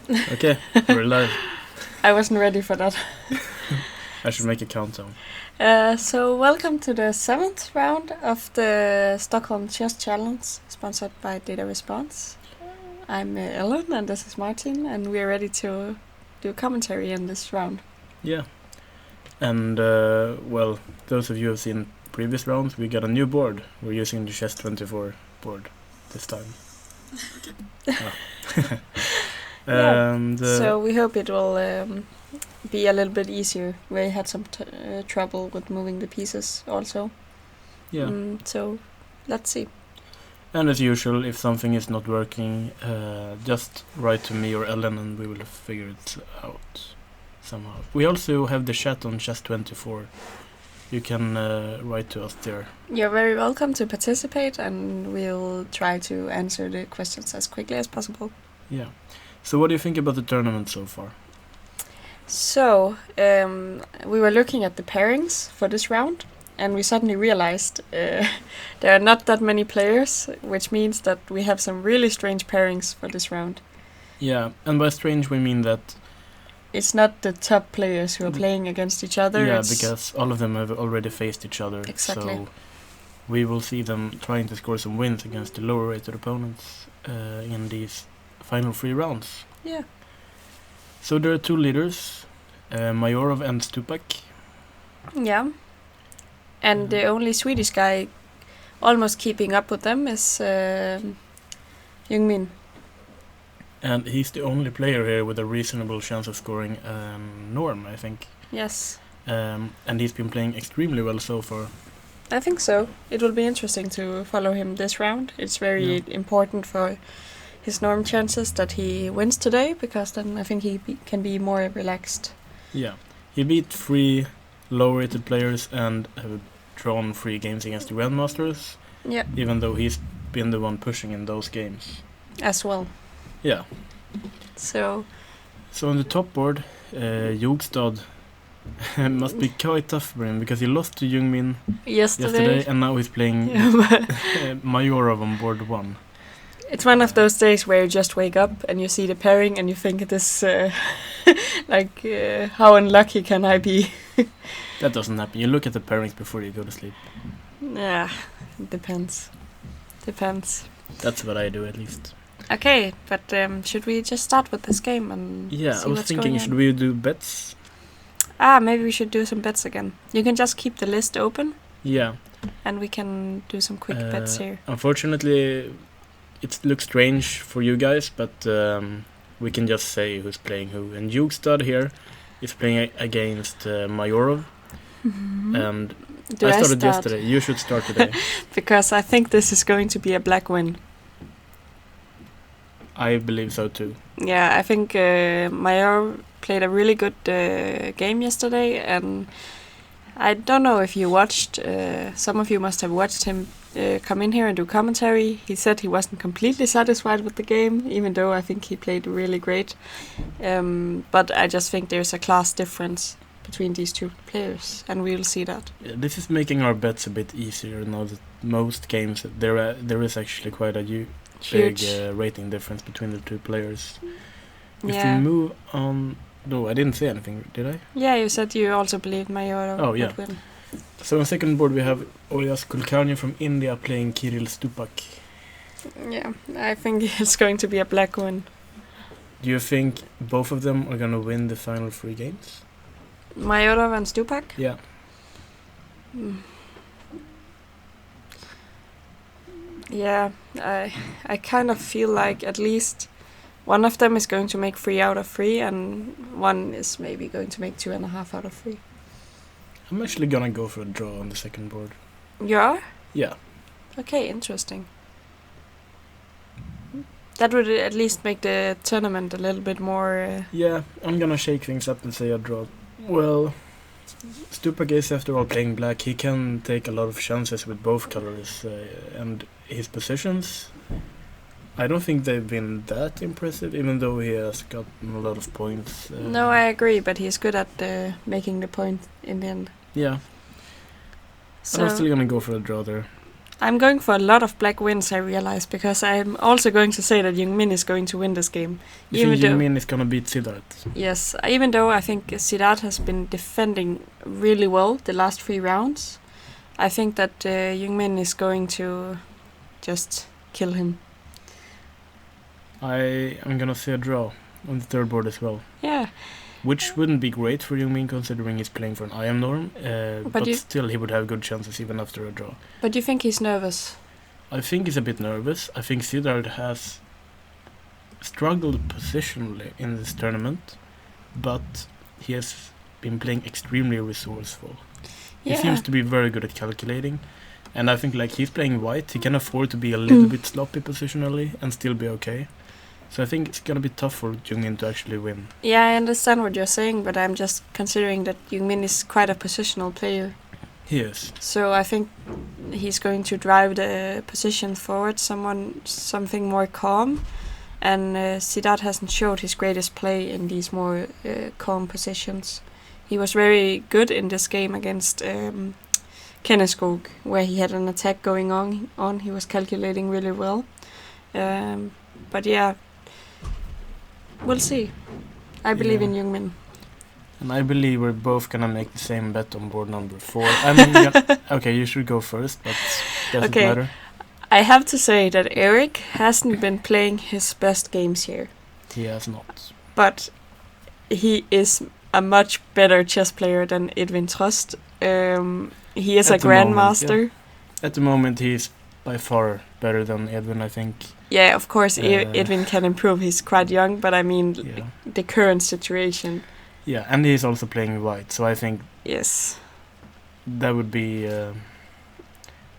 Okay, we're live. I wasn't ready for that. I should make a countdown. So welcome to the 7th round of the Stockholm Chess Challenge, sponsored by Data Response. I'm Ellen, and this is Martin, and we're ready to do commentary in this round. Yeah. And, well, those of you who have seen previous rounds, we got a new board. We're using the Chess 24 board this time. And, so we hope it will be a little bit easier. We had some trouble with moving the pieces also. yeah. So let's see. And as usual, if something is not working, just write to me or Ellen and we will figure it out somehow. We also have the chat on Chess24. You can write to us there. You're very welcome to participate, and we'll try to answer the questions as quickly as possible. Yeah. So what do you think about the tournament so far? So, we were looking at the pairings for this round, and we suddenly realized there are not that many players, which means that we have some really strange pairings for this round. Yeah, and by strange we mean that... It's not the top players who are playing against each other. Yeah, because all of them have already faced each other. Exactly. So we will see them trying to score some wins against the lower rated opponents in these final 3 rounds. Yeah. So there are 2 leaders, Majorov and Stupak. Yeah. And the only Swedish guy almost keeping up with them is Jungmin. And he's the only player here with a reasonable chance of scoring Norm, I think. Yes. And he's been playing extremely well so far. I think so. It will be interesting to follow him this round. It's very important for his Norm chances that he wins today, because then I think he can be more relaxed. Yeah. He beat 3 low-rated players and have drawn 3 games against the Grandmasters. Yeah. Even though he's been the one pushing in those games. As well. Yeah. So on the top board, Jogstad must be quite tough for him, because he lost to Jungmin yesterday and now he's playing Majorov on board 1. It's one of those days where you just wake up and you see the pairing and you think this, how unlucky can I be? That doesn't happen. You look at the pairings before you go to sleep. Yeah, it depends. That's what I do, at least. Okay, but should we just start with this game and Yeah, see I was what's thinking, going should on? we do bets? Maybe we should do some bets again. You can just keep the list open. Yeah. And we can do some quick bets here. Unfortunately, it looks strange for you guys, but we can just say who's playing who. And Jogstad here is playing against Majorov. And I started yesterday. You should start today. Because I think this is going to be a black win. I believe so too. Yeah, I think Majorov played a really good game yesterday, and I don't know if you watched, some of you must have watched him come in here and do commentary. He said he wasn't completely satisfied with the game, even though I think he played really great. But I just think there's a class difference between these 2 players, and we'll see that. Yeah, this is making our bets a bit easier now that most games there is actually quite a big rating difference between the 2 players. If we move on... No, I didn't say anything, did I? Yeah, you said you also believed Majorov would win. So on second board we have Ojas Kulkarni from India playing Kirill Stupak. Yeah, I think it's going to be a black win. Do you think both of them are going to win the final 3 games? Majorov and Stupak? Yeah. Yeah, I kind of feel like at least one of them is going to make 3 out of 3, and one is maybe going to make 2.5 out of 3. I'm actually gonna go for a draw on the second board. You are? Yeah. Okay, interesting. That would at least make the tournament a little bit more... Yeah, I'm gonna shake things up and say a draw. Well, Stupak is after all playing black. He can take a lot of chances with both colors, and his positions, I don't think they've been that impressive, even though he has gotten a lot of points. No, I agree, but he's good at making the point in the end. Yeah. So I'm still gonna go for a draw there. I'm going for a lot of black wins, I realize, because I'm also going to say that Jung-min is going to win this game. You think Jung-min is going to beat Siddharth? Yes, even though I think Siddharth has been defending really well the last 3 rounds, I think that Jung-min is going to just kill him. I'm going to say a draw on the third board as well. Yeah. Which wouldn't be great for Jung-min considering he's playing for an IM norm, but still he would have good chances even after a draw. But you think he's nervous? I think he's a bit nervous. I think Siddharth has struggled positionally in this tournament, but he has been playing extremely resourceful. Yeah. He seems to be very good at calculating, and I think like he's playing white, he can afford to be a little bit sloppy positionally and still be okay. So I think it's gonna be tough for Jung-min to actually win. Yeah, I understand what you're saying, but I'm just considering that Jung-min is quite a positional player. He is. So I think he's going to drive the position forward, something more calm. And Siddharth hasn't showed his greatest play in these more calm positions. He was very good in this game against Kenneskog, where he had an attack going on. He was calculating really well. But yeah, we'll see. I believe in Jung-min. And I believe we're both gonna make the same bet on board number 4. I mean, okay, you should go first, but doesn't matter. I have to say that Erik hasn't been playing his best games here. He has not. But he is a much better chess player than Edwin Trost. He is a grandmaster. At the moment, he's by far better than Edwin, I think. Yeah, of course, Edwin can improve. He's quite young, but I mean, the current situation. Yeah, and he's also playing white, so I think yes, that would be a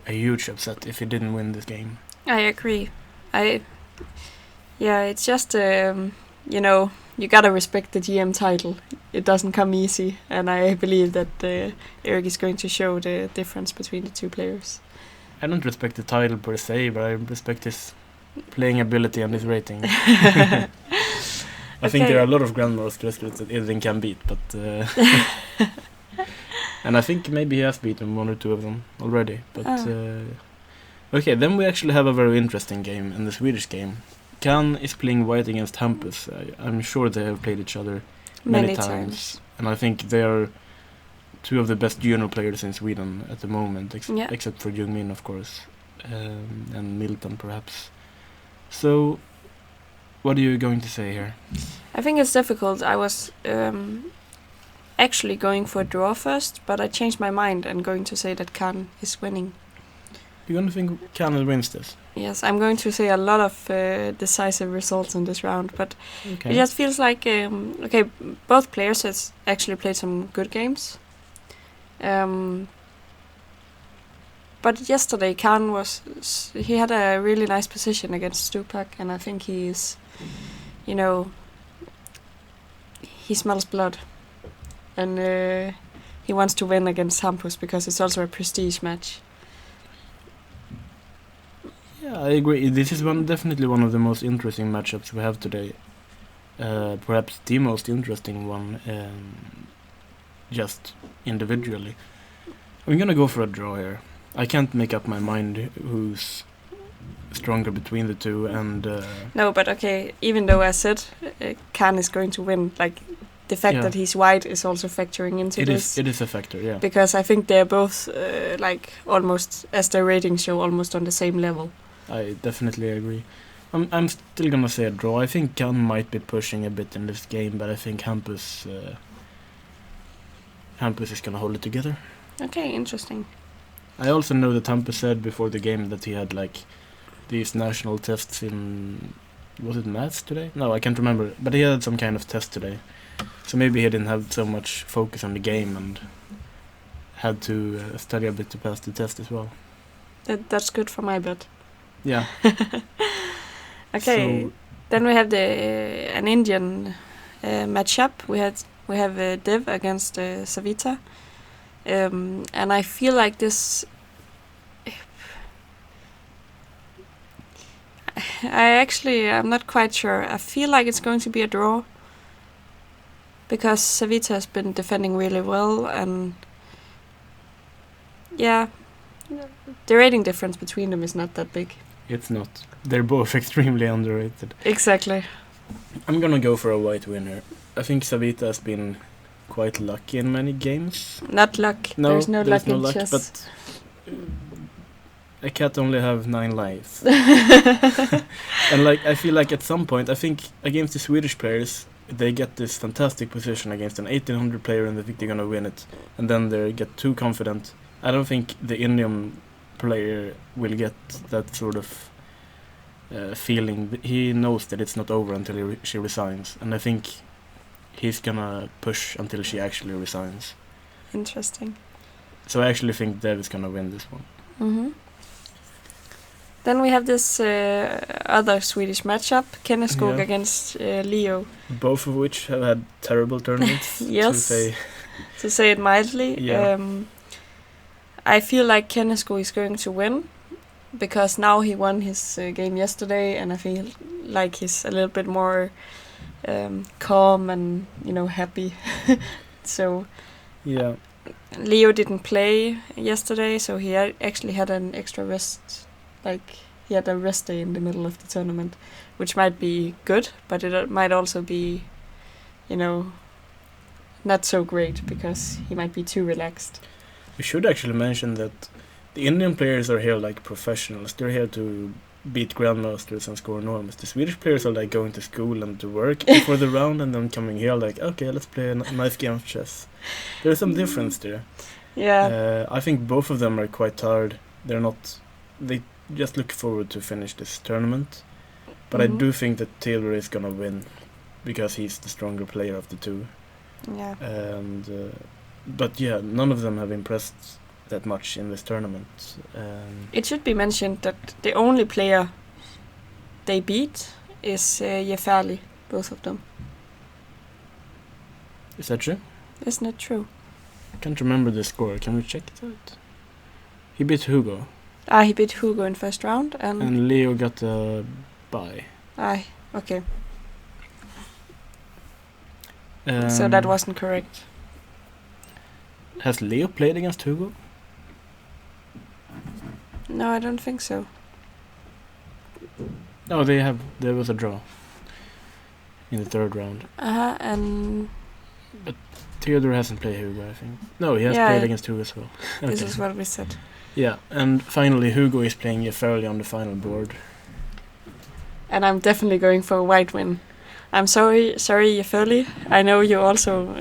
huge upset if he didn't win this game. I agree. It's just you gotta respect the GM title. It doesn't come easy, and I believe that Erik is going to show the difference between the two players. I don't respect the title per se, but I respect his playing ability and his rating. I think there are a lot of grandmasters that Edwin can beat, but and I think maybe he has beaten 1 or 2 of them already. But okay, then we actually have a very interesting game in the Swedish game. Kan is playing white against Hampus. I'm sure they have played each other many times, and I think they are 2 of the best junior players in Sweden at the moment, except for Jung-min, of course, and Milton perhaps. So, what are you going to say here? I think it's difficult. I was actually going for a draw first, but I changed my mind and going to say that Kan is winning. You're going to think Kan wins this? Yes, I'm going to say a lot of decisive results in this round, but it just feels like both players has actually played some good games. But yesterday Kan he had a really nice position against Stupak, and I think he's, he smells blood, and he wants to win against Hampus because it's also a prestige match. Yeah, I agree. This is definitely one of the most interesting matchups we have today. Perhaps the most interesting one, just individually. I'm gonna go for a draw here. I can't make up my mind who's stronger between the two, and no, but okay. Even though I said Kan is going to win, like the fact that he's white is also factoring into this. It is a factor, yeah. Because I think they're both like almost, as their ratings show, almost on the same level. I definitely agree. I'm still gonna say a draw. I think Kan might be pushing a bit in this game, but I think Hampus is gonna hold it together. Okay, interesting. I also know that Hampus said before the game that he had like these national tests in, was it maths today? No, I can't remember, but he had some kind of test today. So maybe he didn't have so much focus on the game and had to study a bit to pass the test as well. That's good for my bet. Yeah. Okay, so then we have an Indian matchup. We have Dev against Savita, and I feel like this. I'm not quite sure. I feel like it's going to be a draw because Savita has been defending really well, and yeah, The rating difference between them is not that big. It's not. They're both extremely underrated. Exactly. I'm gonna go for a white winner. I think Savita has been quite lucky in many games. Not luck. No, there's no luck in luck, chess. but a cat only have 9 lives. And like I feel like at some point, I think against the Swedish players, they get this fantastic position against an 1800 player and they think they're gonna win it, and then they get too confident. I don't think the Indian player will get that sort of feeling. He knows that it's not over until she resigns, and I think he's gonna push until she actually resigns. Interesting. So I actually think Dev is gonna win this one. Mm-hmm. Then we have this other Swedish matchup, Kenneskog against Leo. Both of which have had terrible tournaments. Yes, to say it mildly. Yeah. I feel like Kenneskog is going to win, because now he won his game yesterday, and I feel like he's a little bit more calm and, happy. So yeah, Leo didn't play yesterday, so he actually had an extra rest. Like, he had a rest day in the middle of the tournament, which might be good, but it might also be, not so great, because he might be too relaxed. we should actually mention that the Indian players are here like professionals. They're here to beat grandmasters and score enormous. The Swedish players are like going to school and to work before the round, and then coming here like, okay, let's play a nice game of chess. There's some difference there. Yeah. I think both of them are quite tired. They just look forward to finish this tournament. But I do think that Theodore is gonna win, because he's the stronger player of the two. Yeah. And but yeah, none of them have impressed that much in this tournament. It should be mentioned that the only player they beat is Jefferli, both of them. Is that true? Isn't it true? I can't remember the score. Can we check it out? He beat Hugo. He beat Hugo in first round, and Leo got a bye. Okay. So that wasn't correct. Has Leo played against Hugo? No, I don't think so. No, there was a draw in the third round. And But Theodore hasn't played Hugo, I think. No, he has played against Hugo as well. Okay. This is what we said. Yeah, and finally Hugo is playing Jefferli on the final board. And I'm definitely going for a white win. I'm sorry, Jefferli. I know you also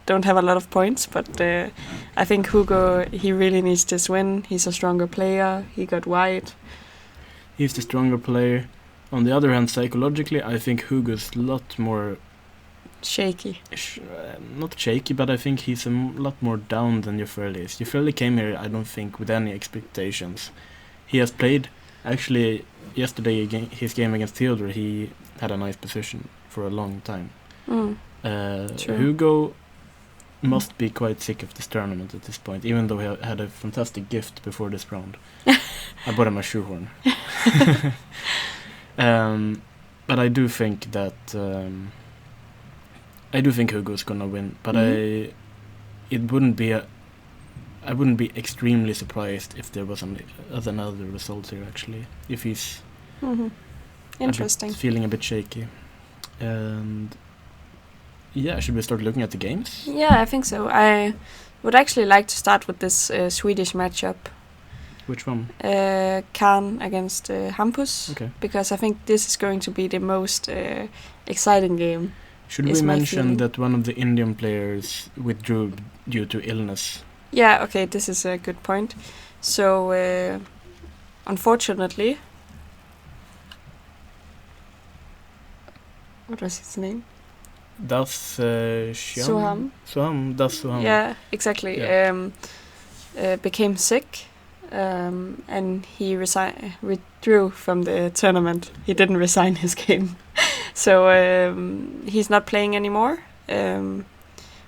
don't have a lot of points, but I think Hugo, he really needs this win. He's a stronger player. He got white. He's the stronger player. On the other hand, psychologically, I think Hugo's a lot more shaky. Not shaky, but I think he's a lot more down than Jefferli is. Jefferli came here, I don't think, with any expectations. He has played, actually, yesterday his game against Theodore, he had a nice position for a long time. Hugo must be quite sick of this tournament at this point, even though he had a fantastic gift before this round. I bought him a shoehorn. But I do think that Hugo's gonna win, but I wouldn't be extremely surprised if there was another result here, actually, if he's interesting, feeling a bit shaky. And yeah, should we start looking at the games? Yeah, I think so. I would actually like to start with this Swedish matchup. Which one? Khan against Hampus. Okay. Because I think this is going to be the most exciting game. Should we mention that one of the Indian players withdrew due to illness? Yeah, okay, this is a good point. So, unfortunately... What was his name? Das Soham. Soham. Yeah, exactly. Yeah. Became sick, and he withdrew from the tournament. He didn't resign his game. So he's not playing anymore,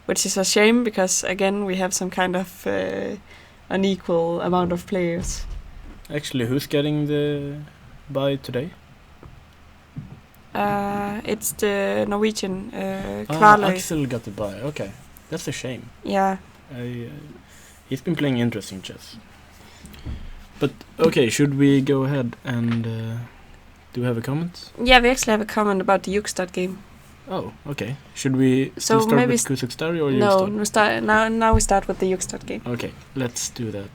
which is a shame, because again we have some kind of unequal amount of players. Actually, who's getting the bye today? It's the Norwegian Kvaløy. Axel got the bye. Okay, that's a shame. Yeah. He's been playing interesting chess. But okay, should we go ahead and do we have a comment? Yeah, we actually have a comment about the Yukstad game. Oh, okay. Should we So start maybe with Kuzukstar or No, Yukstad? now we start with the Yukstad game. Okay, let's do that.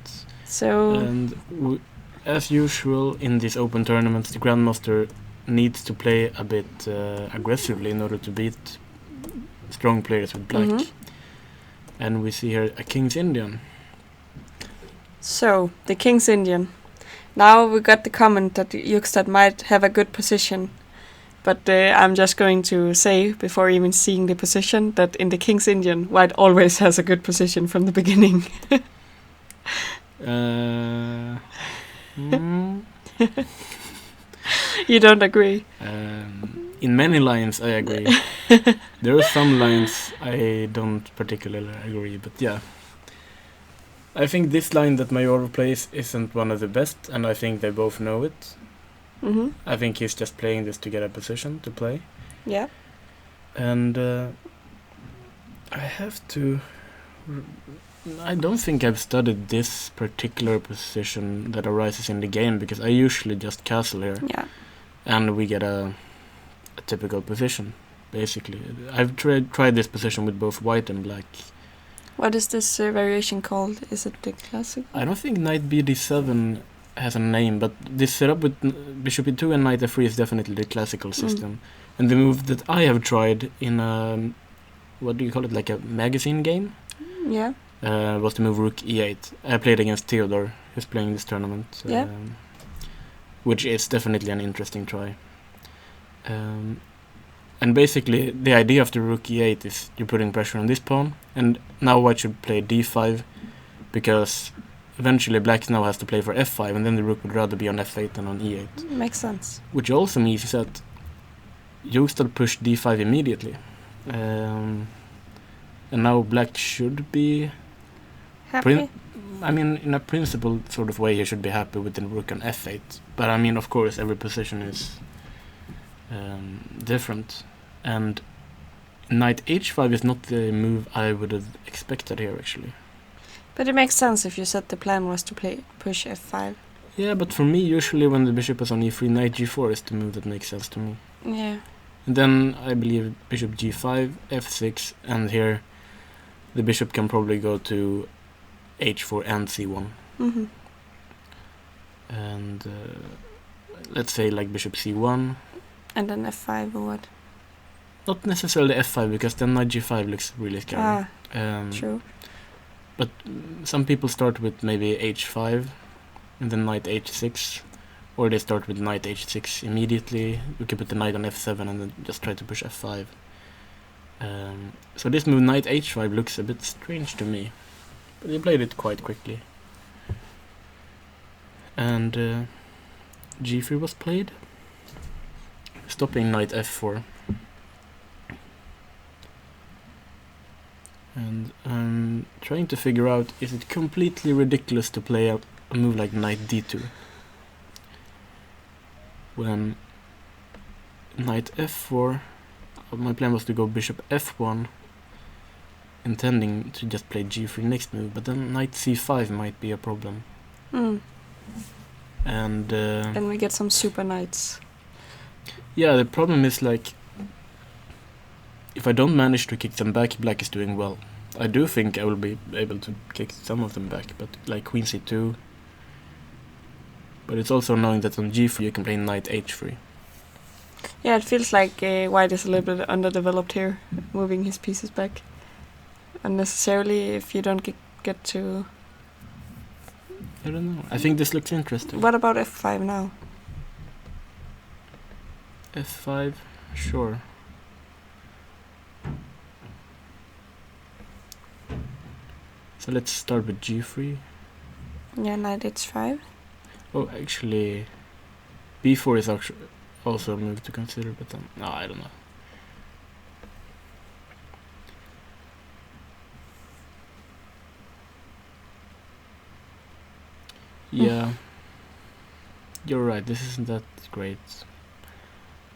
So And as usual in these open tournaments, the Grandmaster needs to play a bit aggressively in order to beat strong players with black. Mhm. And we see here a King's Indian. So, the King's Indian. Now we got the comment that Yukstad might have a good position. But I'm just going to say, before even seeing the position, that in the King's Indian, White always has a good position from the beginning. You don't agree? In many lines I agree. There are some lines I don't particularly agree, but yeah. I think this line that Mayor plays isn't one of the best, and I think they both know it. Mm-hmm. I think he's just playing this to get a position to play. Yeah. And I have to... I don't think I've studied this particular position that arises in the game, because I usually just castle here. Yeah. And we get a typical position, basically. I've tried this position with both white and black. What is this variation called? Is it the classic? I don't think knight bd7 has a name, but this setup with bishop e2 and knight f3 is definitely the classical system. And the move that I have tried in a, what do you call it, like a magazine game? Yeah. Was the move rook e8. I played against Theodore, who's playing this tournament. Yeah. Which is definitely an interesting try. And basically, the idea of the rook e8 is you're putting pressure on this pawn, and now white should play d5, because eventually black now has to play for f5, and then the rook would rather be on f8 than on e8. Makes sense. Which also means that Yukstad pushed d5 immediately. And now black should be... Happy? I mean, in a principled sort of way, he should be happy with the rook on f8. But I mean, of course, every position is different. And knight h5 is not the move I would have expected here, actually. But it makes sense if you said the plan was to push f5. Yeah, but for me, usually when the bishop is on e3, knight g4 is the move that makes sense to me. Yeah. And then I believe bishop g5, f6, and here the bishop can probably go to h4 and c1. Mm-hmm. And let's say like bishop c1. And then f5 or what? Not necessarily f5, because then knight g5 looks really scary. True. But some people start with maybe h5 and then knight h6, or they start with knight h6 immediately. You could put the knight on f7 and then just try to push f5. So this move knight h5 looks a bit strange to me, but he played it quite quickly. And g3 was played, stopping knight f4. And I'm trying to figure out, is it completely ridiculous to play a move like knight d2 when knight f4, my plan was to go bishop f1, intending to just play g3 next move, but then knight c5 might be a problem. And then we get some super knights. yeah, the problem is, like, if I don't manage to kick them back, black is doing well. I do think I will be able to kick some of them back, but like queen c2. But it's also knowing that on g3 you can play knight h3. Yeah, it feels like white is a little bit underdeveloped here, moving his pieces back unnecessarily if you don't get to... I don't know. I think this looks interesting. What about f5 now? f5, sure. So let's start with g3. Yeah, knight h5. Oh, actually, b4 is actually also a move to consider, but then, no, I don't know. Yeah, you're right, this isn't that great.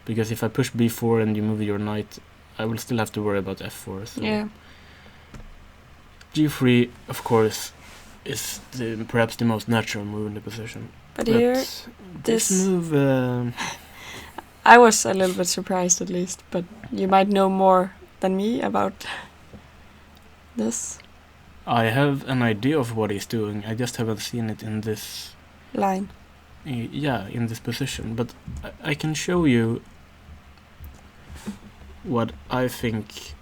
Because if I push b4 and you move your knight, I will still have to worry about f4. So Yeah. g3, of course, is perhaps the most natural move in the position. But here, this move... I was a little bit surprised at least, but you might know more than me about this. I have an idea of what he's doing, I just haven't seen it in this... line. Yeah, in this position, but I can show you what I think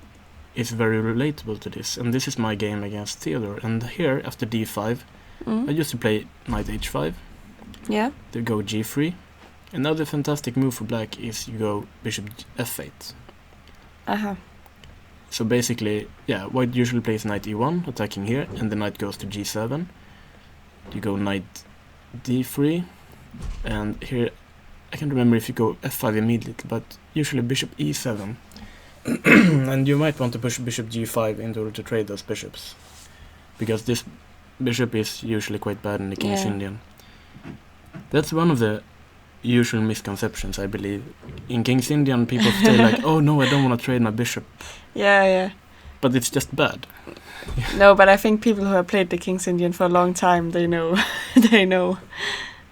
is very relatable to this, and this is my game against Theodore, and here, after d5, I used to play knight h5, Yeah. to go g3. Another fantastic move for black is you go bishop f8. Uh-huh. So basically, yeah, white usually plays knight e1, attacking here, and the knight goes to g7. You go knight d3, and here, I can't remember if you go f5 immediately, but usually bishop e7. And you might want to push bishop g5 in order to trade those bishops, because this bishop is usually quite bad in the King's Indian. That's one of the usual misconceptions, I believe. In King's Indian, people say like, oh no, I don't want to trade my bishop. Yeah. But it's just bad. No, but I think people who have played the King's Indian for a long time, they know. They know.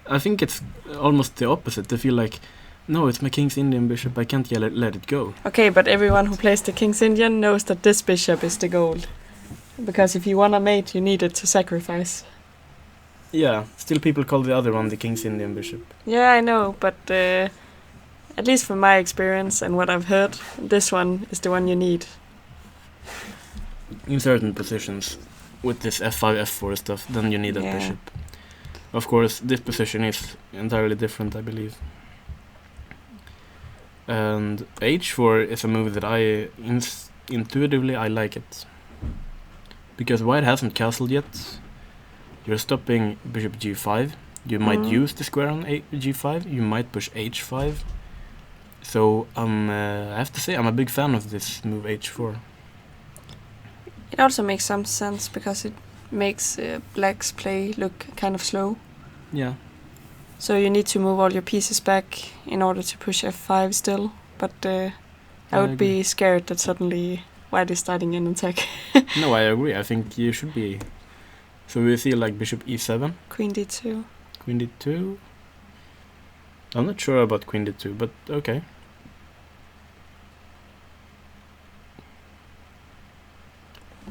I think it's almost the opposite. They feel like, no, it's my King's Indian bishop, I can't let it go. Okay, but everyone who plays the King's Indian knows that this bishop is the gold. Because if you want a mate, you need it to sacrifice. Yeah, still people call the other one the King's Indian bishop. Yeah, I know, but at least from my experience and what I've heard, this one is the one you need. In certain positions, with this f5, f4 stuff, then you need that bishop. Of course, this position is entirely different, I believe. And h4 is a move that I intuitively I like it, because white hasn't castled yet. You're stopping bishop g5. You might use the square on g5. You might push h5. So I have to say I'm a big fan of this move h4. It also makes some sense because it makes black's play look kind of slow. Yeah. So you need to move all your pieces back in order to push f5 still. But I would be scared that suddenly white is starting an attack. No, I agree. I think you should be. So we see like bishop e7. Queen d2. Queen d2. I'm not sure about queen d2, but okay.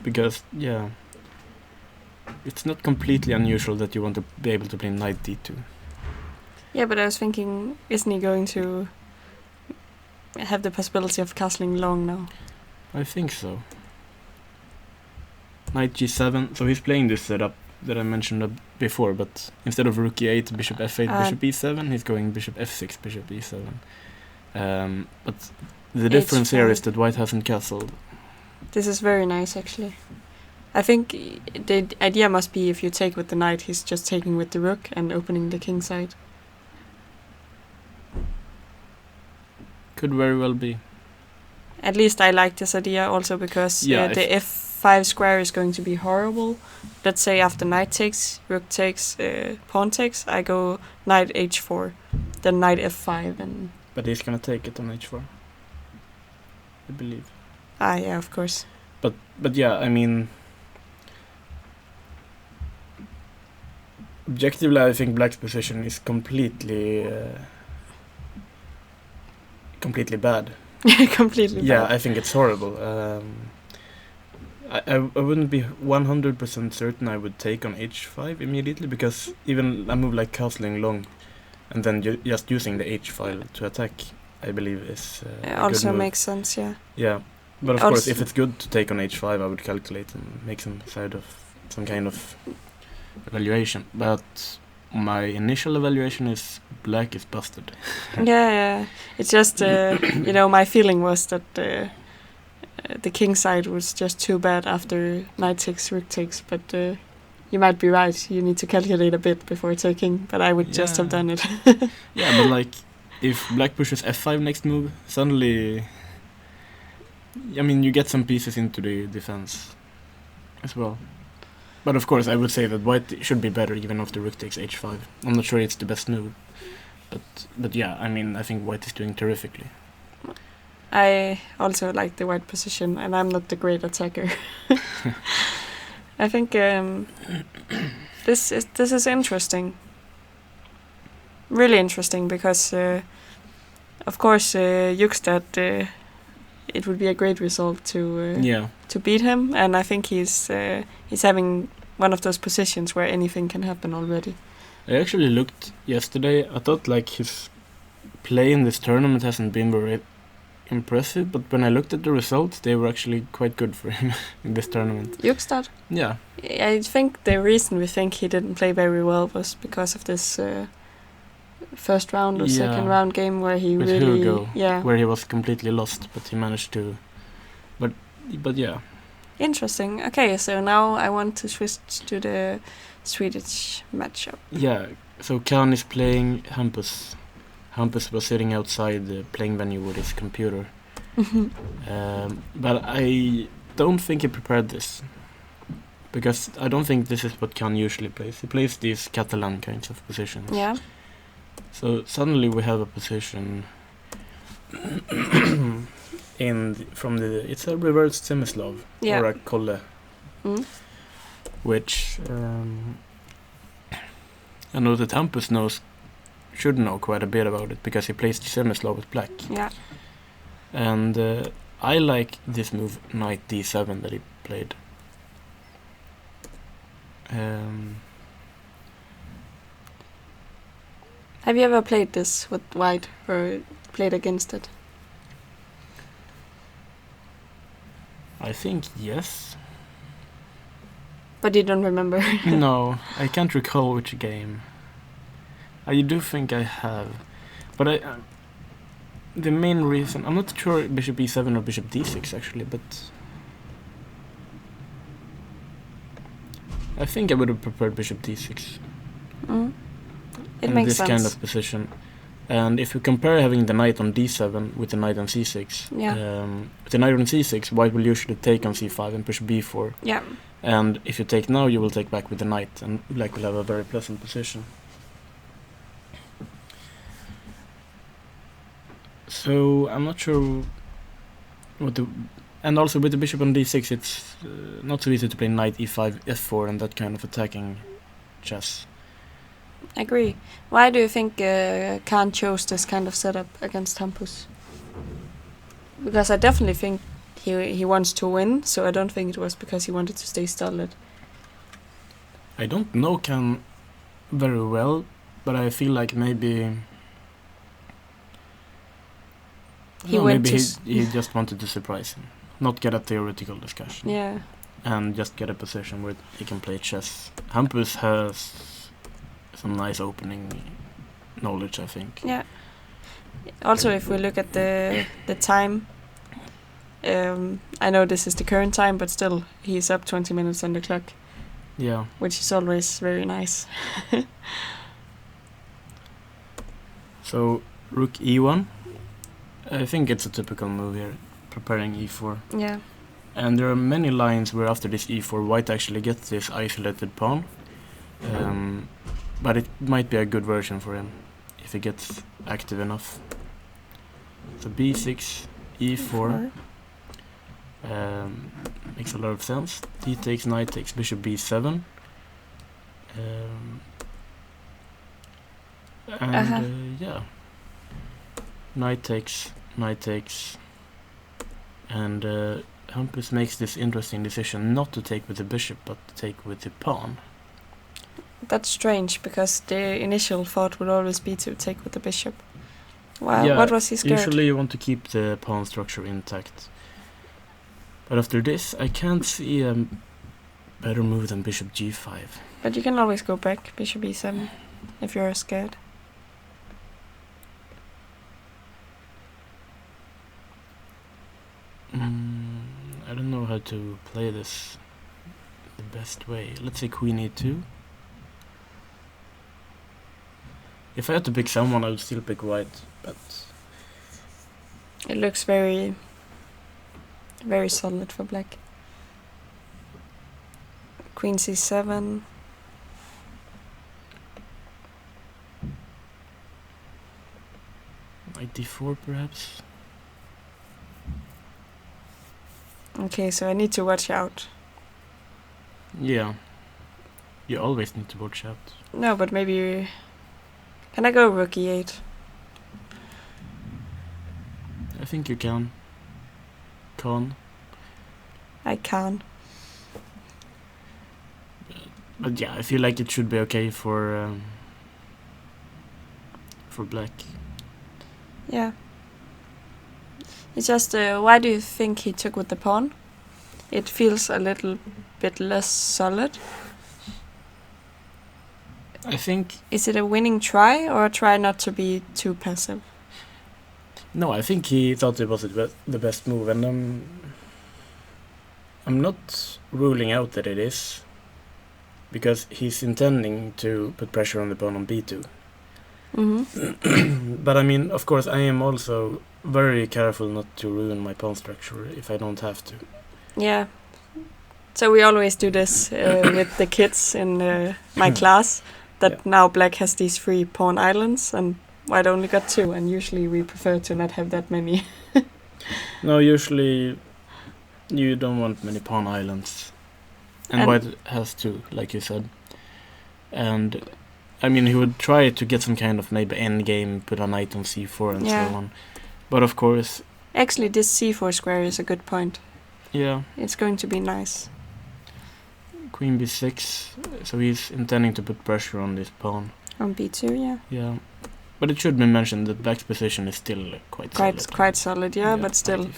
Because, yeah, it's not completely unusual that you want to be able to play knight d2. Yeah, but I was thinking, isn't he going to have the possibility of castling long now? I think so. Knight g7, so he's playing this setup that I mentioned before, but instead of rook e8, bishop f8, bishop e7, he's going bishop f6, bishop e7. But the difference here is that white hasn't castled. This is very nice, actually. I think the idea must be if you take with the knight, he's just taking with the rook and opening the king side. Could very well be. At least I like this idea also because the f5 square is going to be horrible. Let's say after knight takes, rook takes, pawn takes, I go knight h4, then knight f5 and... But he's gonna take it on h4, I believe. Ah, yeah, of course. But yeah, I mean, objectively, I think black's position is completely bad. Completely bad. Yeah, I think it's horrible. I wouldn't be 100% certain I would take on h5 immediately, because even a move like castling long and then just using the h file to attack, I believe is also makes sense, yeah. Yeah. But of course, if it's good to take on h5, I would calculate and make some kind of evaluation. But my initial evaluation is black is busted. Yeah. It's just, my feeling was that the king side was just too bad after knight takes, rook takes. But you might be right. You need to calculate a bit before taking. But I would just have done it. Yeah, but like, if black pushes f5 next move, suddenly... I mean, you get some pieces into the defense as well. But of course, I would say that white should be better even if the rook takes h5. I'm not sure it's the best move. But yeah, I mean, I think white is doing terrifically. I also like the white position, and I'm not the great attacker. I think this is interesting. Really interesting because, of course, Jukstad, it would be a great result to beat him, and I think he's having one of those positions where anything can happen already. I actually looked yesterday. I thought like his play in this tournament hasn't been very impressive, but when I looked at the results, they were actually quite good for him in this tournament. Jukstad? Yeah. I think the reason we think he didn't play very well was because of this first round or second round game where he with really... Hugo, yeah. where he was completely lost, but he managed to... But yeah. Interesting. Okay, so now I want to switch to the Swedish matchup. Yeah, so Khan is playing Hampus. Hampus was sitting outside the playing venue with his computer. But I don't think he prepared this. Because I don't think this is what Khan usually plays. He plays these Catalan kinds of positions. Yeah. So suddenly we have a position it's a reversed Semislav, or a Kolle, which I know that Hampus should know quite a bit about it because he plays the Semislav with black. Yeah. And I like this move, knight d7, that he played. Have you ever played this with white or played against it? I think yes. But you don't remember? No, I can't recall which game. I do think I have. But the main reason... I'm not sure bishop e7 or bishop d6 actually, but... I think I would have preferred bishop d6. It makes this sense. Kind of position. And if you compare having the knight on d7 with the knight on c6, with the knight on c6, white will usually take on c5 and push b4. Yeah. And if you take now, you will take back with the knight, and black will have a very pleasant position. So I'm not sure what the... And also with the bishop on d6, it's not so easy to play knight e5, f4, and that kind of attacking chess. I agree. Why do you think Khan chose this kind of setup against Hampus? Because I definitely think he wants to win, so I don't think it was because he wanted to stay stolid. I don't know Khan very well, but I feel like maybe... he just wanted to surprise him. Not get a theoretical discussion. Yeah. And just get a position where he can play chess. Hampus has some nice opening knowledge, I think. Yeah. Also, if we look at the time, I know this is the current time, but still, he's up 20 minutes on the clock. Yeah. Which is always very nice. So, rook e1. I think it's a typical move here, preparing e4. Yeah. And there are many lines where after this e4, white actually gets this isolated pawn. But it might be a good version for him if he gets active enough. So b6, e4. Makes a lot of sense. D takes, knight takes, bishop b7. Yeah. Knight takes, and Hampus makes this interesting decision not to take with the bishop, but to take with the pawn. That's strange, because the initial thought would always be to take with the bishop. What was he scared? Usually you want to keep the pawn structure intact. But after this, I can't see a better move than bishop g5. But you can always go back, bishop e7, if you're scared. I don't know how to play this the best way. Let's say queen e2. If I had to pick someone, I would still pick white, but... It looks very, very solid for black. Queen c7. Knight d4, perhaps? Okay, so I need to watch out. Yeah. You always need to watch out. No, but maybe... Can I go rook e8? I think you can. I can. But yeah, I feel like it should be okay for black. Yeah. It's just, why do you think he took with the pawn? It feels a little bit less solid. I think... Is it a winning try, or a try not to be too passive? No, I think he thought it was the best move, and I'm not ruling out that it is, because he's intending to put pressure on the pawn on b2. Mm-hmm. But I mean, of course, I am also very careful not to ruin my pawn structure if I don't have to. Yeah. So we always do this with the kids in my class, that now black has these 3 pawn islands, and white only got 2, and usually we prefer to not have that many. No, usually you don't want many pawn islands. And white has 2, like you said. And I mean, he would try to get some kind of maybe endgame, put a knight on c4 and so on. But of course... Actually, this c4 square is a good point. Yeah. It's going to be nice. Queen b6, so he's intending to put pressure on this pawn. On b2, yeah. Yeah. But it should be mentioned that black's position is still quite solid. Quite solid, yeah, but still.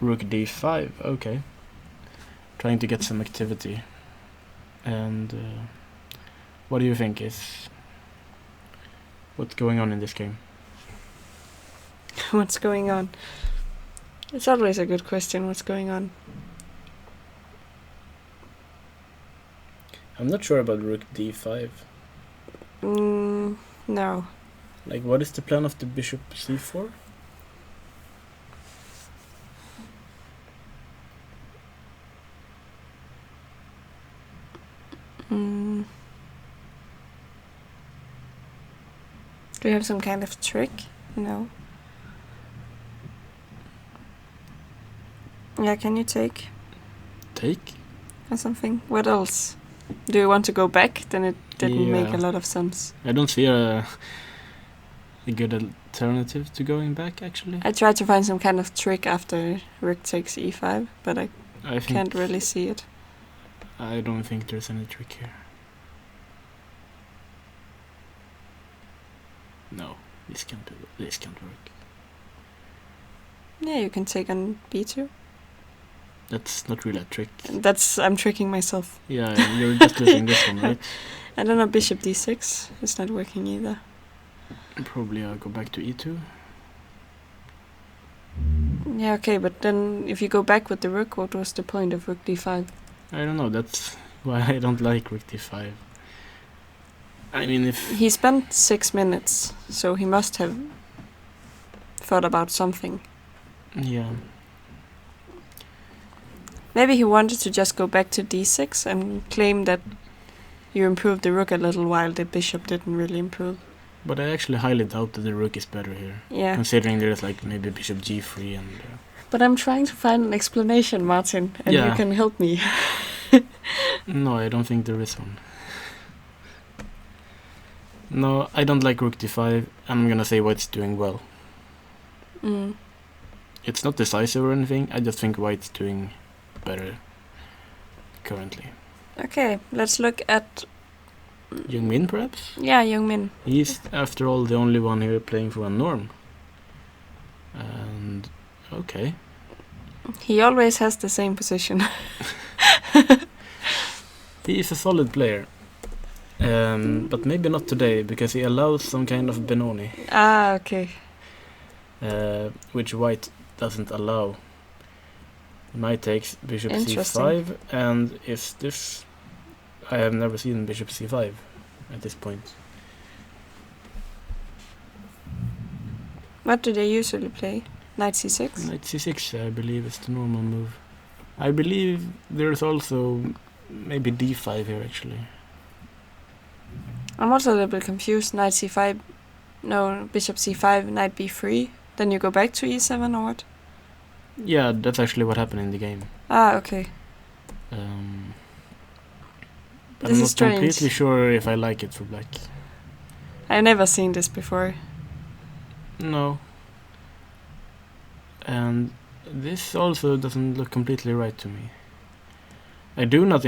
Rook d5, okay. Trying to get some activity. And what do you think is... What's going on in this game? What's going on? It's always a good question, what's going on? I'm not sure about rook d5. No. Like, what is the plan of the bishop c4? Do you have some kind of trick? No. Yeah, can you take? Take? Or something? What else? Do you want to go back? Then it didn't make a lot of sense. I don't see a good alternative to going back, actually. I tried to find some kind of trick after rook takes e5, but I can't really see it. I don't think there's any trick here. No, this can't work. Yeah, you can take on b2. That's not really a trick. I'm tricking myself. Yeah, you're just losing this one, right? I don't know, bishop d6. It's not working either. Probably I'll go back to e2. Yeah, okay, but then if you go back with the rook, what was the point of rook d5? I don't know, that's why I don't like rook d5. I mean, if... He spent 6 minutes, so he must have thought about something. Yeah. Maybe he wanted to just go back to d6 and claim that you improved the rook a little while the bishop didn't really improve. But I actually highly doubt that the rook is better here. Yeah. Considering there's like maybe bishop g3 and... But I'm trying to find an explanation, Martin, and you can help me. No, I don't think there is one. No, I don't like rook d5. I'm gonna say white's doing well. It's not decisive or anything, I just think white's doing better currently. Okay, let's look at... Young Min, perhaps? Yeah, Young Min. He's, after all, the only one here playing for a norm. And... okay. He always has the same position. He is a solid player. But maybe not today, because he allows some kind of Benoni. Ah, okay. Which white doesn't allow. Knight takes bishop c5, and is this... I have never seen bishop c5 at this point. What do they usually play? Knight c6? Knight c6, I believe, is the normal move. I believe there's also maybe d5 here, actually. I'm also a little bit confused. Knight c5... No, bishop c5, knight b3. Then you go back to e7 or what? Yeah, that's actually what happened in the game. Ah, okay. But This I'm is not strange. completely sure if I like it for black. I've never seen this before. No. And this also doesn't look completely right to me. I do not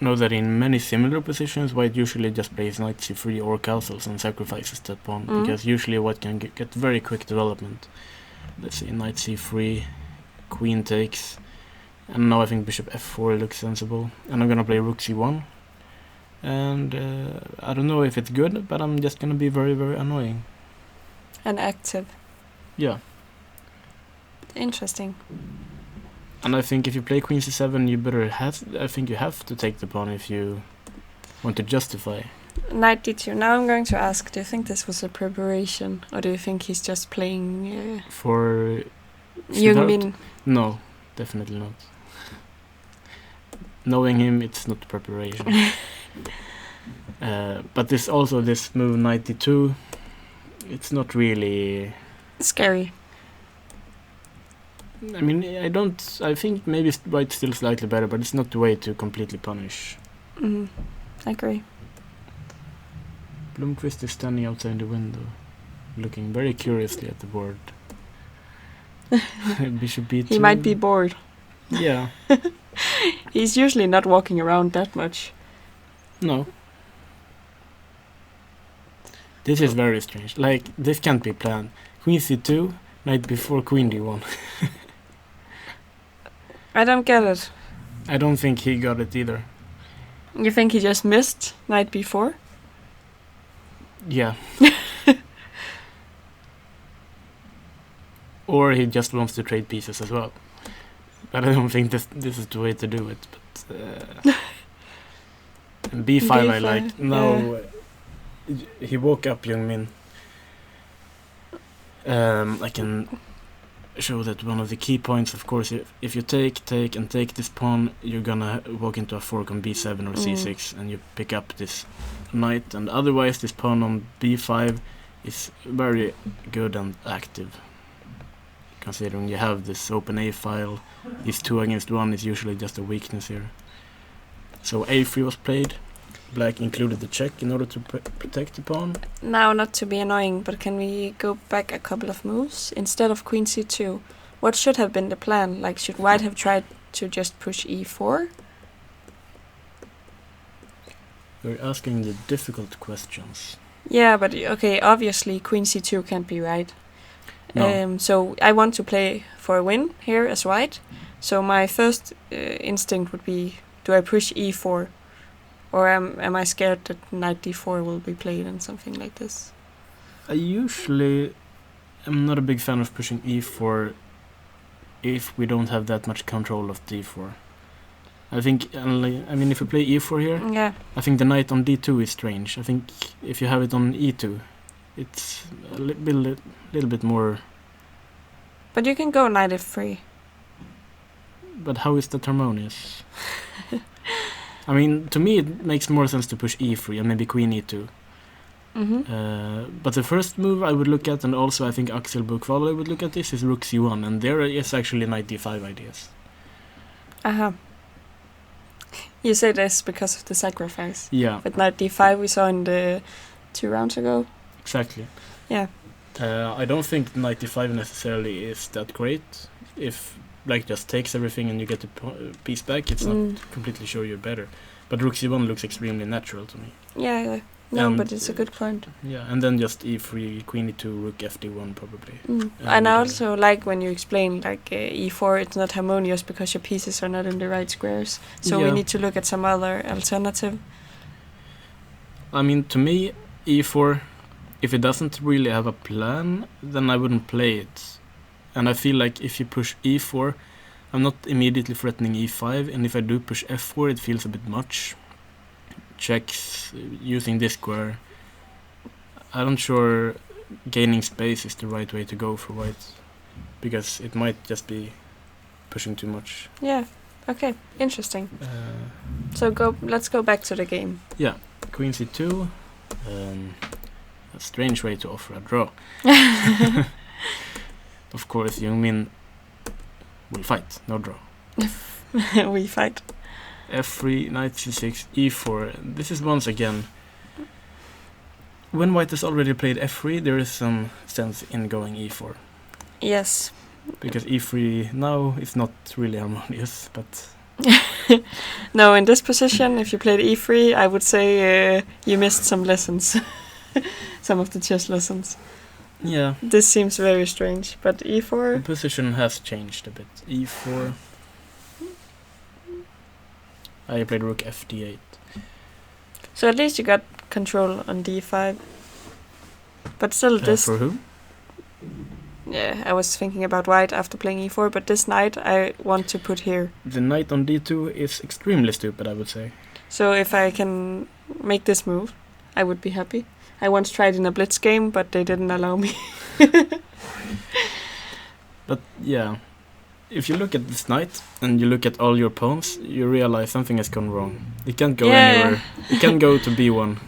know that in many similar positions white usually just plays knight c3 or castles and sacrifices that pawn, because usually white can get very quick development. Let's see, knight c3, queen takes, and now I think bishop f4 looks sensible, and I'm gonna play rook c1. And I don't know if it's good, but I'm just gonna be very, very annoying. And active. Yeah. Interesting. And I think if you play queen c7, I think you have to take the pawn if you want to justify. Knight d2. Now I'm going to ask, do you think this was a preparation? Or do you think he's just playing... For Jung Min? No, definitely not. Knowing him, it's not preparation. But this move knight d2, it's not really... Scary. I mean, I think maybe white's still slightly better, but it's not the way to completely punish. I agree. Blomqvist is standing outside the window, looking very curiously at the board. Bishop b2. He might be bored. Yeah. He's usually not walking around that much. No. This is very strange. Like, this can't be planned. Queen c2, knight before queen d1. I don't get it. I don't think he got it either. You think he just missed knight b4? Yeah. Or he just wants to trade pieces as well. But I don't think this is the way to do it. But b5 I like. Now he woke up Jung Min. I can show that one of the key points, of course, if you take this pawn, you're gonna walk into a fork on b7 or c6, and you pick up this knight, and otherwise this pawn on b5 is very good and active, considering you have this open a file. This 2 against 1 is usually just a weakness here. So a3 was played. Black included the check in order to protect the pawn. Now, not to be annoying, but can we go back a couple of moves? Instead of queen c2, what should have been the plan? Like, should white have tried to just push e4? We're asking the difficult questions. Yeah, but okay, obviously queen c2 can't be right. No. So I want to play for a win here as white. So my first instinct would be, do I push e4? Or am I scared that knight d4 will be played and something like this? I usually am not a big fan of pushing e4 if we don't have that much control of d4. I think, if you play e4 here, yeah. I think the knight on d2 is strange. I think if you have it on e2, it's a little bit more... But you can go knight f3. But how is that harmonious? I mean, to me it makes more sense to push e3 and maybe queen e2. But the first move I would look at, and also I think Axel Buchwald would look at this, is rook c1, and there is actually knight d5 ideas. You say this because of the sacrifice. Yeah. But knight d5 we saw in the 2 rounds ago. Exactly. Yeah. I don't think knight d5 necessarily is that great. If black just takes everything and you get the piece back, it's not completely sure you're better. But rook c1 looks extremely natural to me. Yeah. No, and but it's a good point. Yeah, and then just e3, queen e2, rook fd1 probably. And I also like when you explain like e4, it's not harmonious because your pieces are not in the right squares. So we need to look at some other alternative. I mean, to me, e4, if it doesn't really have a plan, then I wouldn't play it. And I feel like if you push e4, I'm not immediately threatening e5, and if I do push f4, it feels a bit much. Checks using this square. I'm not sure gaining space is the right way to go for white, because it might just be pushing too much. Yeah. Okay. Interesting. So let's go back to the game. Yeah. Queen c2. A strange way to offer a draw. Of course, Jung Min will fight, no draw. we fight. F3, knight c6, e4. This is once again... When white has already played f3, there is some sense in going e4. Yes. Because e3 now is not really harmonious, but... No, in this position, if you played e3, I would say you missed some lessons. Some of the chess lessons. Yeah. This seems very strange, but e4... The position has changed a bit. e4... I played rook fd8. So at least you got control on d5. But still this... For who? Yeah, I was thinking about white after playing e4, but this knight I want to put here. The knight on d2 is extremely stupid, I would say. So if I can make this move, I would be happy. I once tried in a blitz game, but they didn't allow me. But yeah, if you look at this knight and you look at all your pawns, you realize something has gone wrong. It can't go anywhere. It can go to b1.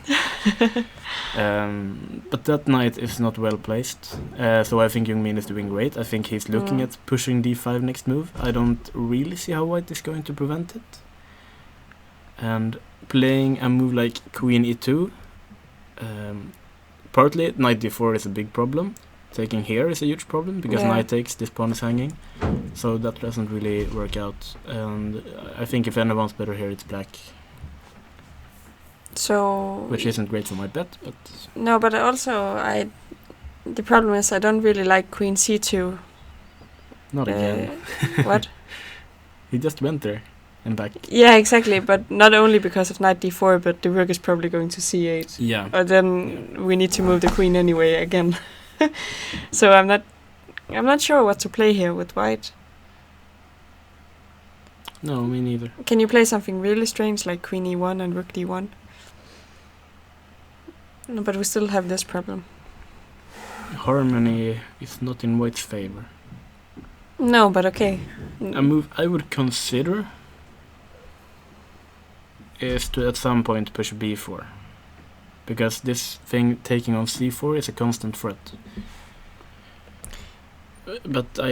But that knight is not well placed, so I think Jung-min is doing great. I think he's looking at pushing d5 next move. I don't really see how white is going to prevent it. And playing a move like queen e2, partly knight d4 is a big problem. Taking here is a huge problem, because knight takes, this pawn is hanging. So that doesn't really work out. And I think if anyone's better here, it's black. So... Which isn't great for my bet, but... No, but also, the problem is I don't really like queen c2. Not again. What? He just went there and back. Yeah, exactly, but not only because of knight d4, but the rook is probably going to c8. Yeah. Or then we need to move the queen anyway again. So I'm not sure what to play here with white. No, me neither. Can you play something really strange like queen e1 and rook d1? No, but we still have this problem. Harmony is not in white's favor. No, but okay. A move I would consider is to at some point push b4. Because this thing taking on c4 is a constant threat. But I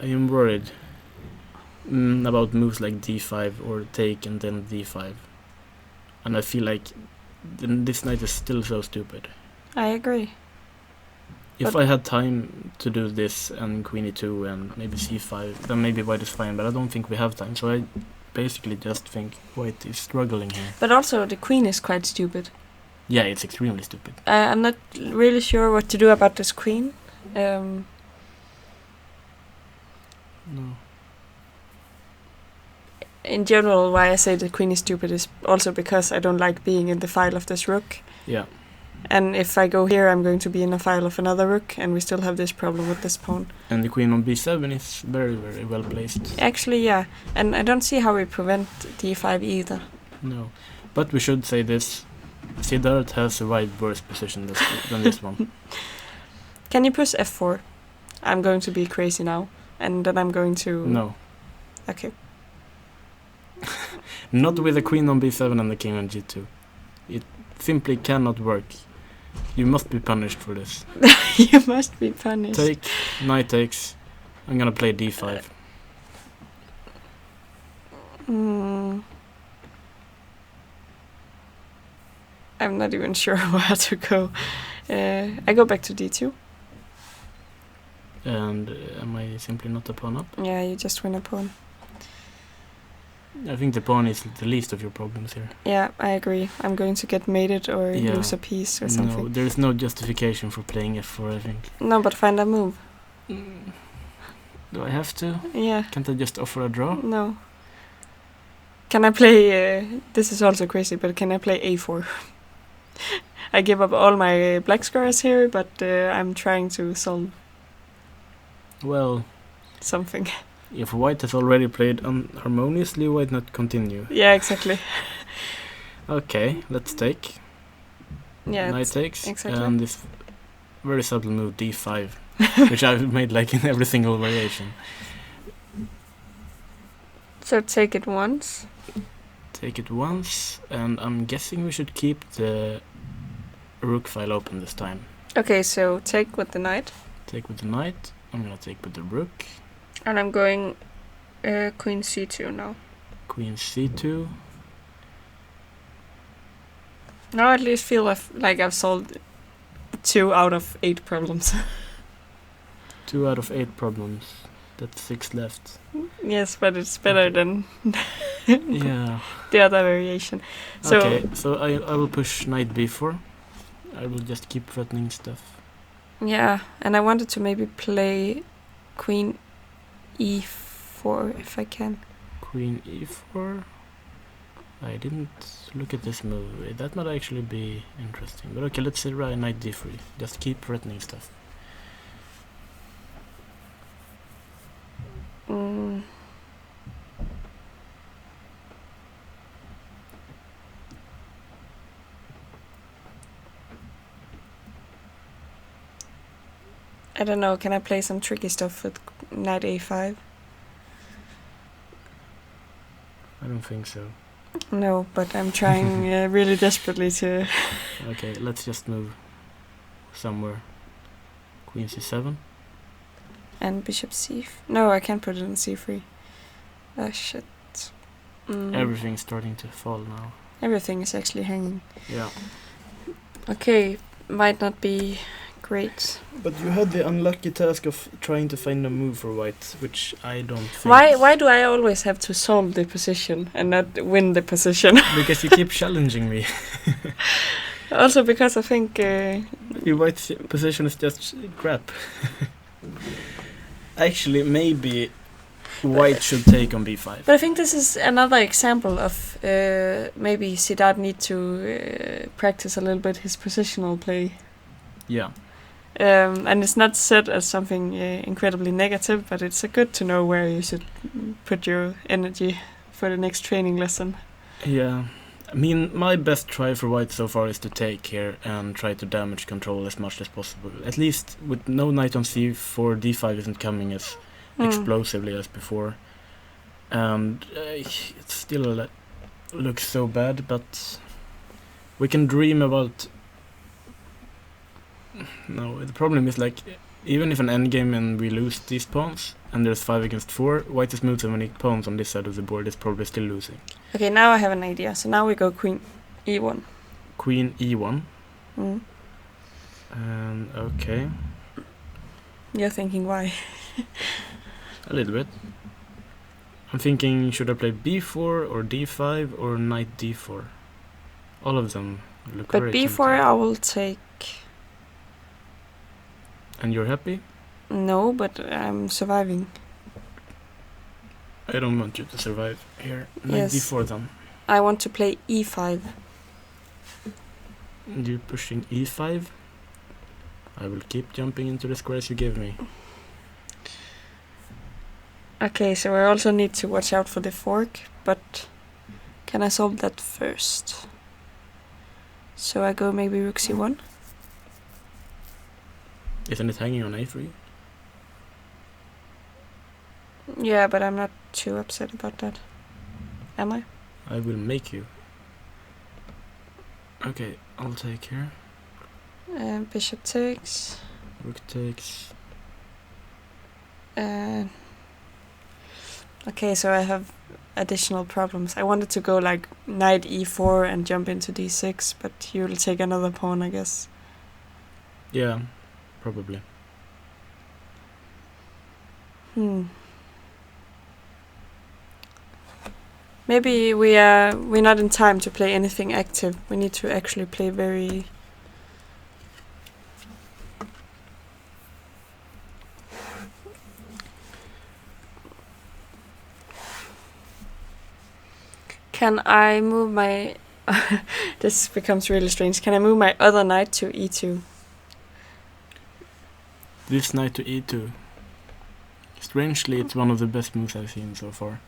am worried about moves like d5 or take and then d5. And I feel like this knight is still so stupid. I agree. If I had time to do this and queen e2 and maybe c5, then maybe white is fine, but I don't think we have time. So I basically just think white is struggling here. But also the queen is quite stupid. Yeah, it's extremely stupid. I'm not really sure what to do about this queen. No. In general, why I say the queen is stupid is also because I don't like being in the file of this rook. Yeah. And if I go here, I'm going to be in a file of another rook, and we still have this problem with this pawn. And the queen on b7 is very, very well placed. Actually, yeah. And I don't see how we prevent d5 either. No. But we should say this. Siddharth has a wide worse position than this one. Can you push f4? I'm going to be crazy now. And then I'm going to... No. Okay. Not with the queen on b7 and the king on g2. It simply cannot work. You must be punished for this. You must be punished. Take, knight takes. I'm gonna play d5. I'm not even sure where to go. I go back to d2. And am I simply not a pawn up? Yeah, you just win a pawn. I think the pawn is the least of your problems here. Yeah, I agree. I'm going to get mated or lose a piece or something. No, there is no justification for playing f4, I think. No, but find a move. Do I have to? Yeah. Can't I just offer a draw? No. Can I play... this is also crazy, but can I play a4? I give up all my black squares here, but I'm trying to solve... Well... something. If white has already played unharmoniously, why not continue? Yeah, exactly. Okay, let's take. Yeah, knight takes. exactly. And this very subtle move d5, which I've made like in every single variation. So take it once. Take it once, and I'm guessing we should keep the rook file open this time. Okay, so take with the knight. Take with the knight. I'm gonna take with the rook. And I'm going Queen c2 now. Queen c2. Now I at least feel like I've solved 2 out of 8 problems. 2 out of 8 problems. That's 6 left. Yes, but it's better than Yeah. the other variation. So Okay, so I will push knight b4. I will just keep threatening stuff. yeah, and I wanted to maybe play Queen e4 if I can. Queen e4. I didn't look at this move. That might actually be interesting. But okay, let's say knight d3. Just keep threatening stuff. I don't know, can I play some tricky stuff with knight a5? I don't think so. No, but I'm trying really desperately to... Okay, let's just move somewhere. Queen c7. And bishop c... No, I can't put it in c3. Oh, shit. Everything's starting to fall now. Everything is actually hanging. Yeah. Okay, might not be great. But you had the unlucky task of trying to find a move for white, which I don't think... Why do I always have to solve the position and not win the position? Because you keep challenging me. Also because I think... Your white's position is just crap. Actually, maybe white should take on b5. But I think this is another example of maybe Siddharth need to practice a little bit his positional play. Yeah. And it's not said as something incredibly negative, but it's good to know where you should put your energy for the next training lesson. Yeah. I mean, my best try for white so far is to take here and try to damage control as much as possible. At least with no knight on c4, d5 isn't coming as explosively as before. And it still looks so bad, but we can dream about... No, the problem is like, even if an endgame and we lose these pawns, and there's 5 against 4, white has moved so many pawns on this side of the board, it's probably still losing. Okay, now I have an idea. So now we go queen e1. Queen e1. Okay. You're thinking why? A little bit. I'm thinking, should I play b4 or d5 or knight d4? All of them look But very b4 tempting. I will take... And you're happy? No, but I'm surviving. I don't want you to survive here. Knight Yes. d4 then. I want to play e5. You're pushing e5? I will keep jumping into the squares you give me. Okay, so I also need to watch out for the fork, but can I solve that first? So I go maybe rook c1. Isn't it hanging on a3? Yeah, but I'm not too upset about that. Am I? I will make you. Okay, I'll take here. Bishop takes. Rook takes. Okay, so I have additional problems. I wanted to go like knight e4 and jump into d6, but you will take another pawn, I guess. Yeah, probably. Maybe we're not in time to play anything active. We need to actually play very... Can I move my... This becomes really strange. Can I move my other knight to e2? This knight to e2. Strangely, it's one of the best moves I've seen so far.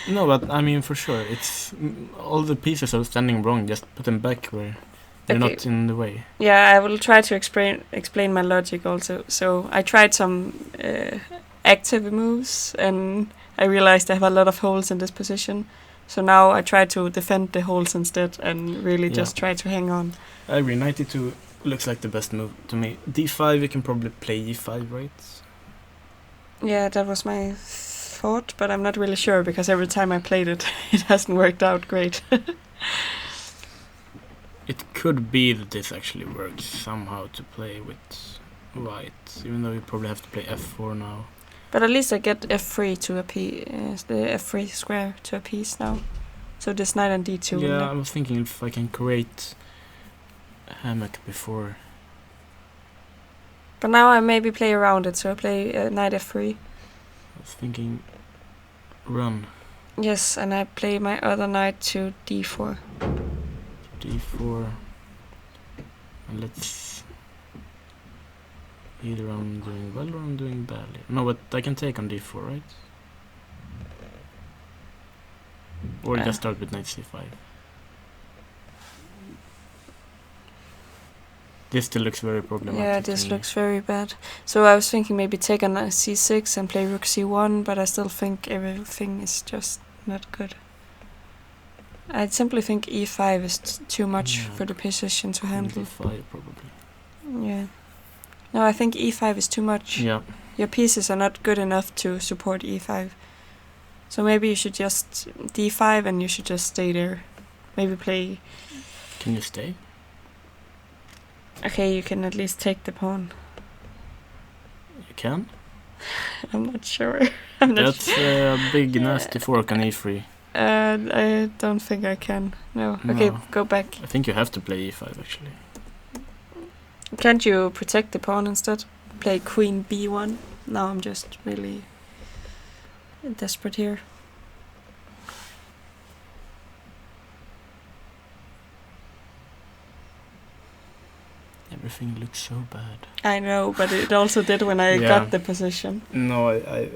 No, but I mean, for sure, it's all the pieces are standing wrong. Just put them back where they're not in the way. Yeah, I will try to explain my logic also. So I tried some active moves, and I realized I have a lot of holes in this position. So now I try to defend the holes instead, and really just try to hang on. I agree. Knight e2 looks like the best move to me. d5, you can probably play e5, right? Yeah, that was my thought, but I'm not really sure because every time I played it, it hasn't worked out great. It could be that this actually works somehow to play with white, even though you probably have to play f4 now. But at least I get f3 to a piece, the f3 square to a piece now. So this knight on d2. Yeah, I was thinking if I can create a hammock before. But now I maybe play around it, so I play knight f3. I was thinking run. Yes, and I play my other knight to d4. d4. And let's... Either I'm doing well or I'm doing badly. No, but I can take on d4, right? Or just start with knight c5. This still looks very problematic. Yeah, this looks very bad. So I was thinking maybe take on c6 and play rook c1, but I still think everything is just not good. I simply think e5 is too much for the position to handle. e5 probably. Yeah. No, I think e5 is too much. Yeah. Your pieces are not good enough to support e5. So maybe you should just d5 and you should just stay there. Maybe play... Can you stay? Okay, you can at least take the pawn. You can? I'm not sure. I'm not That's a big nasty fork on e3. I don't think I can. No. Okay, go back. I think you have to play e5 actually. Can't you protect the pawn instead? Play queen b1? Now I'm just really desperate here. Everything looks so bad. I know, but it also did when I got the position. No, I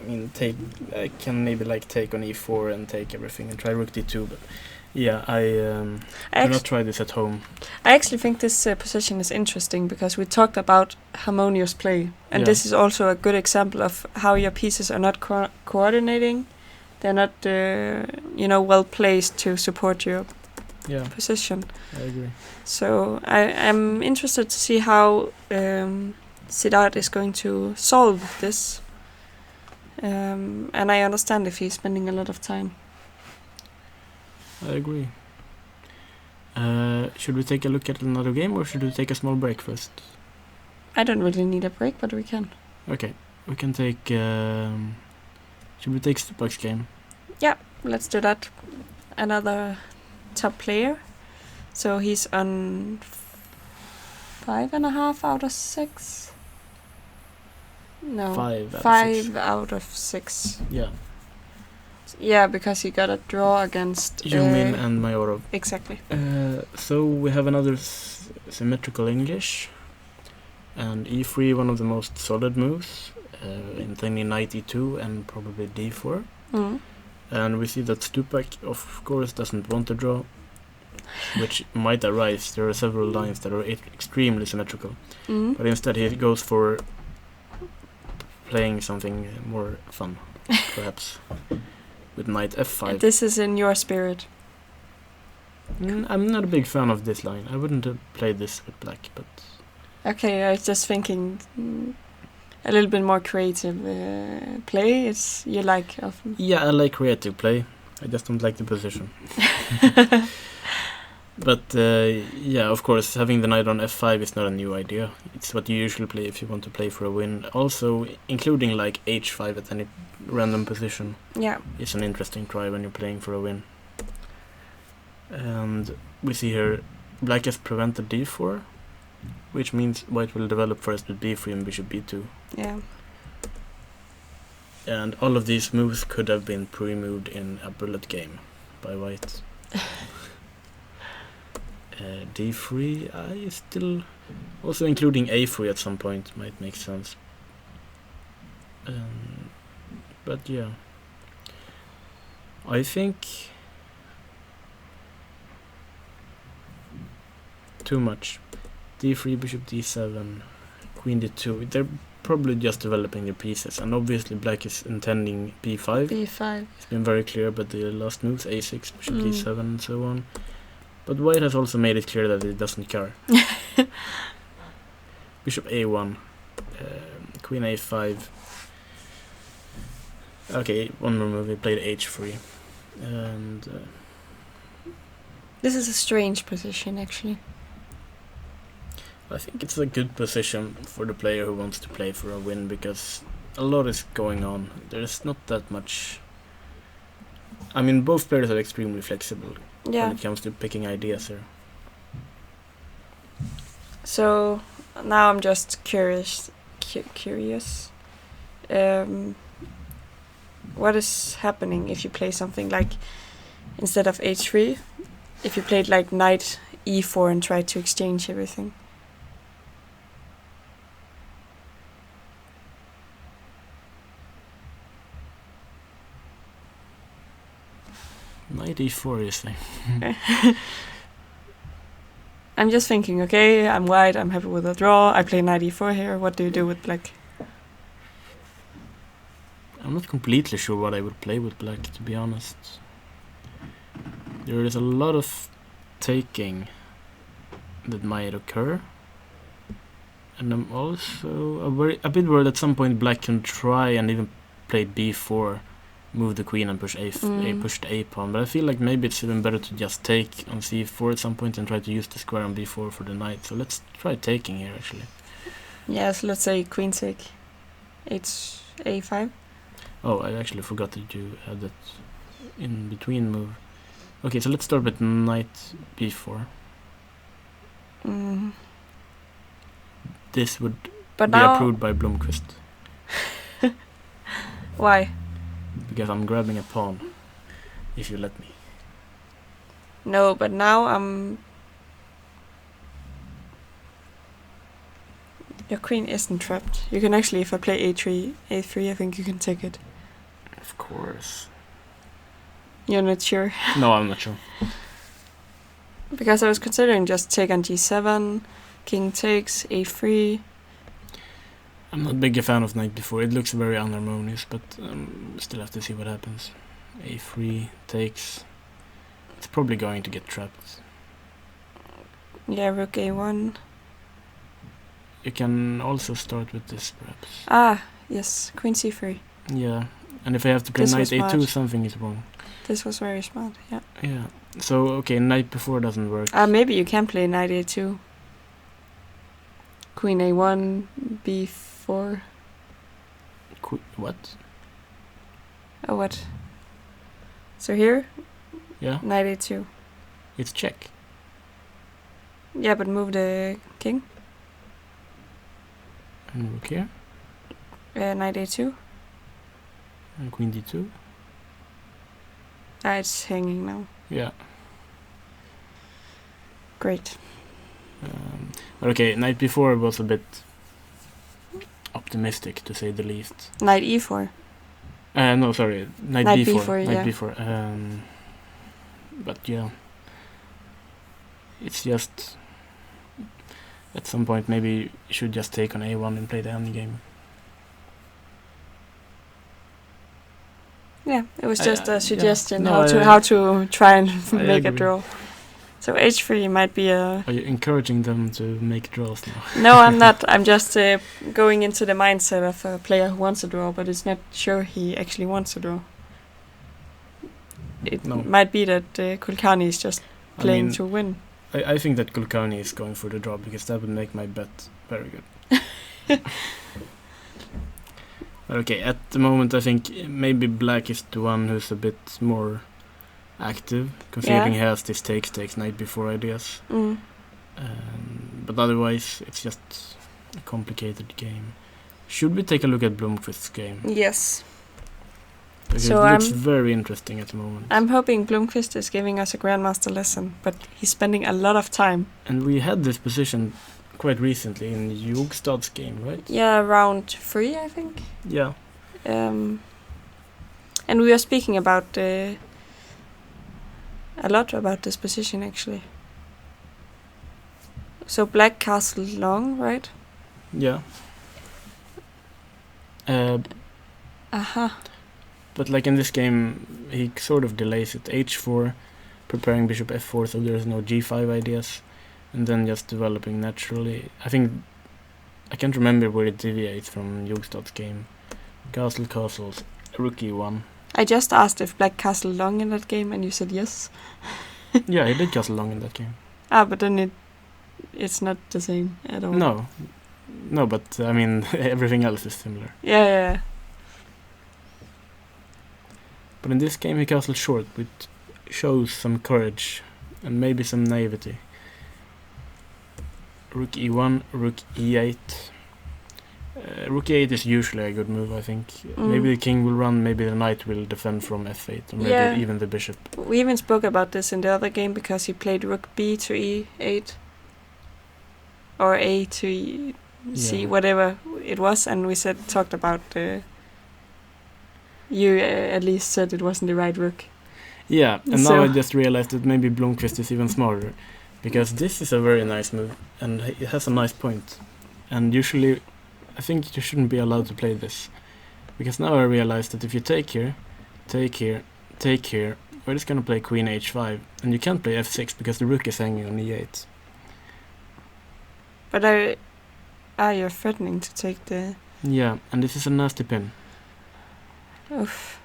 mean take. I can maybe like take on e4 and take everything and try rook d2, but yeah, I do not try this at home. I actually think this position is interesting because we talked about harmonious play, and this is also a good example of how your pieces are not coordinating. They're not, well placed to support your position. I agree. So I'm interested to see how Siddharth is going to solve this, and I understand if he's spending a lot of time. I agree. Should we take a look at another game or should we take a small break first? I don't really need a break, but we can. Okay, we can take... should we take Stupak's game? Yeah, let's do that. Another top player. So he's on 5.5 out of 6. No, 5 out of 6. Yeah. Yeah, because he got a draw against Yumin and Mayorov. Exactly. So we have another symmetrical English, and e3 one of the most solid moves, intending knight e2 and probably d4. And we see that Stupak, of course, doesn't want to draw, which might arise. There are several lines that are extremely symmetrical, but instead he goes for playing something more fun, perhaps. With knight f5. This is in your spirit. I'm not a big fan of this line. I wouldn't have played this with black, but... Okay, I was just thinking a little bit more creative play. It's you like often. Yeah, I like creative play. I just don't like the position. But yeah, of course, having the knight on f5 is not a new idea. It's what you usually play if you want to play for a win. Also, including like h5 at any random position. Yeah. It's an interesting try when you're playing for a win. And we see here black has prevented d4, which means white will develop first with b3 and bishop b2. Yeah. And all of these moves could have been pre-moved in a bullet game by white. d3, I still... Also including a3 at some point might make sense. But yeah. I think... Too much. d3, bishop d7, queen d2. They're probably just developing their pieces. And obviously black is intending b5. b5. It's been very clear, but the last moves, a6, bishop d7 and so on. But white has also made it clear that it doesn't care. Bishop a1, queen a5. Okay, one more move. He played h3. And This is a strange position, actually. I think it's a good position for the player who wants to play for a win, because a lot is going on. There's not that much. I mean, both players are extremely flexible when it comes to picking ideas here. So now I'm just curious. What is happening if you play something like, instead of h3, if you played like knight e4 and tried to exchange everything? Knight e4, you say? I'm just thinking, okay, I'm white, I'm happy with a draw, I play knight e4 here, what do you do with black? I'm not completely sure what I would play with black, to be honest. There is a lot of taking that might occur. And I'm also a bit worried at some point black can try and even play b4, move the queen and push push the a pawn. But I feel like maybe it's even better to just take on c4 at some point and try to use the square on b4 for the knight. So let's try taking here, actually. Yeah, so let's say queen take a5. Oh, I actually forgot that you had that in between move. Okay, so let's start with knight b4. This would be approved by Blomqvist. Why? Because I'm grabbing a pawn, if you let me. No, but now your queen isn't trapped. You can actually, if I play a3, I think you can take it. Of course. You're not sure? No, I'm not sure. Because I was considering just take on g7, king takes, a3. I'm not big a fan of knight b4. It looks very unharmonious, but still have to see what happens. a3 takes. It's probably going to get trapped. Yeah, rook a1. You can also start with this, perhaps. Ah, yes, queen c3. Yeah, and if I have to play knight a2, something is wrong. This was very smart, yeah. Yeah, so, okay, knight b4 doesn't work. Maybe you can play knight a2. Queen a1, b4. What? Oh, what? So here? Yeah. Knight a2. It's check. Yeah, but move the king. And rook here. Knight a2. And queen d2. It's hanging now. Yeah. Great. Okay, knight b4 was a bit optimistic, to say the least. Knight e4. No, sorry, knight b4. Knight b4. But yeah, it's just at some point maybe you should just take on a1 and play the endgame. Yeah, it was just a suggestion how to try and make agree. a draw. So h3 might be a... Are you encouraging them to make draws now? No, I'm not. I'm just going into the mindset of a player who wants a draw, but it's not sure he actually wants a draw. It might be that Kulkarni is just playing to win. I think that Kulkarni is going for the draw, because that would make my bet very good. Okay, at the moment I think maybe black is the one who's a bit more active, considering he has this takes knight b4 ideas. But otherwise it's just a complicated game. Should we take a look at Blomqvist's game? Yes. Because it looks very interesting at the moment. I'm hoping Blomqvist is giving us a grandmaster lesson, but he's spending a lot of time. And we had this position quite recently in Jogstad's game, right? Yeah, round 3, I think. Yeah. And we were speaking about a lot about this position, actually. So black castle long, right? Yeah. But like in this game, he sort of delays it. h4, preparing bishop f4, so there's no g5 ideas, and then just developing naturally. I think I can't remember where it deviates from Jogstad's game. Castles, Rook e1. I just asked if black castled long in that game, and you said yes. Yeah, he did castle long in that game. But then it's not the same at all. No, but I mean everything else is similar. Yeah. But in this game he castled short, which shows some courage and maybe some naivety. Rook e1, rook e8. Rook e8 is usually a good move, I think. Maybe the king will run, maybe the knight will defend from f8, or maybe even the bishop. We even spoke about this in the other game because he played rook b to e8. Or a to c, whatever it was, and we talked about... you at least said it wasn't the right rook. Yeah, and now I just realized that maybe Blomqvist is even smarter. Because this is a very nice move, and it has a nice point. And usually, I think you shouldn't be allowed to play this. Because now I realize that if you take here, we're just gonna play queen h5. And you can't play f6 because the rook is hanging on e8. But you're threatening to take the... Yeah, and this is a nasty pin. Oof.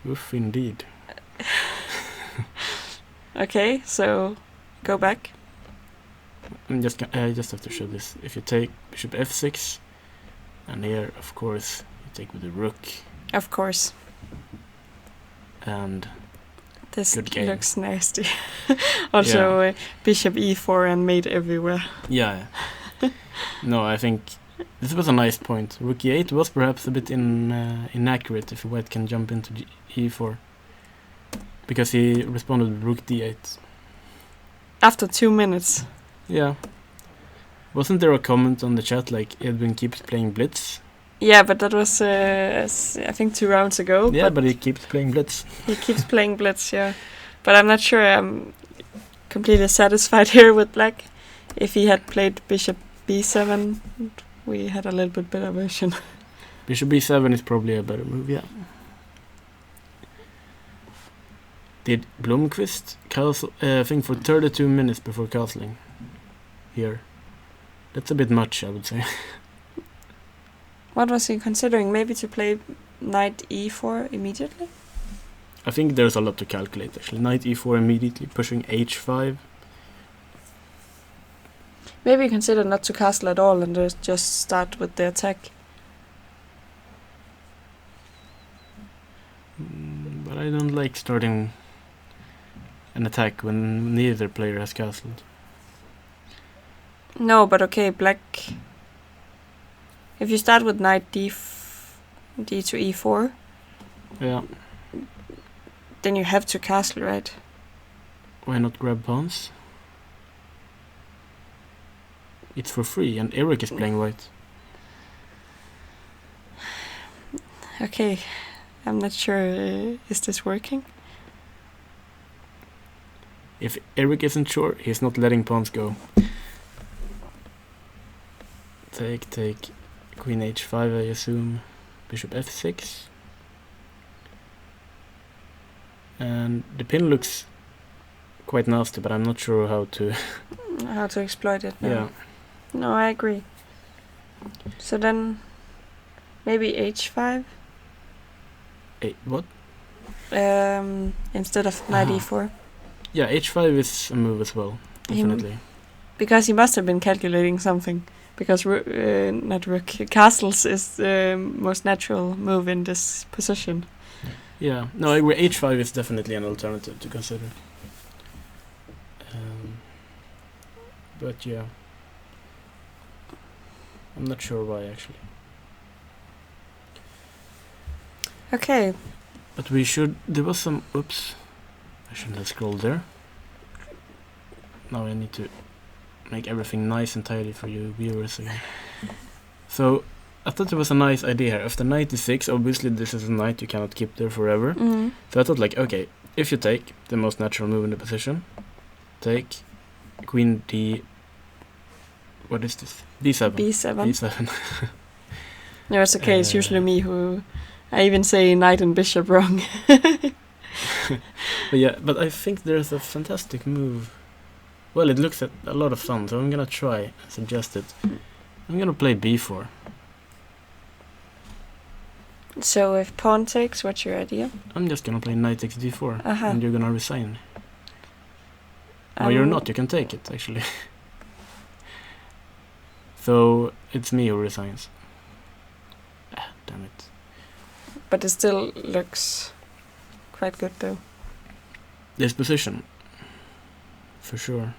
Oof, indeed. Okay, so go back. I just have to show this. If you take bishop f6, and here, of course, you take with the rook. Of course. And this good game. Looks nasty. Also, bishop e4 and mate everywhere. Yeah. No, I think this was a nice point. Rook e8 was perhaps a bit inaccurate if white can jump into e4. Because he responded with rook d8. After 2 minutes. Yeah. Wasn't there a comment on the chat like Edwin keeps playing blitz? Yeah, but that was I think 2 rounds ago. Yeah, but he keeps playing blitz. He keeps playing blitz, yeah. But I'm not sure I'm completely satisfied here with black. If he had played bishop b7, we had a little bit better version. Bishop b7 is probably a better move, yeah. Did Blomqvist castle, I think for 32 minutes before castling here. That's a bit much, I would say. What was he considering? Maybe to play knight e4 immediately? I think there's a lot to calculate actually. Knight e4 immediately, pushing h5. Maybe consider not to castle at all and just start with the attack. But I don't like starting an attack when neither player has castled. No, but okay, black... If you start with knight d to e4... Yeah. Then you have to castle, right? Why not grab pawns? It's for free, and Eric is playing white. Okay, I'm not sure. Is this working? If Eric isn't sure, he's not letting pawns go. Take. Queen h5, I assume. Bishop f6. And the pin looks quite nasty, but I'm not sure how to... how to exploit it. No. Yeah. No, I agree. So then, maybe h5? What? Instead of knight e4. Yeah, h5 is a move as well, definitely. Because he must have been calculating something. Because not rook, castles is the most natural move in this position. Yeah, no, I agree. H5 is definitely an alternative to consider. But yeah, I'm not sure why actually. Okay. But we should. There was some. Oops, I shouldn't have scrolled there. Now I need to make everything nice and tidy for you viewers again. So I thought there was a nice idea here. After knight e6, obviously this is a knight you cannot keep there forever. Mm-hmm. So I thought like, okay, if you take the most natural move in the position, take queen d... What is this? b7. b7. No, it's okay. It's usually me who... I even say knight and bishop wrong. But yeah, but I think there's a fantastic move. Well, it looks at a lot of fun, so I'm gonna try, suggest it. I'm gonna play b4. So if pawn takes, what's your idea? I'm just gonna play knight takes d4, Uh-huh. and you're gonna resign. No, you're not. You can take it, actually. So it's me who resigns. Damn it. But it still looks quite good, though. This position, for sure.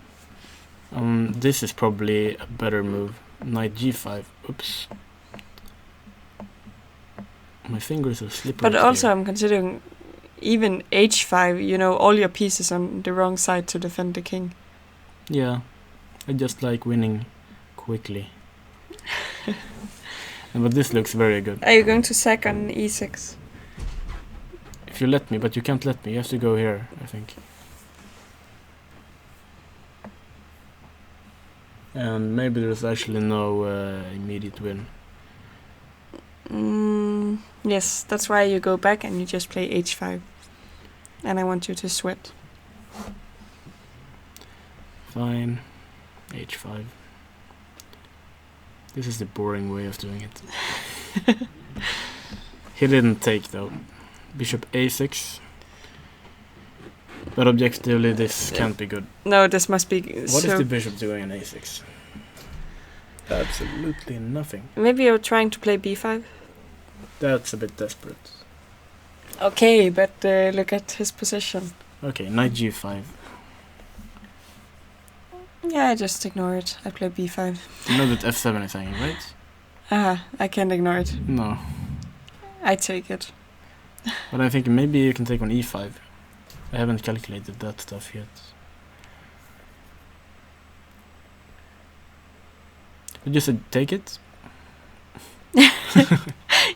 This is probably a better move. Knight g5. Oops. My fingers are slippery. But also, I'm considering even h5. You know, all your pieces on the wrong side to defend the king. Yeah, I just like winning quickly. But this looks very good. Are you going to sack on e6? If you let me, but you can't let me. You have to go here, I think. And maybe there's actually no immediate win. Yes, that's why you go back and you just play h5. And I want you to sweat. Fine. h5. This is the boring way of doing it. He didn't take, though. Bishop a6. But objectively, this can't be good. No, this must be... What is the bishop doing in a6? Absolutely nothing. Maybe you're trying to play b5? That's a bit desperate. Okay, but look at his position. Okay, knight g5. Yeah, I just ignore it. I play b5. You know that f7 is hanging, right? I can't ignore it. No. I take it. But I think maybe you can take on e5. I haven't calculated that stuff yet. You just said take it?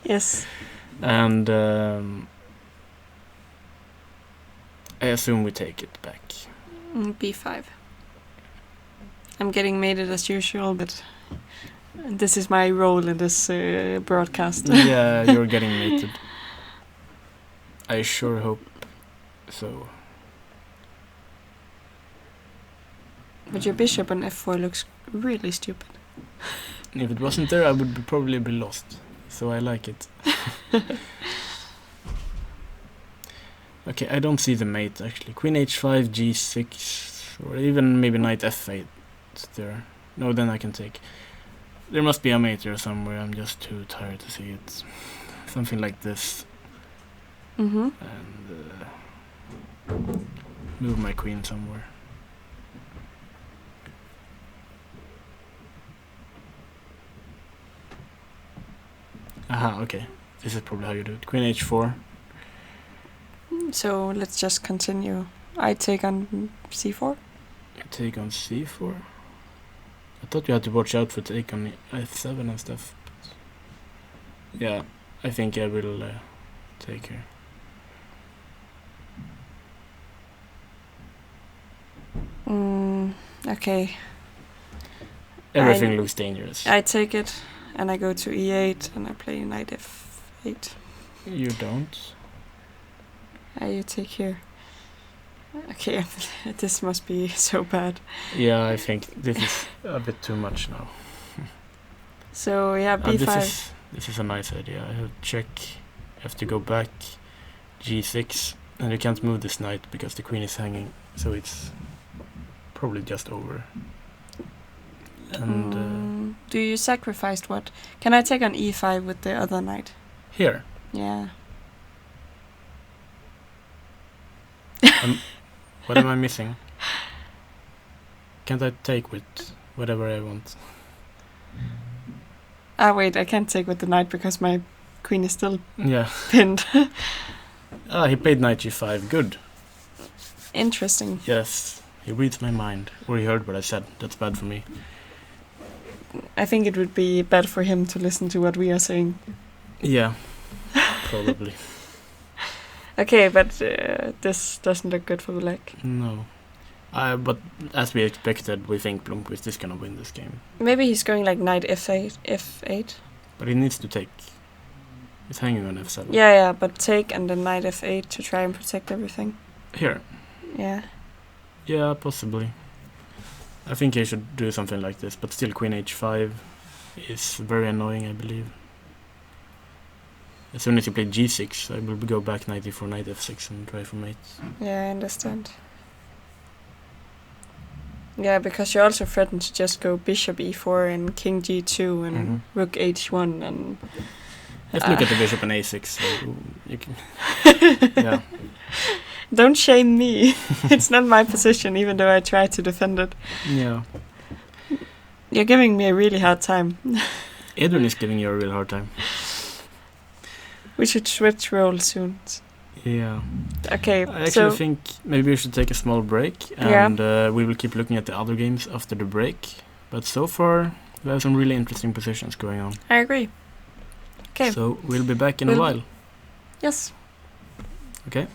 Yes. And I assume we take it back. b5. I'm getting mated as usual, but this is my role in this broadcast. Yeah, you're getting mated. I sure hope so. But your bishop on f4 looks really stupid. If it wasn't there, I would probably be lost. So I like it. Okay, I don't see the mate actually. Queen h5, g6, or even maybe knight f8 there. No, then I can take. There must be a mate here somewhere. I'm just too tired to see it. Something like this. Mm-hmm. And move my queen somewhere. Aha, okay. This is probably how you do it. Queen h4. So let's just continue. I take on c4. You take on c4. I thought you had to watch out for take on f7 and stuff. But yeah, I think I will take her. Okay. Everything looks dangerous. I take it, and I go to e8, and I play knight f8. You don't. You take here. Okay, this must be so bad. Yeah, I think this is a bit too much now. So yeah, b5. This is a nice idea. I have check. You have to go back. g6, and you can't move this knight because the queen is hanging. So it's probably just over. And do you sacrifice what? Can I take on e5 with the other knight? here. Yeah. What am I missing? Can't I take with whatever I want? Wait, I can't take with the knight because my queen is still Yeah. pinned. He played knight g5. Good. Interesting. Yes. He reads my mind. Or he heard what I said. That's bad for me. I think it would be bad for him to listen to what we are saying. Yeah. Probably. Okay, but this doesn't look good for black. No. But as we expected, we think Blomqvist is gonna win this game. Maybe he's going like knight f8. But he needs to take. He's hanging on f7. Yeah, but take and then knight f8 to try and protect everything. Here. Yeah. Yeah, possibly. I think he should do something like this, but still queen h5 is very annoying, I believe. as soon as you play g6, I will go back knight e4, knight f6, and try for mate. Yeah, I understand. Yeah, because you also threaten to just go bishop e4 and king g2 and rook h1 and... Just look at the bishop and a6. So you can, yeah. Don't shame me. It's not my position, even though I try to defend it. Yeah. You're giving me a really hard time. Edwin is giving you a real hard time. We should switch roles soon. Yeah. Okay, I actually think maybe we should take a small break, and we will keep looking at the other games after the break. But so far, we have some really interesting positions going on. I agree. Okay. So we'll be back in a while. Yes. Okay.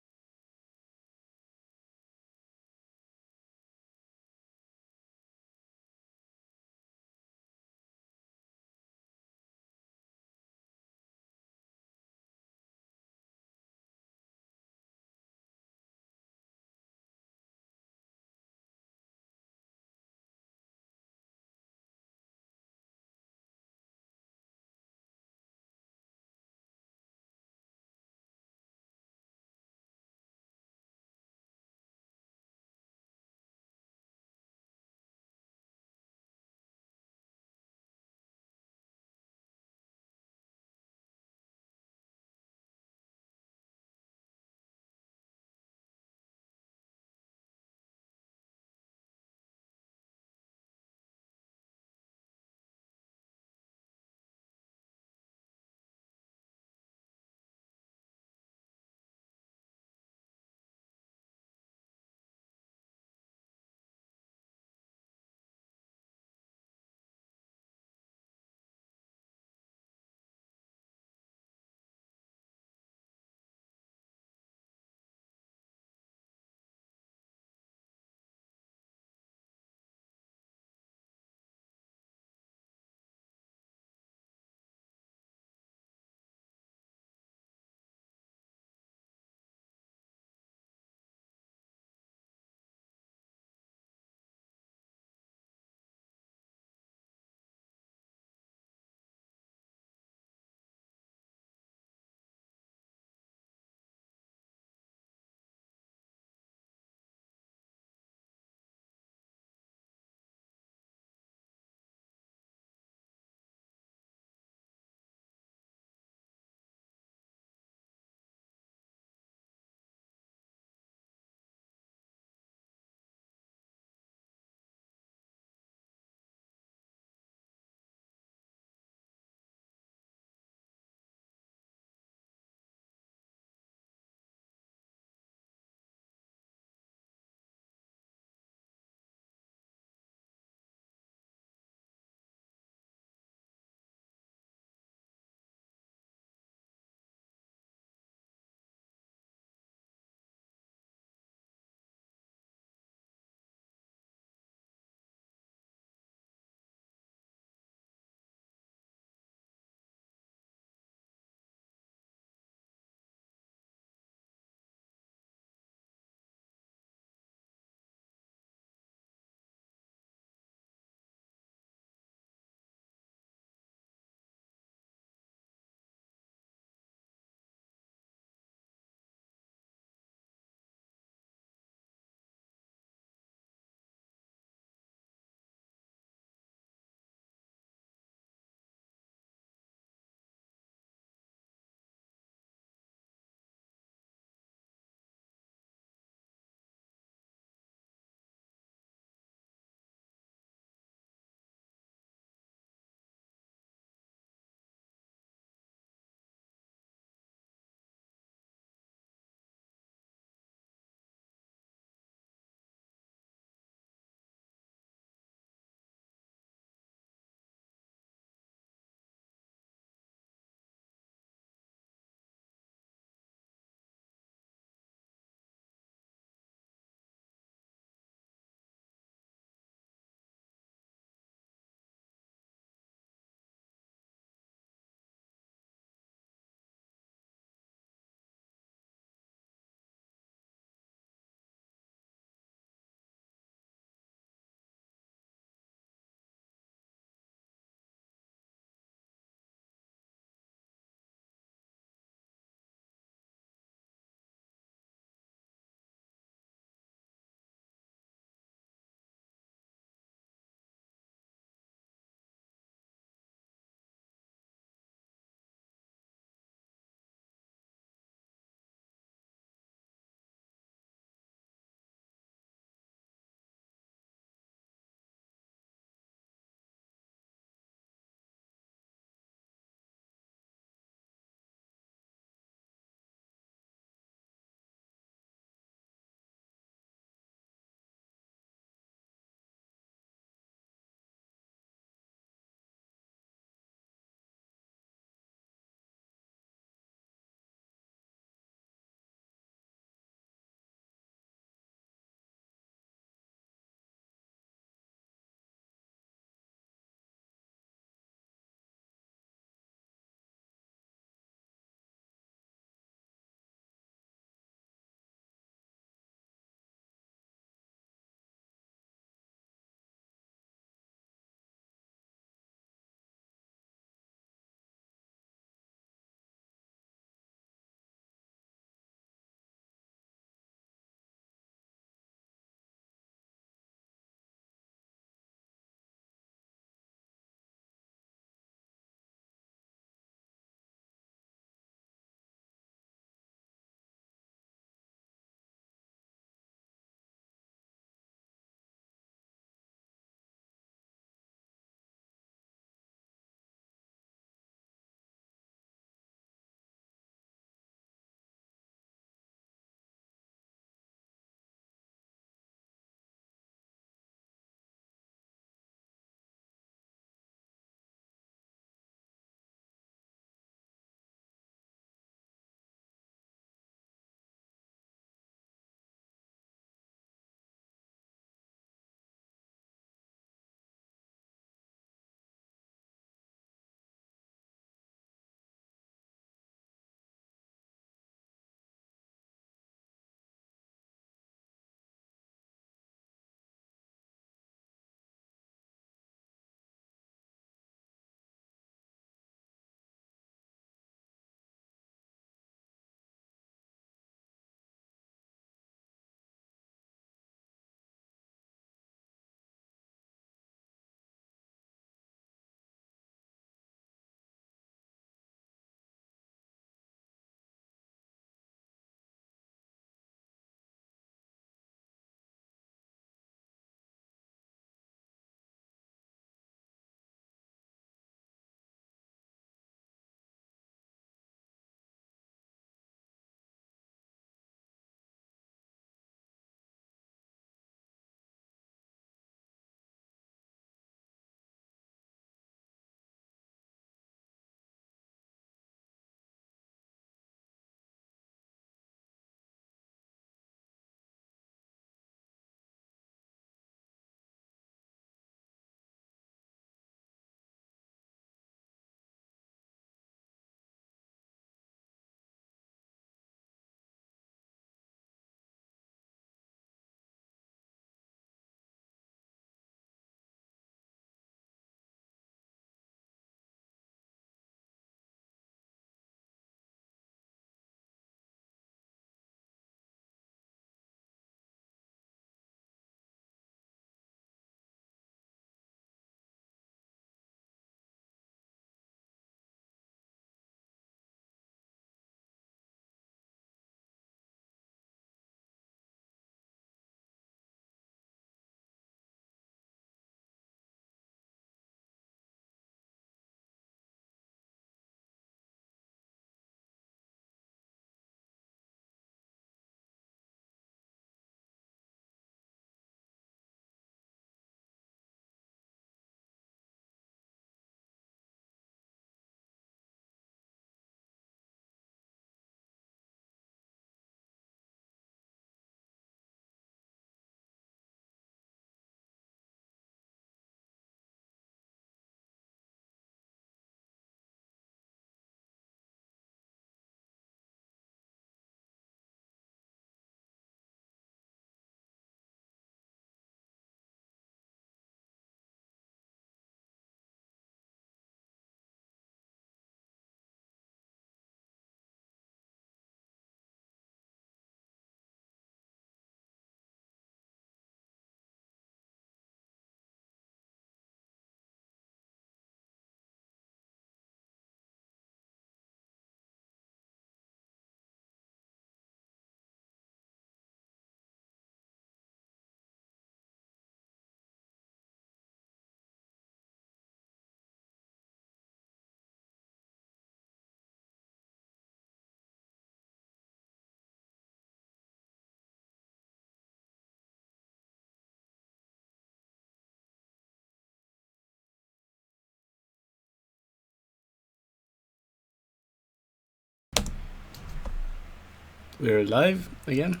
We're live again.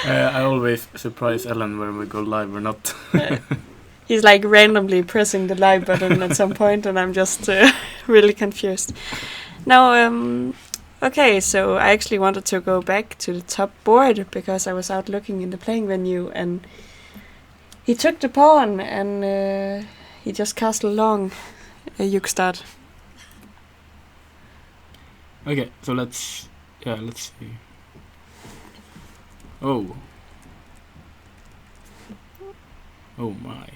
I always surprise Ellen when we go live or not. He's like randomly pressing the live button at some point, and I'm just really confused. Now, okay, so I actually wanted to go back to the top board because I was out looking in the playing venue, and he took the pawn, and he just castled long. You can start. Okay, so let's see. Oh my.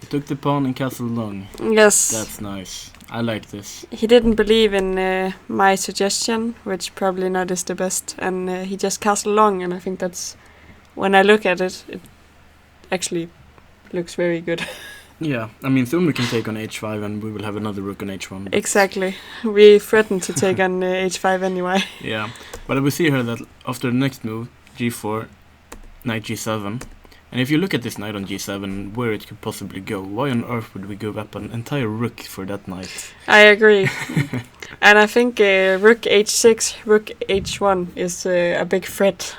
He took the pawn and castled long. Yes. That's nice. I like this. He didn't believe in my suggestion, which probably not is the best, and he just castled long, and I think that's, when I look at it, it actually looks very good. Yeah, I mean, soon we can take on h5 and we will have another rook on h1. Exactly. We threatened to take on h5 anyway. Yeah, but we see here that after the next move, g4, knight g7, and if you look at this knight on g7, where it could possibly go, why on earth would we give up an entire rook for that knight? I agree. And I think rook h6, rook h1 is a big threat.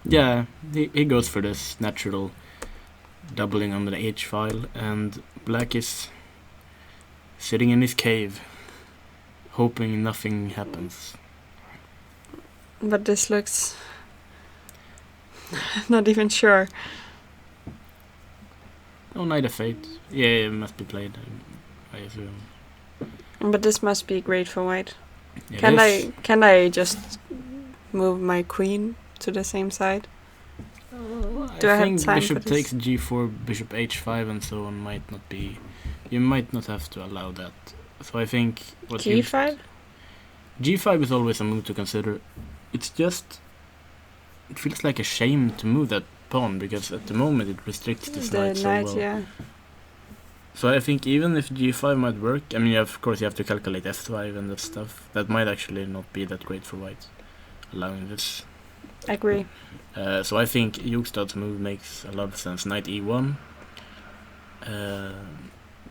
Yeah, he goes for this natural doubling on the h file, and black is sitting in his cave, hoping nothing happens. But this looks... not even sure. Oh, knight f8. Yeah, it must be played, I assume. But this must be great for white. It Can I just move my queen to the same side? Do I think have time bishop for this? takes g4, bishop h5 and so on might not be... You might not have to allow that. So I think... g5? g5 is always a move to consider. It's just... It feels like a shame to move that pawn, because at the moment it restricts this knight so well. Yeah. So I think even if g5 might work, I mean, of course you have to calculate f5 and that stuff. That might actually not be that great for white, allowing this. Agree. So I think Jokstad's move makes a lot of sense. Knight e1.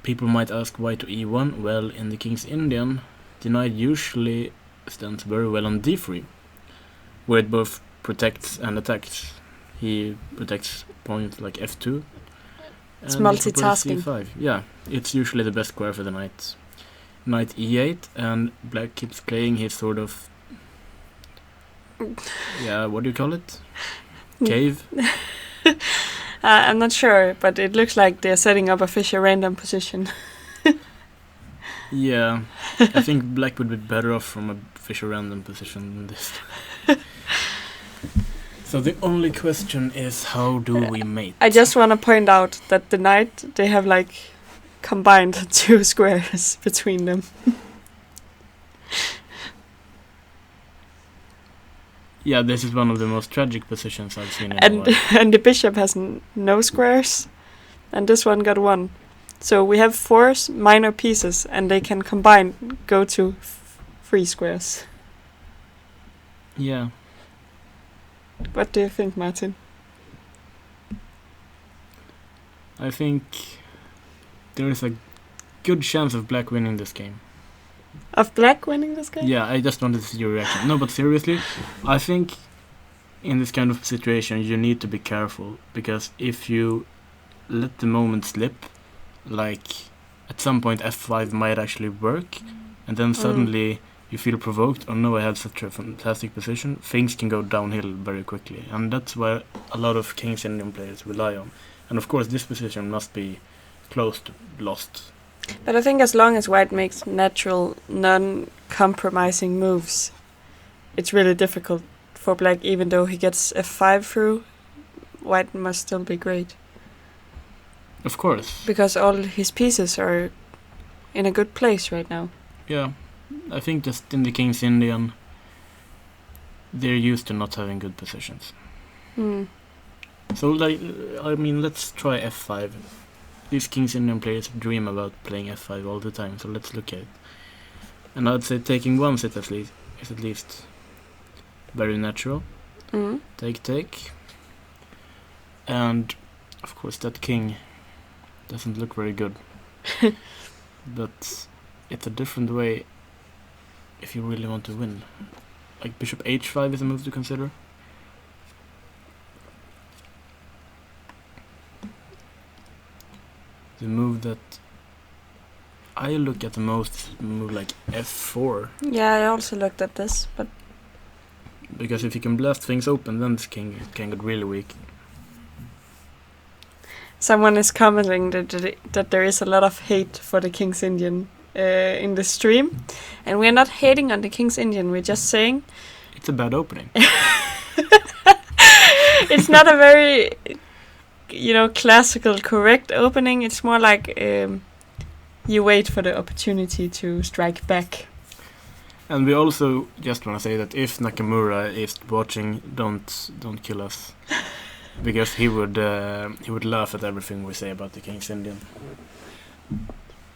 People might ask why to e1. Well, in the King's Indian, the knight usually stands very well on d3, where it both protects and attacks. He protects points like f2. It's and multitasking. c5. Yeah, it's usually the best square for the knight. Knight e8, and black keeps playing his sort of... Yeah, what do you call it? Cave? I'm not sure, but it looks like they're setting up a Fischer random position. Yeah, I think black would be better off from a Fischer random position than this. So the only question is, how do we mate? I just want to point out that the knight, they have like combined 2 squares between them. Yeah, this is one of the most tragic positions I've seen in a while. And the bishop has no squares, and this one got 1. So we have 4 minor pieces, and they can combine, go to 3 squares. Yeah. What do you think, Martin? I think there is a good chance of black winning this game. Of black winning this game? Yeah, I just wanted to see your reaction. No, but seriously, I think in this kind of situation you need to be careful, because if you let the moment slip, like at some point f5 might actually work, and then suddenly you feel provoked, oh no, I have such a fantastic position, things can go downhill very quickly, and that's where a lot of King's Indian players rely on. And of course this position must be close to lost. But I think as long as white makes natural, non-compromising moves, it's really difficult for black. Even though he gets f5 through, white must still be great. Of course. Because all his pieces are in a good place right now. Yeah, I think just in the King's Indian, they're used to not having good positions. So, like, I mean, let's try f5. These King's Indian players dream about playing f5 all the time, so let's look at it. And I'd say taking one set is at least very natural. Take. And, of course, that king doesn't look very good. But it's a different way if you really want to win. Like bishop h5 is a move to consider. The move that I look at the most is the move like f4. Yeah, I also looked at this, but because if you can blast things open, then this king can get really weak. someone is commenting that there is a lot of hate for the King's Indian in the stream, and we're not hating on the King's Indian. We're just saying it's a bad opening. It's not a very, classical correct opening. It's more like you wait for the opportunity to strike back. And we also just want to say that if Nakamura is watching, don't kill us, because he would laugh at everything we say about the King's Indian.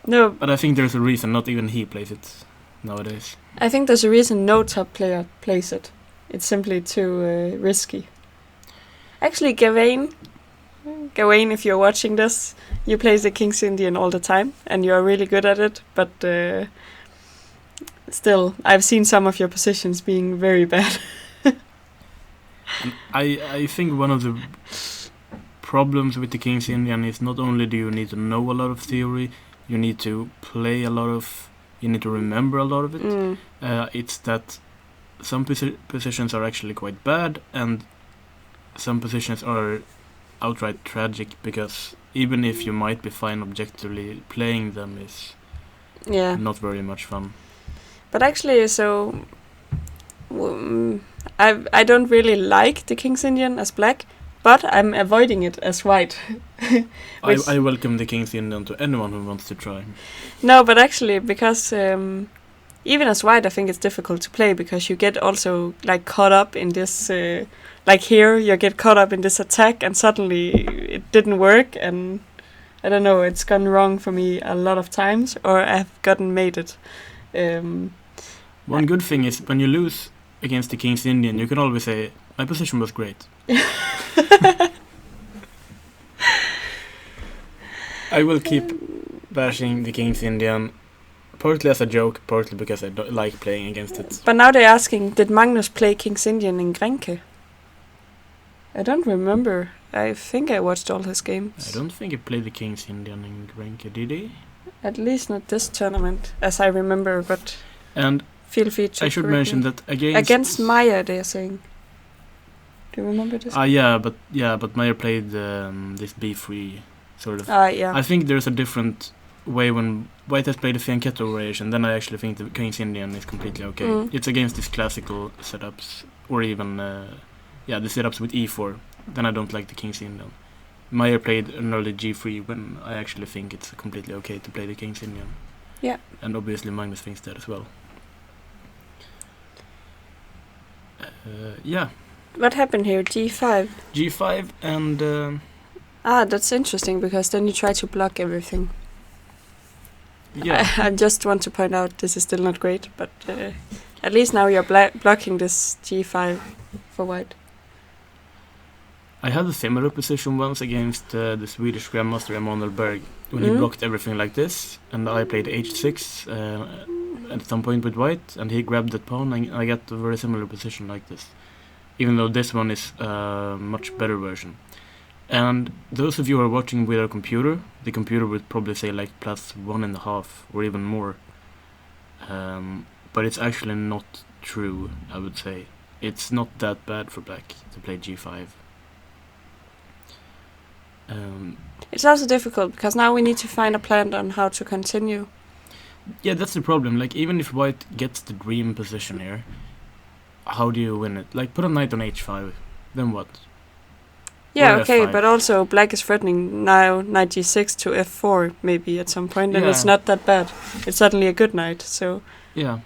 No, but I think there's a reason not even he plays it nowadays. I think there's a reason no top player plays it. It's simply too risky. Actually, Gawain, if you're watching this, you play the King's Indian all the time, and you're really good at it, but still, I've seen some of your positions being very bad. I think one of the problems with the King's Indian is not only do you need to know a lot of theory, you need to play a lot of, you need to remember a lot of it. It's that some positions are actually quite bad, and some positions are outright tragic, because even if you might be fine objectively, playing them is not very much fun. But actually, I don't really like the King's Indian as black, but I'm avoiding it as white. I welcome the King's Indian to anyone who wants to try. No, but actually, because even as white, I think it's difficult to play, because you get also caught up in this. Like here, you get caught up in this attack, and suddenly it didn't work, and I don't know, it's gone wrong for me a lot of times, or I've gotten made it. One good thing is when you lose against the King's Indian, you can always say, my position was great. I will keep bashing the King's Indian, partly as a joke, partly because I don't like playing against it. But now they're asking, did Magnus play King's Indian in Grenke? I don't remember. I think I watched all his games. I don't think he played the King's Indian in Grenke, did he? At least not this tournament, as I remember, but and feel free to I should mention that against Maya, they're saying. Do you remember this? But Meyer played this b3 sort of. Yeah. I think there's a different way when White has played the Fianchetto variation. Then I actually think the King's Indian is completely okay. It's against these classical setups, or even the setups with e4. Then I don't like the King's Indian. Meyer played an early g3 when I actually think it's completely okay to play the King's Indian. Yeah. And obviously Magnus thinks that as well. What happened here? G5? G5 and... that's interesting, because then you try to block everything. Yeah. I just want to point out this is still not great, but at least now you're blocking this G5 for White. I had a similar position once against the Swedish Grandmaster Emanuel Berg, when he blocked everything like this, and I played h6 at some point with White, and he grabbed that pawn, and I got a very similar position like this, even though this one is a much better version. And those of you who are watching with a computer, the computer would probably say like +1.5 or even more, but it's actually not true. I would say it's not that bad for black to play g5. It's also difficult, because now we need to find a plan on how to continue. Yeah, that's the problem. Like, even if White gets the dream position here, how do you win it? Like, put a knight on h5, then what? Yeah, or okay, f5. but also black is threatening now knight g6 to f4 maybe at some point, and it's not that bad. It's suddenly a good knight, so... Yeah.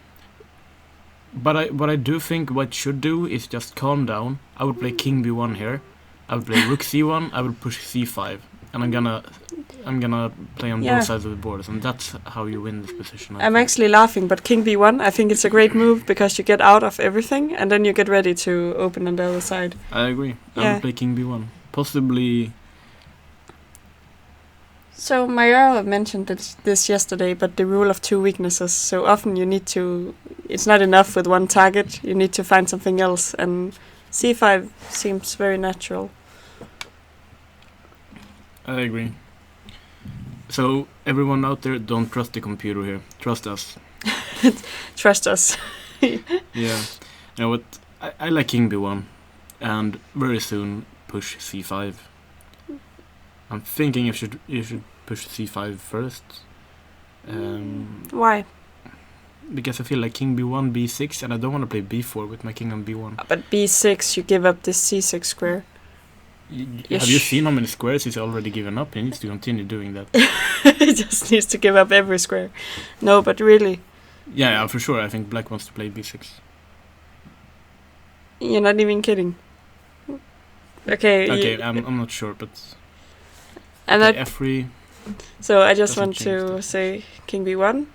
But what I do think White should do is just calm down. I would play king b1 here. I would play rook c1. I would push c5, and I'm gonna play on both sides of the board, and that's how you win this position. I'm actually laughing, but king b1, I think it's a great move, because you get out of everything, and then you get ready to open on the other side. I agree. I would play king b1. Possibly... So Mayor mentioned this yesterday, but the rule of two weaknesses. So often you need to. It's not enough with one target. You need to find something else, and c5 seems very natural. I agree. So everyone out there, don't trust the computer here. Trust us. Trust us. Yeah. You know what? I like king b1, and very soon push c5. I'm thinking you should push c5 first. Why? Because I feel like king b1, b6, and I don't want to play b4 with my king on b1. But b6, you give up this c6 square. Have you seen how many squares he's already given up? He needs to continue doing that. He just needs to give up every square. No, but really. Yeah, for sure. I think black wants to play b6. You're not even kidding. Okay. I'm not sure, but and okay, f3. So I just doesn't want change to that. say king b1,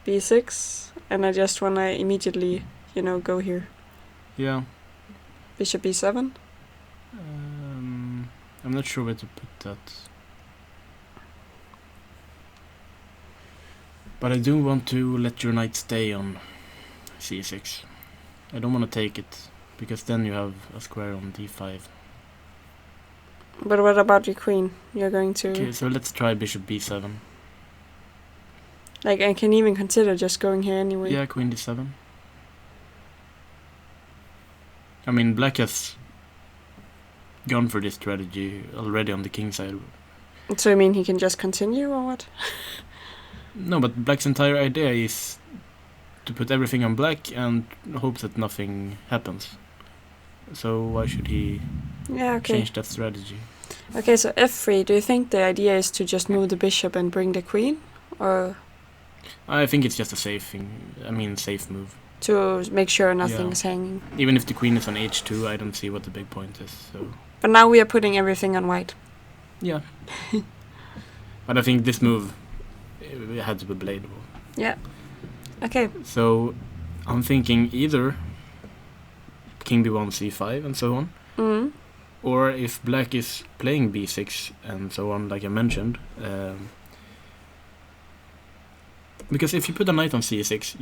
b6, and I just want to immediately, go here. Yeah. Bishop b7. I'm not sure where to put that. But I do want to let your knight stay on c6. I don't want to take it, because then you have a square on d5. But what about your queen? You're going to... Okay, so let's try bishop b7. I can even consider just going here anyway. Yeah, queen d7. I mean, black has gone for this strategy already on the king side. So you mean he can just continue, or what? No, but black's entire idea is to put everything on black and hope that nothing happens. So why should he change that strategy? Okay, so f3, do you think the idea is to just move the bishop and bring the queen? Or I think it's just a safe thing. I mean, safe move. to make sure nothing's hanging? Even if the queen is on h2, I don't see what the big point is. So. But now we are putting everything on white. Yeah. But I think this move it had to be bladeable. Yeah. Okay. So I'm thinking either king b1, c5 and so on. Mm. Or if black is playing b6 and so on, like I mentioned. Because if you put a knight on c6,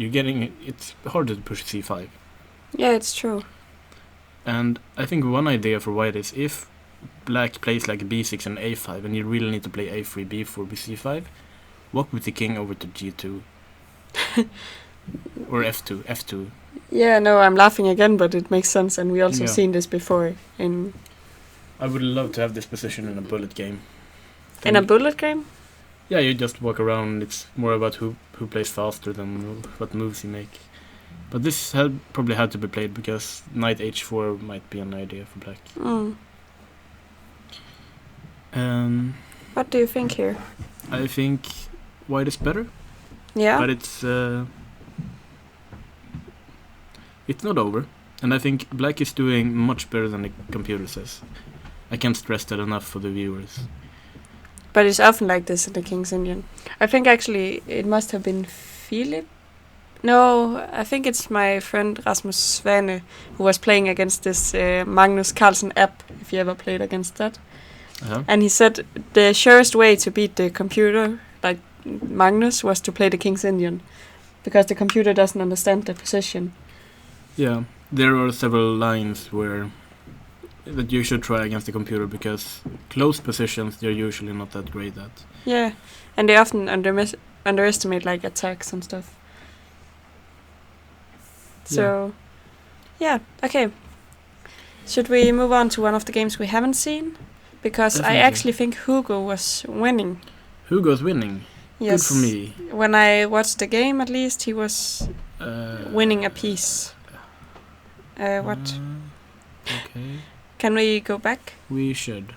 it's harder to push c5. Yeah, it's true. And I think one idea for white is if black plays like b6 and a5 and you really need to play a3, b4, c5, walk with the king over to g2. Or f2. Yeah, no, I'm laughing again, but it makes sense, and we also seen this before in... I would love to have this position in a bullet game. In a bullet game? Yeah, you just walk around. It's more about who plays faster than what moves you make. But this probably had to be played because knight h4 might be an idea for black. What do you think here? I think white is better. Yeah. But it's not over. And I think black is doing much better than the computer says. I can't stress that enough for the viewers. But it's often like this in the King's Indian. I think actually it must have been Philip. No, I think it's my friend Rasmus Svane who was playing against this Magnus Carlsen app, if you ever played against that. Uh-huh. And he said the surest way to beat the computer, like Magnus, was to play the King's Indian. Because the computer doesn't understand the position. Yeah, there are several lines that you should try against the computer because close positions they're usually not that great at. Yeah, and they often underestimate like attacks and stuff. So, yeah, okay. Should we move on to one of the games we haven't seen? Because Definitely. I actually think Hugo was winning. Hugo's winning? Yes. Good for me. When I watched the game, at least, he was winning a piece. What? Okay. Can we go back? We should.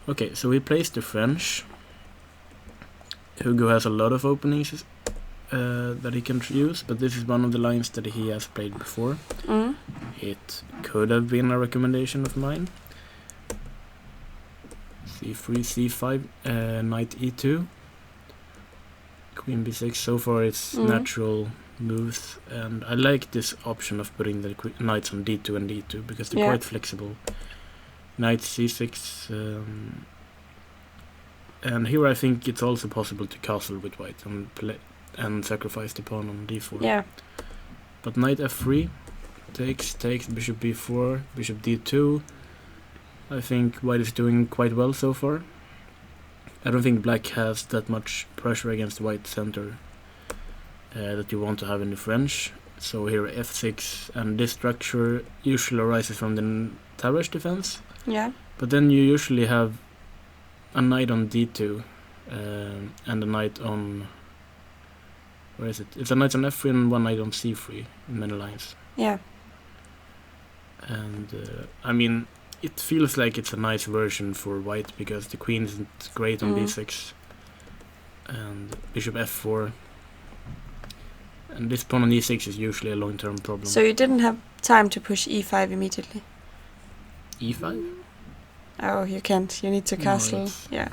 Okay, so we placed the French. Hugo has a lot of openings that he can use, but this is one of the lines that he has played before. Mm. It could have been a recommendation of mine. c3, c5, knight e2, queen b6. So far it's natural moves, and I like this option of putting the knights on d2 and d2 because they're quite flexible. knight c6, and here I think it's also possible to castle with white and sacrifice the pawn on d4. Yeah. But knight f3, takes, bishop b4, bishop d2. I think white is doing quite well so far. I don't think black has that much pressure against white center that you want to have in the French. So here f6, and this structure usually arises from the Tarrasch defense. Yeah. But then you usually have a knight on d2 and a knight on... Where is it? It's a knight on f3 and one knight on c3 in many lines. Yeah. And I mean, it feels like it's a nice version for white because the queen isn't great on b6 and bishop f4. And this pawn on e6 is usually a long-term problem. So you didn't have time to push e5 immediately? e5? Oh, you can't. You need to castle. Yeah.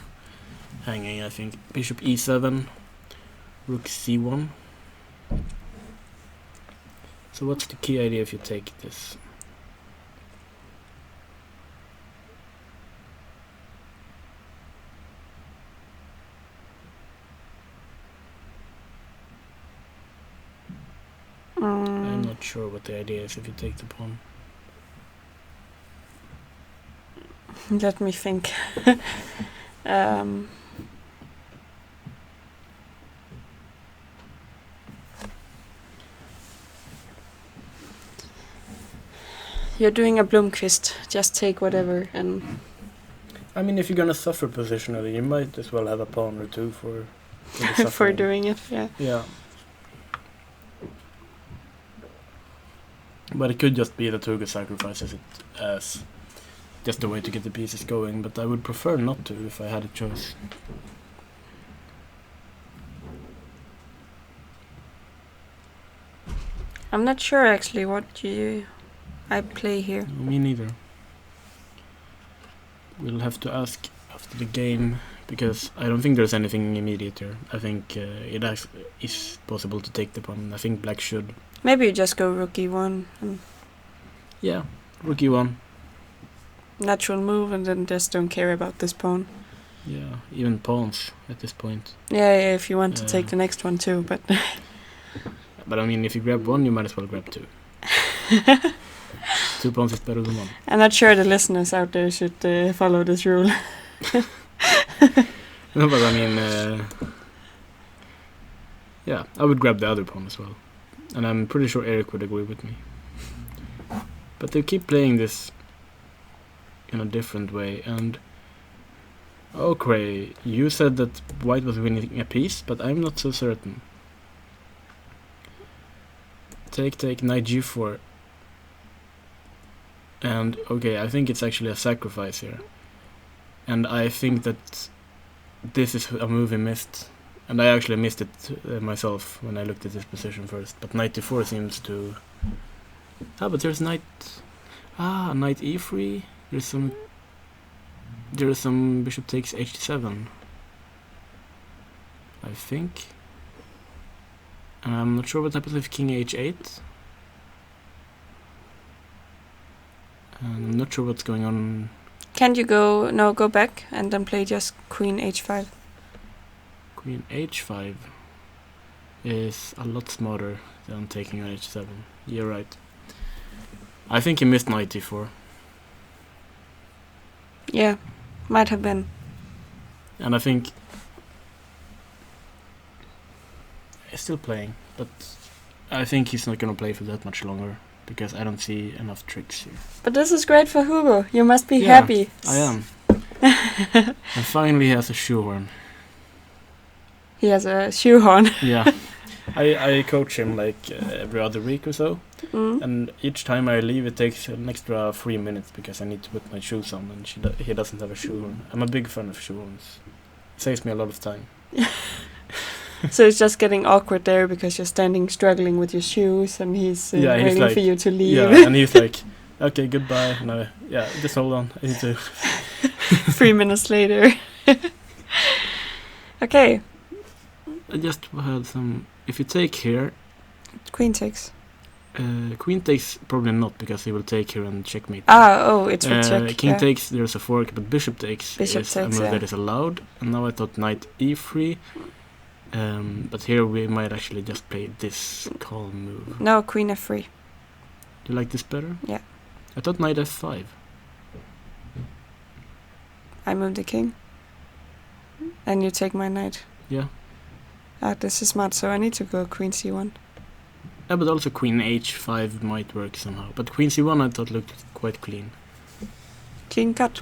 Hanging, I think. Bishop e7, rook c1. So what's the key idea if you take this? I'm not sure what the idea is if you take the pawn. Let me think. You're doing a Blomqvist. Just take whatever and... I mean, if you're gonna suffer positionally, you might as well have a pawn or two for the for doing it, yeah. Yeah. But it could just be that Hugo sacrifices it as just a way to get the pieces going, but I would prefer not to if I had a choice. I'm not sure actually what I play here. Me neither. We'll have to ask after the game, because I don't think there's anything immediate here. I think it is possible to take the pawn. I think black should. Maybe you just go rook e1. Yeah, rook e1. Natural move, and then just don't care about this pawn. Yeah, even pawns at this point. Yeah, if you want to take the next one too, but... But I mean, if you grab one, you might as well grab two. 2 pawns is better than one. I'm not sure the listeners out there should follow this rule. No, but I mean, yeah, I would grab the other pawn as well. And I'm pretty sure Eric would agree with me. But they keep playing this in a different way, and... Okay, you said that white was winning a piece, but I'm not so certain. Take, knight g4. And, okay, I think it's actually a sacrifice here. And I think that this is a move he missed. And I actually missed it myself when I looked at this position first. But knight d4 seems to... Ah, but there's knight... Ah, knight e3. There is some bishop takes h7. I think. And I'm not sure what happens if king h8. And I'm not sure what's going on. Can't you go back and then play just queen h5? Queen h5 is a lot smarter than taking on h7. You're right. I think he missed knight e4. Yeah, might have been. And I think he's still playing, but I think he's not gonna play for that much longer, because I don't see enough tricks here. But this is great for Hugo. You must be happy. I am. And finally he has a shoehorn. He has a shoehorn. Yeah. I coach him like every other week or so. And each time I leave it takes an extra 3 minutes because I need to put my shoes on, and he doesn't have a shoehorn. I'm a big fan of shoehorns. It saves me a lot of time. So it's just getting awkward there because you're standing struggling with your shoes, and he's waiting like, for you to leave. Yeah, and he's like, okay, goodbye. And just hold on. I need to... 3 minutes later. Okay. I just had some... If you take here... Queen takes. Queen takes probably not, because he will take here and checkmate. It's for check. King takes, there's a fork, but bishop takes Bishop is takes, a move that is allowed. And now I thought knight e3. But here we might actually just play this calm move. No, queen f3. Do you like this better? Yeah. I thought knight f5. I move the king. And you take my knight. Yeah. This is smart, so I need to go queen c1. Yeah, but also queen h5 might work somehow. But queen c1 I thought looked quite clean. Clean cut.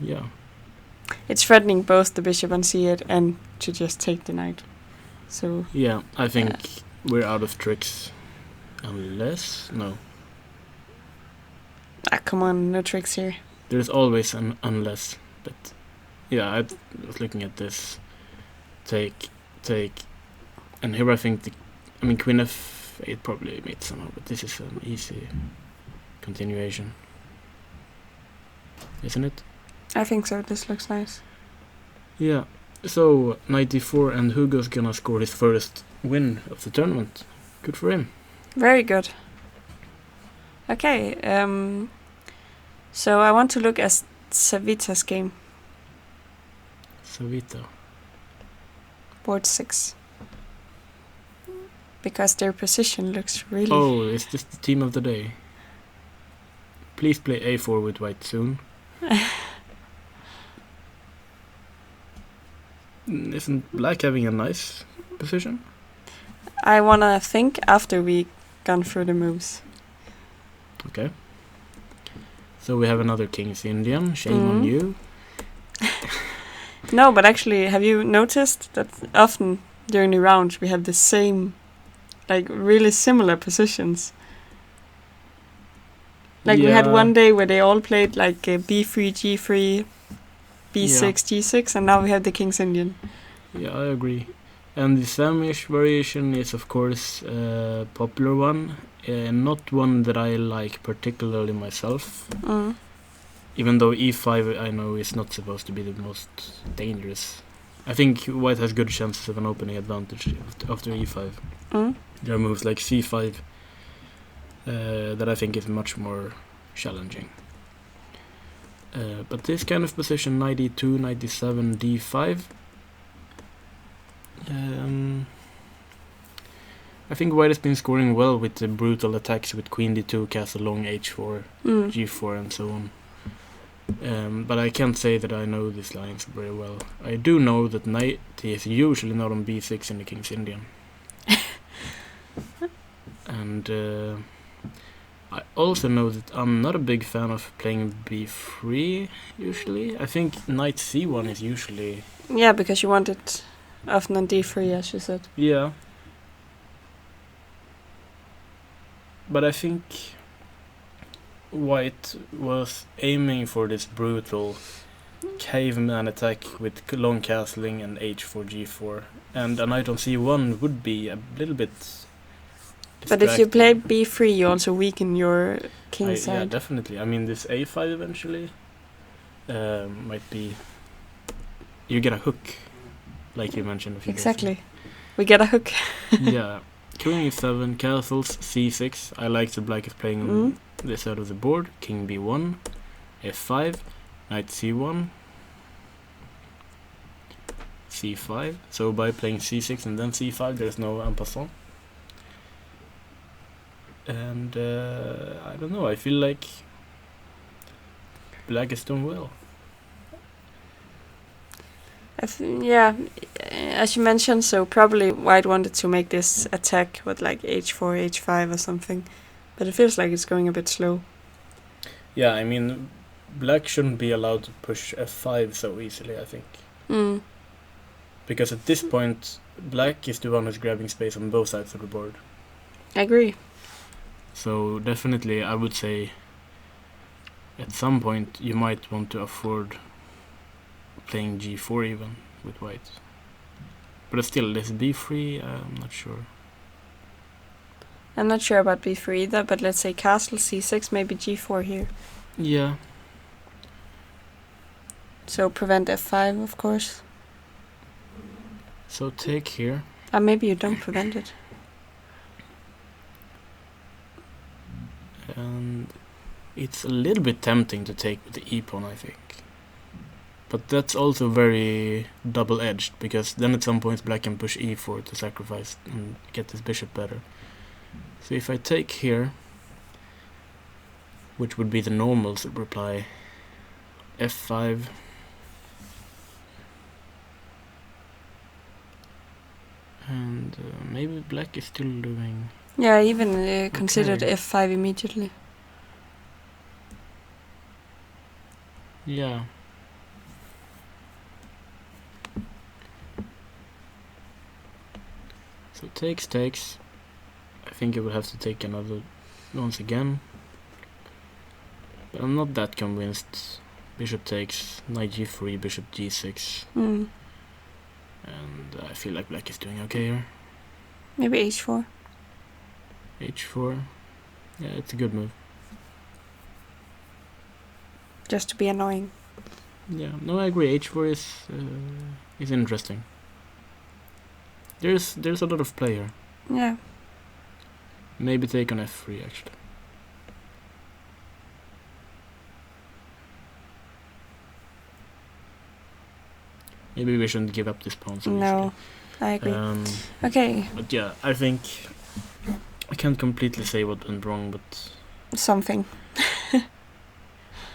Yeah. It's threatening both the bishop on c8 and to just take the knight. So yeah, I think we're out of tricks. Unless... no. Come on, no tricks here. There's always an unless. But yeah, I was looking at this. Take. And here I think queen f8 probably made somehow, but this is an easy continuation. Isn't it? I think so, this looks nice. Yeah, so knight d4, and Hugo's gonna score his first win of the tournament. Good for him. Very good. Okay, so I want to look at Savita's game. Savita. Board 6. Because their position looks really... Oh, is this the team of the day? Please play a4 with white soon. Isn't black having a nice position? I wanna think after we gone through the moves. Okay. So we have another King's Indian. Shame on you. No, but actually, have you noticed that often during the rounds we have the same, like really similar positions? Like we had one day where they all played like b3, g3, b6, g6, and now we have the King's Indian. Yeah, I agree. And the Samish variation is of course a popular one, not one that I like particularly myself. Even though e5 I know is not supposed to be the most dangerous. I think white has good chances of an opening advantage after e5. There are moves like c5 that I think is much more challenging. But this kind of position, knight e2, knight d7, d5, I think white has been scoring well with the brutal attacks with queen d2, castle long h4, g4 and so on. But I can't say that I know these lines very well. I do know that knight is usually not on b6 in the King's Indian. And I also know that I'm not a big fan of playing b3 usually. I think knight c1 is usually... Yeah, because you want it often on d3, as you said. Yeah. But I think white was aiming for this brutal caveman attack with long castling and h4, g4. And a knight on c1 would be a little bit... But if you play b3, you also weaken your king side. Yeah, definitely. I mean, this a5 eventually might be... You get a hook, like you mentioned a few days ago. Exactly. We get a hook. Yeah. Queen e7, castles, c6. I like the black is playing on this side of the board. King b1, f5, knight c1, c5. So by playing c6 and then c5, there's no en passant. And I don't know, I feel like black is doing well. Yeah, as you mentioned, so probably white wanted to make this attack with like h4, h5 or something. But it feels like it's going a bit slow. Yeah, I mean, black shouldn't be allowed to push f5 so easily, I think. Because at this point, black is the one who's grabbing space on both sides of the board. I agree. So definitely I would say at some point you might want to afford playing g4 even with white. But still, this b3, I'm not sure. I'm not sure about b3 either, but let's say castle c6, maybe g4 here. Yeah. So prevent f5, of course. So take here. Maybe you don't prevent it. It's a little bit tempting to take with the e-pawn, I think. But that's also very double-edged, because then at some points black can push e4 to sacrifice and get his bishop better. So if I take here, which would be the normal reply, f5, and maybe black is still doing... Yeah, I even considered f5 immediately. Yeah. So takes. I think I will have to take another once again. But I'm not that convinced. Bishop takes, knight g3, bishop g6. And I feel like black is doing okay here. Maybe h4. h4. Yeah, it's a good move. Just to be annoying. Yeah, no, I agree. h4 is interesting. There's a lot of play here. Yeah. Maybe take on f3 actually. Maybe we shouldn't give up this pawn so No, I agree. Okay. But yeah, I think I can't completely say what went wrong, but something.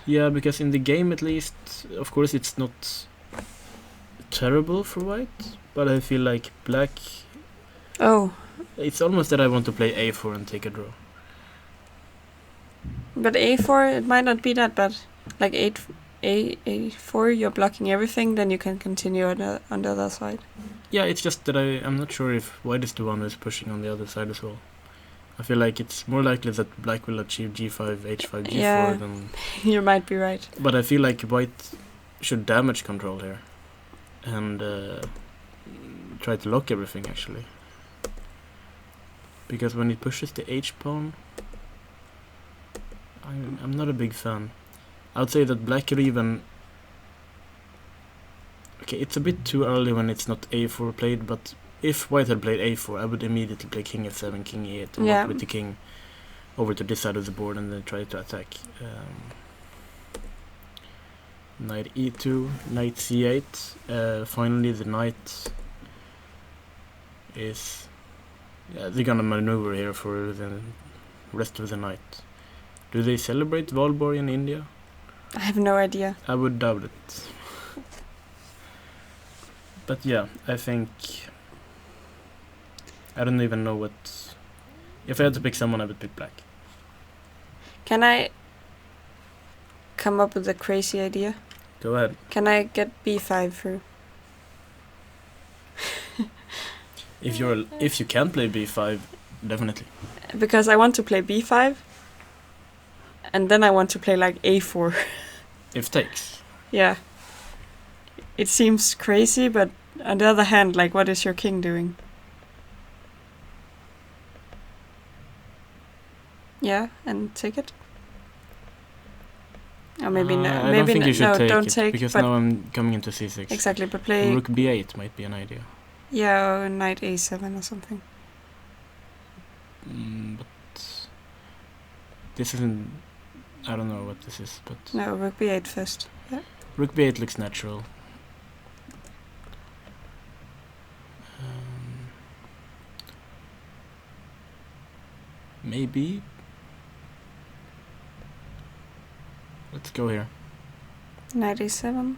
Yeah, because in the game at least, of course it's not terrible for white, but I feel like black... Oh. It's almost that I want to play a4 and take a draw. But a4, it might not be that bad. Like a4, you're blocking everything, then you can continue on the other side. Yeah, it's just that I'm not sure if white is the one who's pushing on the other side as well. I feel like it's more likely that black will achieve g5, h5, g4 than... You might be right. But I feel like white should damage control here. And try to lock everything, actually. Because when it pushes the h-pawn, I'm not a big fan. I would say that black could even... Okay, it's a bit too early when it's not a4 played, but if white had played a4, I would immediately play king f7, king e8, and walk with the king over to this side of the board and then try to attack. Knight e2, knight c8. Finally, the knight is... Yeah, they're gonna maneuver here for the rest of the night. Do they celebrate Valborg in India? I have no idea. I would doubt it. But yeah, I think... I don't even know what... If I had to pick someone, I would pick black. Can I come up with a crazy idea? Go ahead. Can I get b5 through? If you can play b5, definitely. Because I want to play b5, and then I want to play like a4. If takes. Yeah. It seems crazy, but on the other hand, like, what is your king doing? Yeah, and take it. Or maybe no. I don't think you should take don't it, take, because now I'm coming into c6. Exactly, but play... Rook b8 might be an idea. Yeah, or knight a7 or something. But... This isn't... I don't know what this is, but... No, rook b8 first. Yeah. Rook b8 looks natural. Maybe... Let's go here. Knight a7.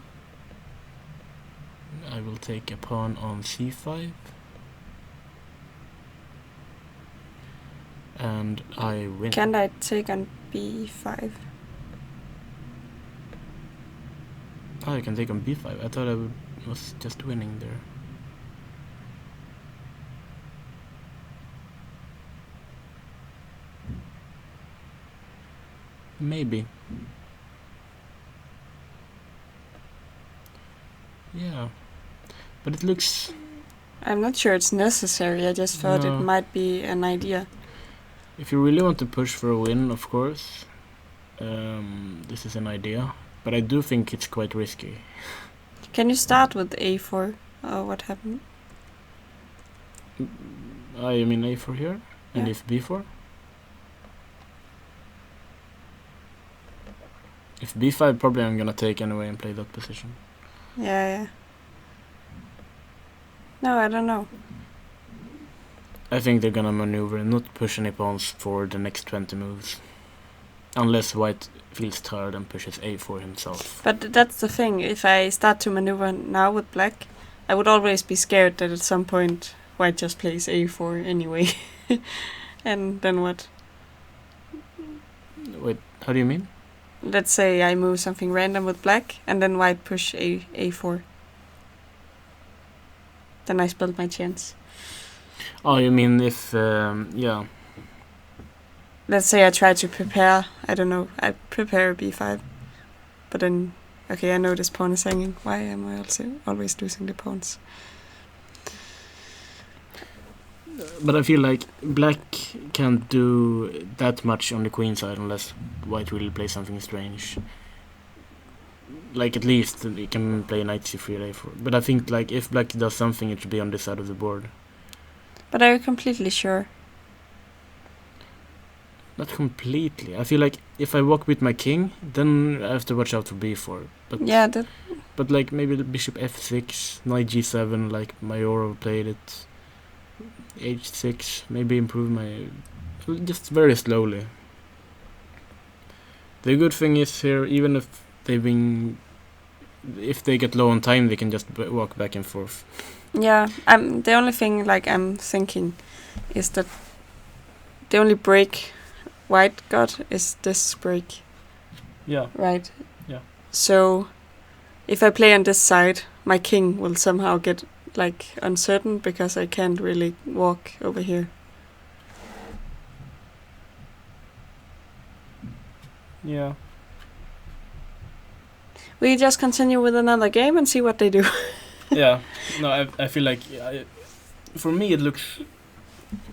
I will take a pawn on c5. And I win. Can I take on b5? Oh, I can take on b5. I thought I was just winning there. Maybe. Yeah. But it looks... I'm not sure it's necessary. I just thought it might be an idea. If you really want to push for a win, of course, this is an idea. But I do think it's quite risky. Can you start with a4? What happened? I mean a4 here, and if b4? If b5, probably I'm gonna take anyway and play that position. Yeah. No, I don't know. I think they're gonna maneuver and not push any pawns for the next 20 moves. Unless white feels tired and pushes a4 himself. But that's the thing. If I start to maneuver now with black, I would always be scared that at some point white just plays a4 anyway. And then what? Wait, how do you mean? Let's say I move something random with black, and then white push a4. Then I spilled my chance. Oh, you mean if, yeah. Let's say I try to prepare, I don't know, I prepare b5. But then, okay, I know this pawn is hanging. Why am I also always losing the pawns? But I feel like black can't do that much on the queen side unless white really plays something strange. Like, at least he can play knight c3 or a4. But I think, like, if black does something, it should be on this side of the board. But are you completely sure? Not completely. I feel like if I walk with my king, then I have to watch out for b4. But Yeah, but like maybe the bishop f6, knight g7, like Majorov played it. h6, maybe improve my... just very slowly. The good thing is here, even if they win... if they get low on time, they can just walk back and forth. yeah. The only thing like I'm thinking is that the only break white got is this break. Yeah. Right? Yeah. So if I play on this side, my king will somehow get like uncertain because I can't really walk over here. Yeah. We just continue with another game and see what they do. Yeah. No, I feel like... for me it looks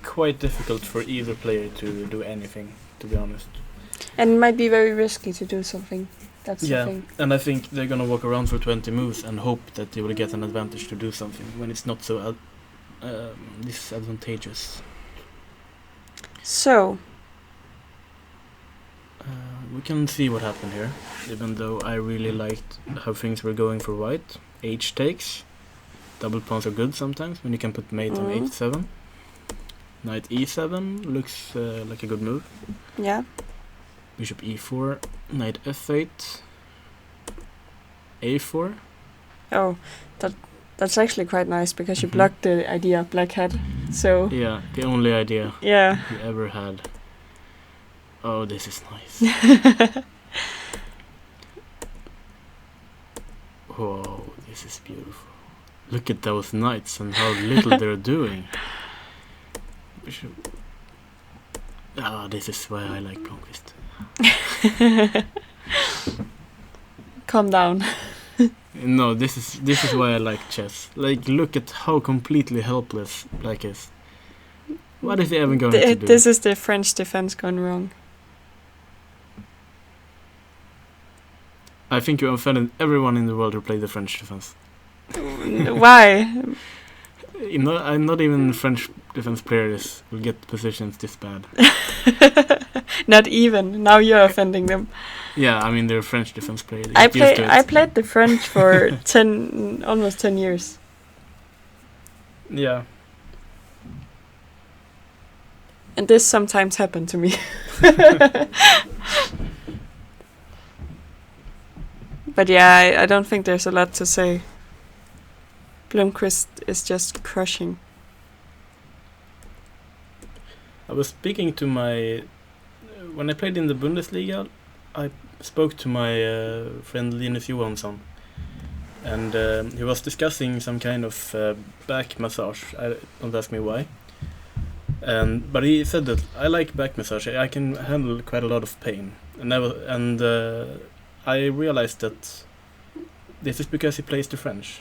quite difficult for either player to do anything, to be honest. And it might be very risky to do something. That's the thing. And I think they're gonna walk around for 20 moves and hope that they will get an advantage to do something when it's not so disadvantageous. So we can see what happened here, even though I really liked how things were going for white. H takes. Double pawns are good sometimes when you can put mate on h7. Knight e7 looks like a good move. yeah. Bishop e4, knight f8, a4. Oh, that's actually quite nice because you blocked the idea black had. So Yeah, the only idea yeah. he ever had. Oh, this is nice. Whoa, this is beautiful. Look at those knights and how little they're doing. This is why I like Blomqvist. Calm down. No, this is why I like chess. Like, look at how completely helpless black is. What is he even going to do? This is the French defense gone wrong. I think you offended everyone in the world who played the French defense. Why? Not even French defense players will get positions this bad. Not even. Now you're offending them. Yeah, I mean, they're French defense players. I played the French for almost 10 years. Yeah. And this sometimes happened to me. But yeah, I don't think there's a lot to say. Blomqvist is just crushing. I was speaking to my... when I played in the Bundesliga, I spoke to my friend Linus Johansson. And he was discussing some kind of back massage. Don't ask me why. But he said that I like back massage. I can handle quite a lot of pain. And I realized that this is because he plays the French.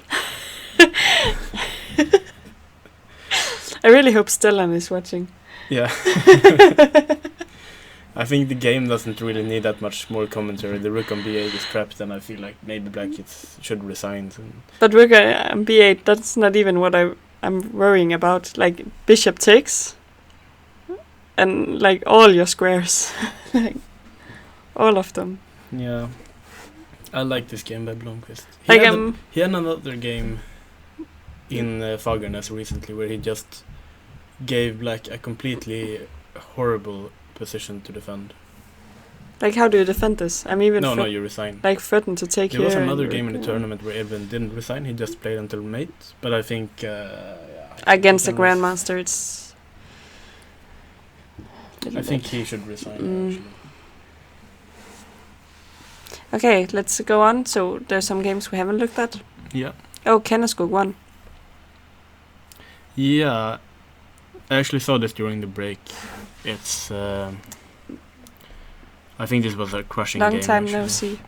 I really hope Stellan is watching. Yeah. I think the game doesn't really need that much more commentary. The rook on b8 is trapped, and I feel like maybe black should resign. But rook on b8, that's not even what I'm worrying about. Like, bishop takes, and like all your squares. Like, all of them. Yeah. I like this game by Blomqvist. Like, He had another game in Fagernes recently where he just gave Black a completely horrible position to defend. Like, how do you defend this? I'm even No, you resign. like threatened to take. There was another game in the tournament where Edwin didn't resign. He just played until mate. But I think against the grandmaster, it's. I think he should resign. Actually. Okay, let's go on. So there's some games we haven't looked at. Yeah. Oh, Kennerskog won. Yeah, I actually saw this during the break. It's. I think this was a crushing game. Long time actually. no see.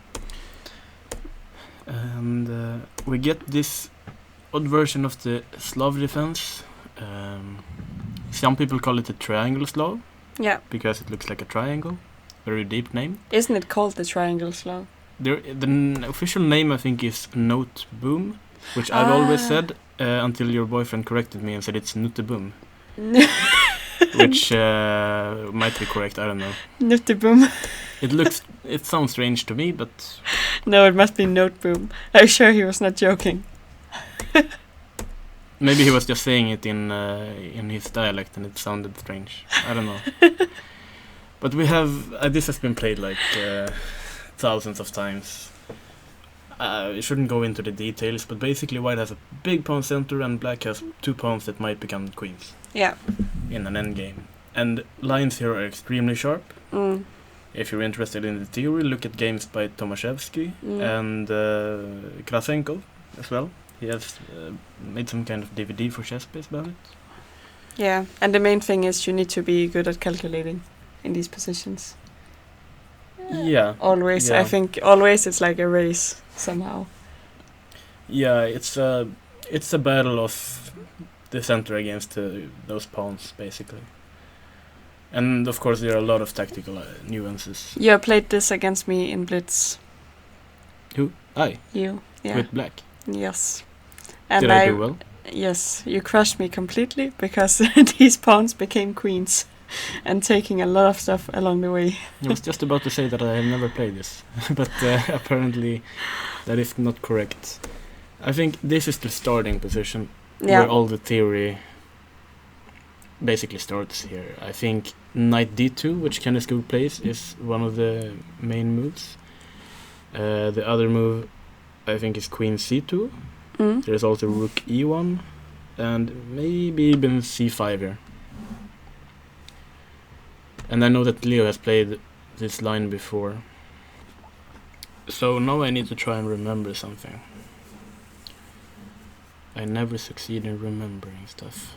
And we get this odd version of the Slav defense. Some people call it a triangle Slav. Yeah. Because it looks like a triangle. Very deep name. Isn't it called the triangle Slav? The official name I think is Note Boom, which I've always said until your boyfriend corrected me and said it's Nutte Boom. Which might be correct, I don't know. Nutte Boom. It sounds strange to me, but... No, it must be Note Boom. I'm sure he was not joking. Maybe he was just saying it in his dialect and it sounded strange. I don't know. But we have... this has been played like thousands of times. I shouldn't go into the details, but basically white has a big pawn center and black has 2 pawns that might become queens. Yeah. In an endgame. And lines here are extremely sharp. If you're interested in the theory, look at games by Tomaszewski and Krasenko as well. He has made some kind of DVD for ChessBase about it. Yeah, and the main thing is you need to be good at calculating in these positions. Yeah. Always, yeah. I think always it's like a race somehow. Yeah, it's a battle of the center against those pawns, basically. And of course there are a lot of tactical nuances. You played this against me in Blitz. Who? I? You, yeah. With black? Yes. And Did I do well? Yes, you crushed me completely because these pawns became queens and taking a lot of stuff along the way. I was just about to say that I have never played this, but apparently that is not correct. I think this is the starting position where all the theory basically starts here. I think knight d2, which Kennerskog plays, is one of the main moves. The other move I think is queen c2. There's also rook e1 and maybe even c5 here. And I know that Leo has played this line before. So now I need to try and remember something. I never succeed in remembering stuff.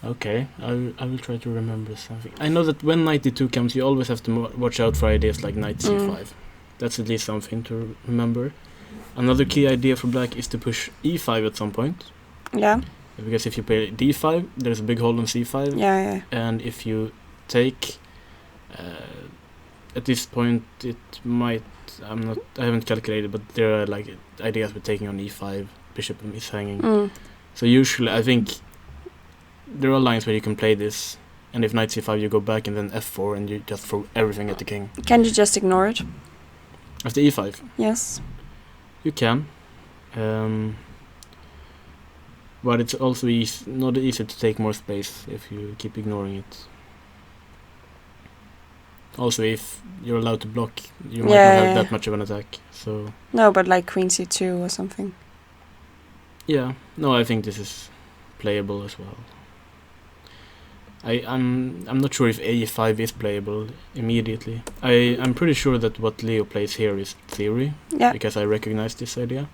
Okay, I will try to remember something. I know that when knight d2 comes, you always have to watch out for ideas like knight c5. That's at least something to remember. Another key idea for black is to push e5 at some point. Yeah. Because if you play d5, there's a big hole on c5. Yeah. And if you take, at this point, it might. I haven't calculated, but there are like ideas with taking on e5, bishop is hanging. So usually, I think there are lines where you can play this, and if knight c5, you go back and then f4, and you just throw everything at the king. Can you just ignore it? After e5? Yes. You can. But it's also not easy to take more space if you keep ignoring it. Also, if you're allowed to block, you might not have that much of an attack. So no, but like queen c2 or something. Yeah, no, I think this is playable as well. I'm not sure if a5 is playable immediately. I'm pretty sure that what Leo plays here is theory, because I recognize this idea.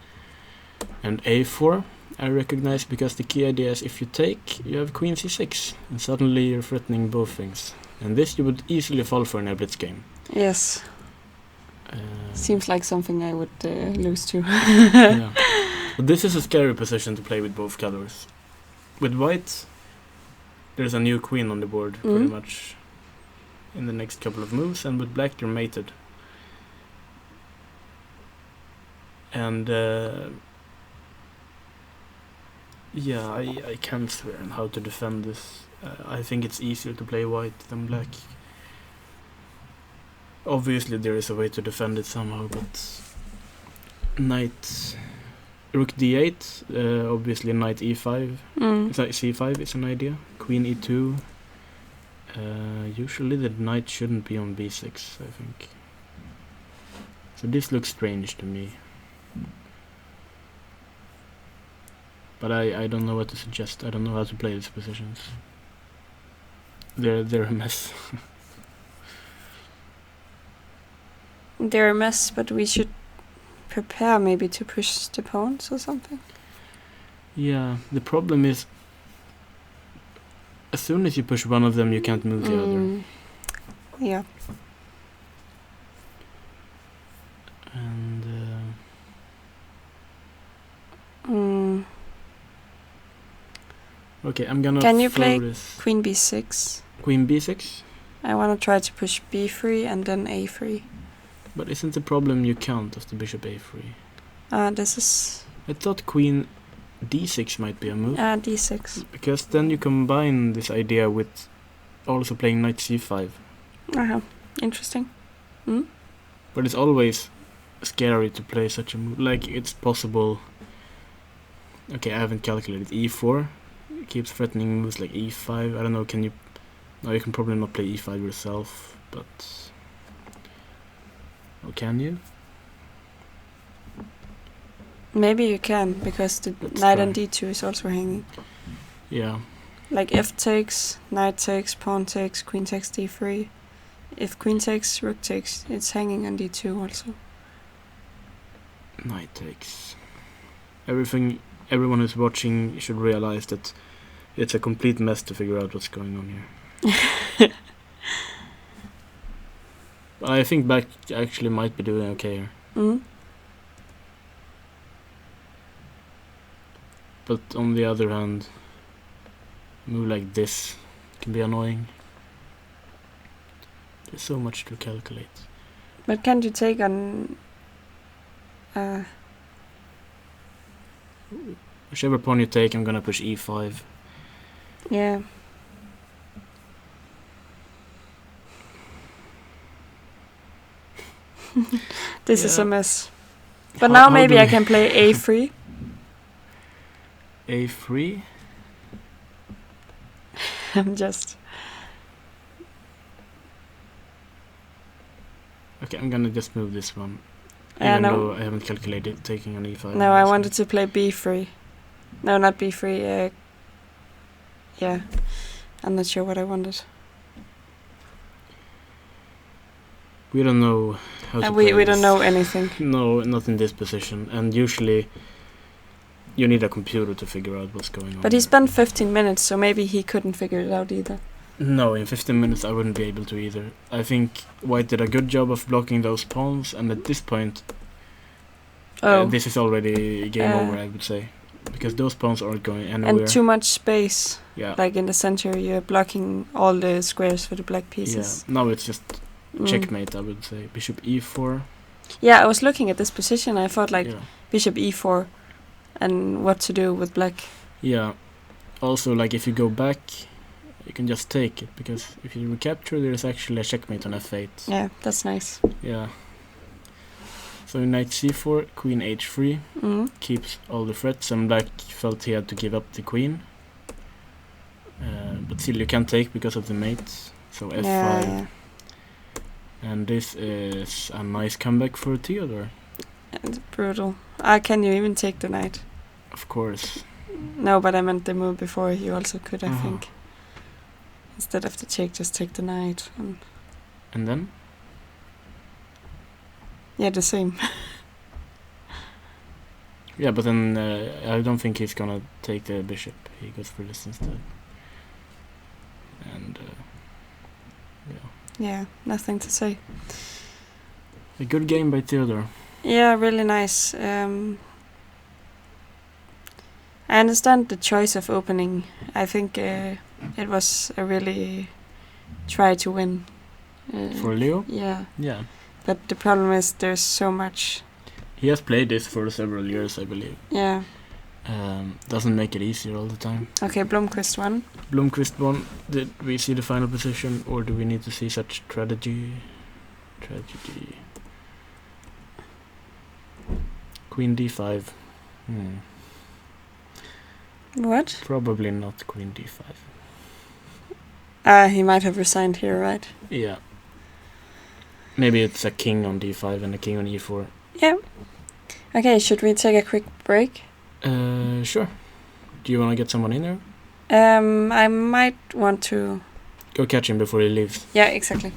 And a4 I recognize because the key idea is if you take, you have queen c6, and suddenly you're threatening both things. And this you would easily fall for in a blitz game. Yes. Seems like something I would lose to. Yeah. But this is a scary position to play with both colors. With white, there's a new queen on the board pretty much in the next couple of moves, and with black you're mated. And yeah, I can't swear on how to defend this. I think it's easier to play white than black. Obviously there is a way to defend it somehow, but rook d8, obviously knight e5, it's like c5 is an idea, queen e2, usually the knight shouldn't be on b6, I think. So this looks strange to me. But I don't know what to suggest. I don't know how to play these positions. They're a mess. They're a mess, but we should prepare maybe to push the pawns or something. Yeah, the problem is as soon as you push one of them, you can't move the other. Yeah. And okay, I'm gonna. Can you play this. queen b6? Queen b6? I want to try to push b3 and then a3. But isn't the problem you count as the bishop a3? This is... I thought queen d6 might be a move. d6. Because then you combine this idea with also playing knight c5. Interesting. But it's always scary to play such a move. Like, it's possible... Okay, I haven't calculated. e4 keeps threatening moves like e5. I don't know, can you... No, you can probably not play e5 yourself, but... Or can you? Maybe you can, because the knight on d2 is also hanging. Yeah. Like f takes, knight takes, pawn takes, queen takes d3. If queen takes, rook takes, it's hanging on d2 also. Knight takes. Everyone who's watching should realize that it's a complete mess to figure out what's going on here. But I think Black actually might be doing okay here. But on the other hand, a move like this can be annoying. There's so much to calculate. But can't you take on... Whichever pawn you take, I'm gonna push e5. Yeah. This is a mess. But now maybe I can play a3. a3? I'm just... Okay, I'm gonna just move this one. Yeah, Even though I haven't calculated taking on e5. No, I wanted to play b3. No, not b3. Yeah, I'm not sure what I wanted. We don't know how to play we this. don't know anything. No, not in this position. And usually you need a computer to figure out what's going on. But he spent 15 minutes, so maybe he couldn't figure it out either. No, in 15 minutes I wouldn't be able to either. I think White did a good job of blocking those pawns, and at this point this is already game over, I would say. Because those pawns aren't going anywhere. And too much space. Yeah. Like in the center, you're blocking all the squares for the black pieces. Yeah, now it's just checkmate, I would say. Bishop e4. Yeah, I was looking at this position, I thought like bishop e4 and what to do with black. Yeah. Also, like if you go back, you can just take it, because if you recapture, there's actually a checkmate on f8. Yeah, that's nice. Yeah. So knight c4, queen h3 keeps all the threats, and black felt he had to give up the queen. But still you can't take because of the mate. So f5. Yeah. And this is a nice comeback for Theodore. It's brutal. Can you even take the knight? Of course. No, but I meant the move before. You also could, I think. Instead of the check, just take the knight. And then? Yeah, the same. Yeah, but then I don't think he's gonna take the bishop. He goes for this instead. And yeah, nothing to say. A good game by Theodore. Yeah, really nice. I understand the choice of opening. I think it was a really try to win. For Leo? Yeah. Yeah. But the problem is there's so much. He has played this for several years, I believe. Yeah. Doesn't make it easier all the time. Okay, Blomqvist won. Blomqvist won. Did we see the final position, or do we need to see such strategy? Tragedy. Queen d5. What? Probably not queen d5. He might have resigned here, right? Yeah. Maybe it's a king on d5 and a king on e4. Yeah. Okay, should we take a quick break? Sure. Do you want to get someone in there? I might want to... Go catch him before he leaves. Yeah, exactly.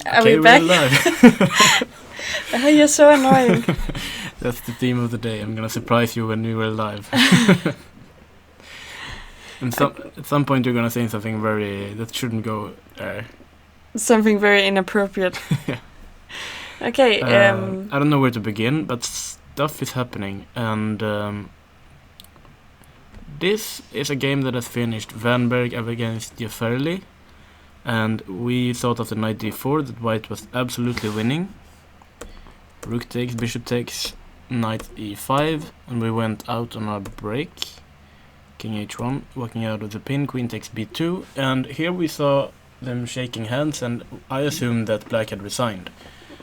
Are Okay, we back? we're live. You're so annoying. That's the theme of the day. I'm gonna surprise you when we were live. And at some point you're gonna say something that shouldn't go there. Something very inappropriate. Yeah. Okay. I don't know where to begin, but stuff is happening, and this is a game that has finished Vanberg against Jefferli, and we thought after knight d4 that white was absolutely winning. Rook takes, bishop takes, knight e5, and we went out on our break. King h1, walking out of the pin, queen takes b2, and here we saw them shaking hands, and I assumed that black had resigned.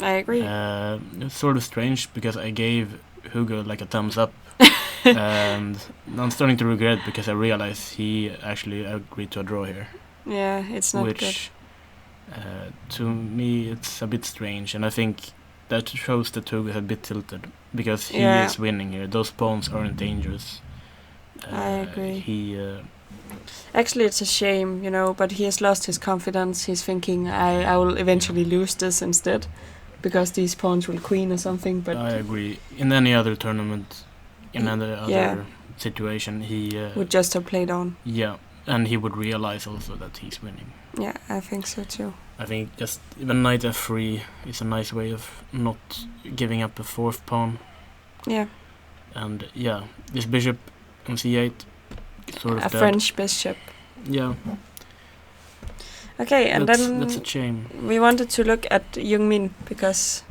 I agree. It's sort of strange because I gave Hugo like a thumbs up, and I'm starting to regret because I realized he actually agreed to a draw here. Yeah, it's not good. Which, to me, it's a bit strange, and I think that shows that Hugo is a bit tilted because he is winning here. Those pawns aren't dangerous. I agree. He actually, it's a shame, but he has lost his confidence. He's thinking, I will eventually lose this instead, because these pawns will queen or something. But I agree. In any other tournament, in any other situation, he would just have played on. Yeah, and he would realize also that he's winning. Yeah, I think so too. I think just even knight f3 is a nice way of not giving up the fourth pawn. Yeah. And yeah, this bishop on c8 sort of a dead. French bishop. Yeah. Okay, and then that's a shame. We wanted to look at Jung-min because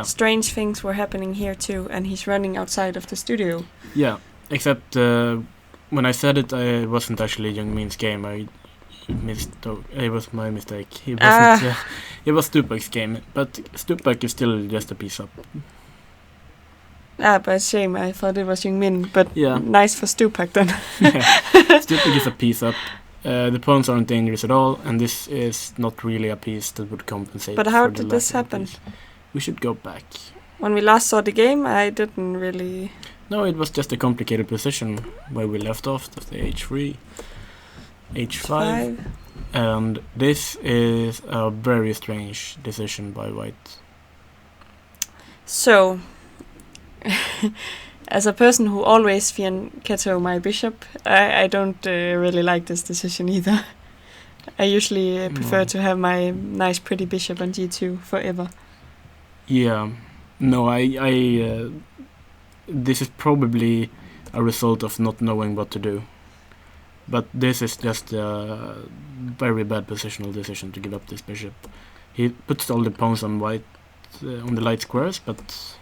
strange things were happening here too, and he's running outside of the studio. Yeah, except when I said it, it wasn't actually Jung-min's game. It was my mistake. He wasn't. It was Stupak's game, but Stupak is still just a piece up. But shame. I thought it was Jung-min, but nice for Stupak then. Stupak is a piece up. The pawns aren't dangerous at all, and this is not really a piece that would compensate. But how did this happen? Piece. We should go back. When we last saw the game, I didn't really. No, it was just a complicated position where we left off. That's the h3, h5, and this is a very strange decision by white. So, as a person who always fianchetto my bishop, I don't really like this decision either. I usually prefer to have my nice pretty bishop on g2 forever. Yeah, no, I this is probably a result of not knowing what to do. But this is just a very bad positional decision to give up this bishop. He puts all the pawns on white, on the light squares, but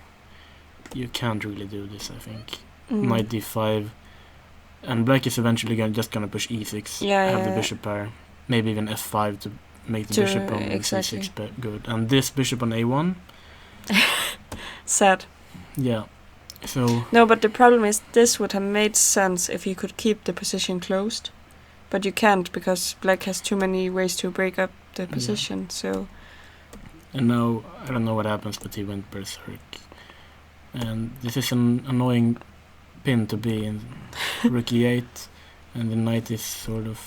you can't really do this, I think. Knight d5, and black is eventually just gonna push e6, have the bishop pair, maybe even f5 to make the bishop on c6 good. And this bishop on a1. Sad. Yeah. So no, but the problem is this would have made sense if you could keep the position closed, but you can't because black has too many ways to break up the position. So. And now I don't know what happens, but he went berserk. And this is an annoying pin to be in. Rook e8, and the knight is sort of.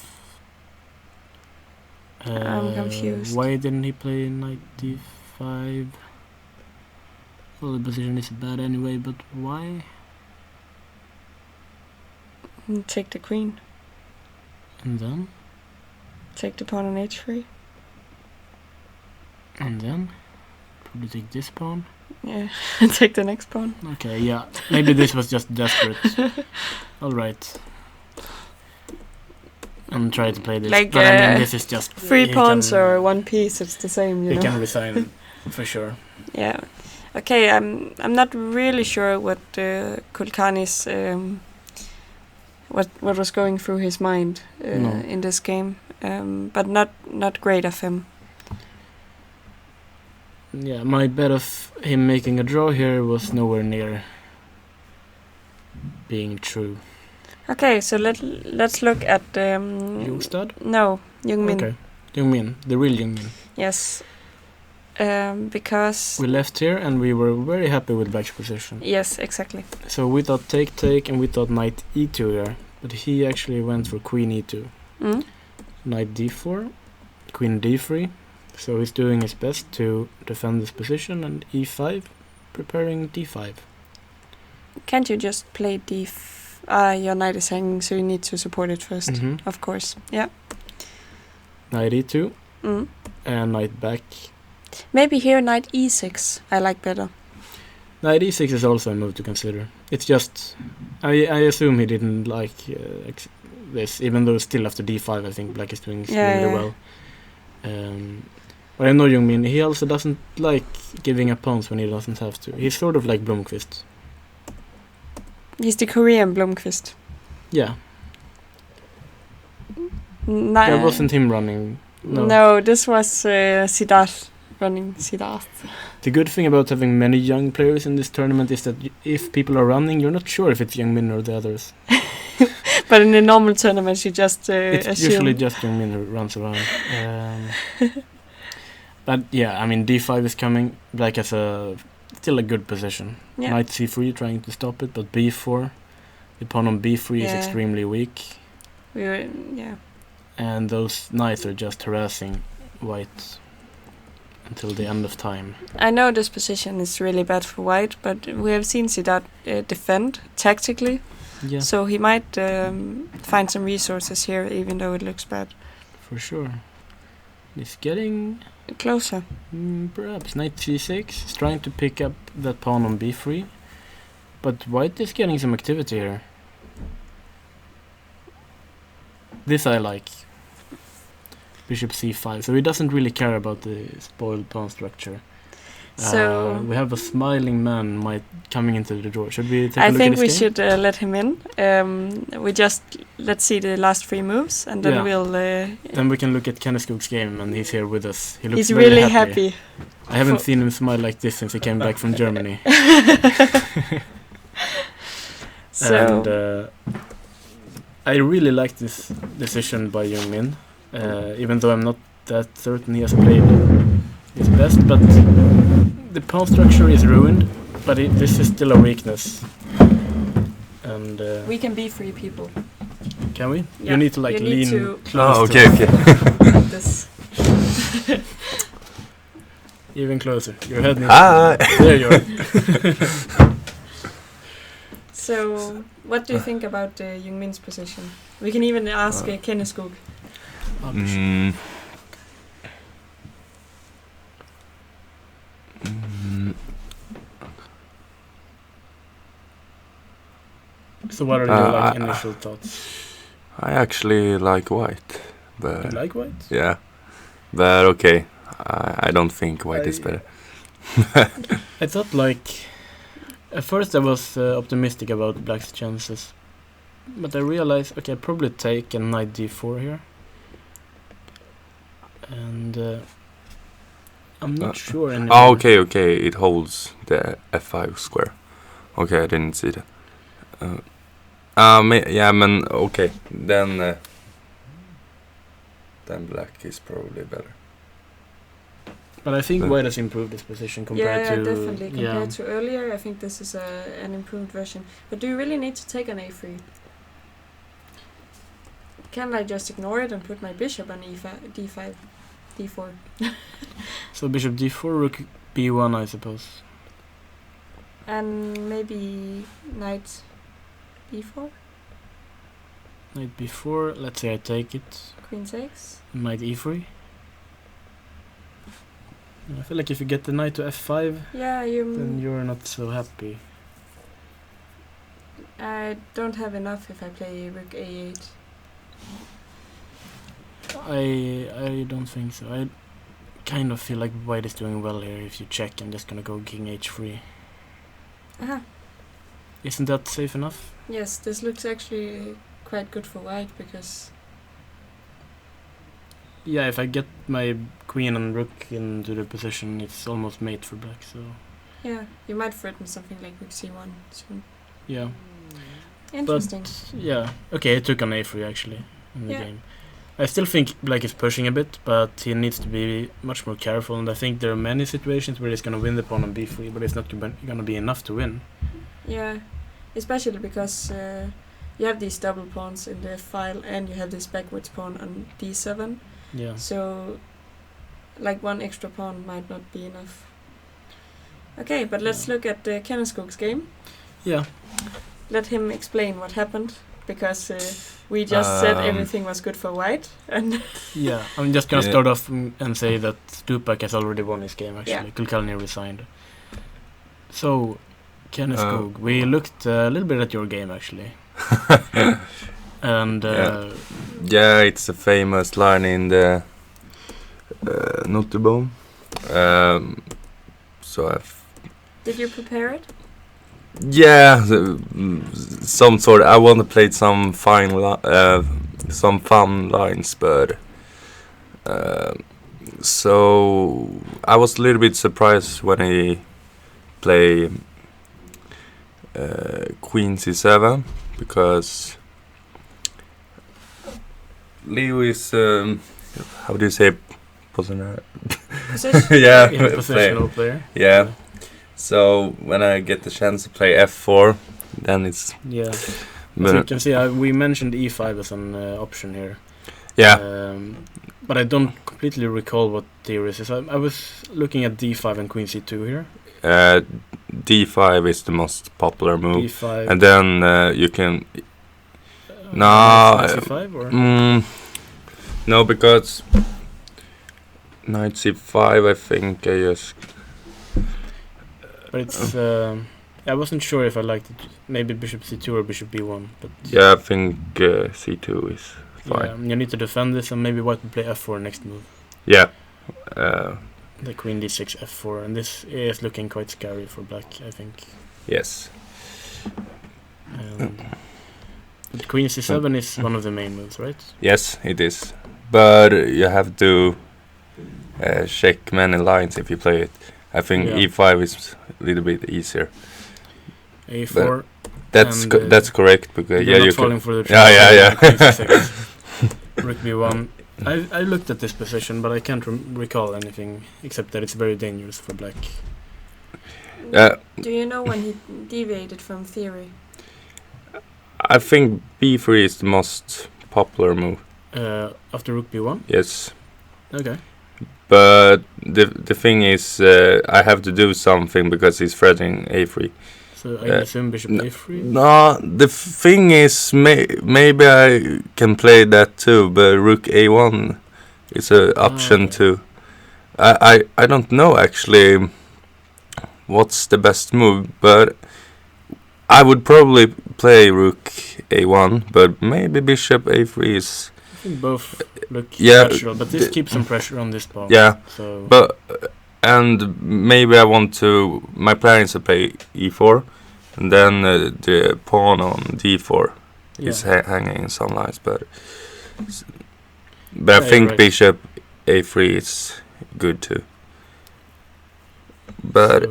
I'm confused. Why didn't he play knight d5? Well, the position is bad anyway, but why? Take the queen. And then? Take the pawn on h3. And then? Probably take this pawn. Yeah, take the next pawn. Okay, yeah. Maybe this was just desperate. Alright. And try to play this. Like, but I mean, this is just... 3 pawns or 1 piece, it's the same, you know. He can resign, for sure. Yeah. Okay, I'm not really sure what Kulkarni's... what was going through his mind in this game. But not great of him. Yeah, my bet of him making a draw here was nowhere near being true. Okay, so let's look at Jungstad? No, Jung-min. Okay, Jung-min, the real Jung-min. Yes, because we left here and we were very happy with black's position. Yes, exactly. So we thought take, and we thought knight e2 here, but he actually went for queen e2. Knight d4, queen d3. So he's doing his best to defend this position, and e5, preparing d5. Can't you just play your knight is hanging, so you need to support it first. Mhm. Of course. Yeah. Knight e2, Mm. and knight back. Maybe here knight e6 I like better. Knight e6 is also a move to consider. It's just, I assume he didn't like this, even though still after d5 I think black is doing extremely well. But I know Jung-min, he also doesn't like giving up pawns when he doesn't have to. He's sort of like Blomqvist. He's the Korean Blomqvist. Yeah. That wasn't him running. No, this was Siddharth running Siddharth. The good thing about having many young players in this tournament is that if people are running, you're not sure if it's Jung-min or the others. But in the normal tournaments, you just it's assume. Usually just Jung-min who runs around. But yeah, I mean d5 is coming. Black has still a good position. Yeah. Knight c3 trying to stop it, but b4. The pawn on b3 is extremely weak. And those knights are just harassing white until the end of time. I know this position is really bad for white, but we have seen Siddharth defend tactically. Yeah. So he might find some resources here, even though it looks bad. For sure. He's getting closer. Perhaps knight c6. He's trying to pick up that pawn on b3. But white is getting some activity here. This I like. Bishop c5. So he doesn't really care about the spoiled pawn structure. So we have a smiling man coming into the door. Should we take a look at his game? I think we should let him in. Let's see the last 3 moves, and then we'll. Then we can look at Kenneth Skoog's game, and he's here with us. He looks he's very really happy. I haven't seen him smile like this since he came back from Germany. And I really like this decision by Jung-min, even though I'm not that certain he has played his best, but the pawn structure is ruined, but this is still a weakness. And we can be 3 people. Can we? Yeah. You need to lean close. Oh, okay. Like this. Even closer. Your head needs There you are. So, what do you think about Jung-min's position? We can even ask Kenneth Skoog. So what are your initial thoughts? I actually like white. But you like white? Yeah. But okay. I don't think white is better. I thought at first I was optimistic about black's chances. But I realized, okay, I'd probably take a knight d4 here. And I'm not sure anymore. Oh, okay. It holds the f5 square. Okay, I didn't see that. Okay. Then black is probably better. But I think white has improved his position compared to... Yeah, definitely. Compared to earlier, I think this is an improved version. But do you really need to take an a3? Can I just ignore it and put my bishop on d5, d4? So bishop d4, rook b1, I suppose. And maybe knight b4? Knight b4, let's say I take it. Queen 6? Knight e3. I feel like if you get the knight to f5, then you're not so happy. I don't have enough if I play rook a8. I don't think so. I kind of feel like white is doing well here. If you check, I'm just gonna go king h3. Aha. Isn't that safe enough? Yes, this looks actually quite good for white because... Yeah, if I get my queen and rook into the position, it's almost mate for black, so... Yeah, you might threaten something like rook c1 soon. Yeah. Interesting. But, yeah. Okay, he took on a3 actually in the game. I still think black is pushing a bit, but he needs to be much more careful, and I think there are many situations where he's going to win the pawn on b3, but it's not going to be enough to win. Yeah, especially because you have these double pawns in the file, and you have this backwards pawn on d7. Yeah. So like one extra pawn might not be enough. Okay, but let's look at Kenneskog's game. Yeah. Let him explain what happened, because we just said everything was good for white, and Yeah, I'm just gonna start off and say that Stupak has already won his game, actually. Yeah. Kulkalny resigned. So, Kenneskog, we looked a little bit at your game, actually. And yeah, it's a famous line in the Notebone. So did you prepare it? Yeah, some sort. I want to play some some fun lines, but so I was a little bit surprised when he play Queen C7, because Leo is how do you say position? Yeah, positional player. Yeah. So when I get the chance to play F4, then it's yeah. As you can see, we mentioned E5 as an option here. Yeah. But I don't completely recall what theories is. I was looking at D5 and Queen C2 here. D5 is the most popular move. D5. And then you can. Knight C5 or? No, because Knight C5, I think I just. But it's. I wasn't sure if I liked it. Maybe Bishop C2 or Bishop B1. But yeah, I think C2 is fine. Yeah, you need to defend this, and maybe White will play F4 next move. Yeah. The Queen D6 F4, and this is looking quite scary for Black, I think. Yes. But Queen C7 is one of the main moves, right? Yes, it is. But you have to check many lines if you play it. I think E5 is a little bit easier. A4. But that's correct, because you're not falling for the trap. Yeah. Rook B1. I looked at this position, but I can't recall anything except that it's very dangerous for Black. Do you know when he deviated from theory? I think B3 is the most popular move. After Rook B1? Yes. Okay. But the thing is, I have to do something because he's threatening A3. So I assume Bishop A3? No, the thing is, maybe I can play that too, but Rook A1 is an option too. I don't know actually what's the best move, but I would probably play Rook A1, but maybe Bishop A3 is. I think both look natural, but this keeps some pressure on this pawn. Yeah, so but and maybe I want to. My plan is to play E4, and then the pawn on D4 is hanging in some lines. But I think Bishop A3 is good too. But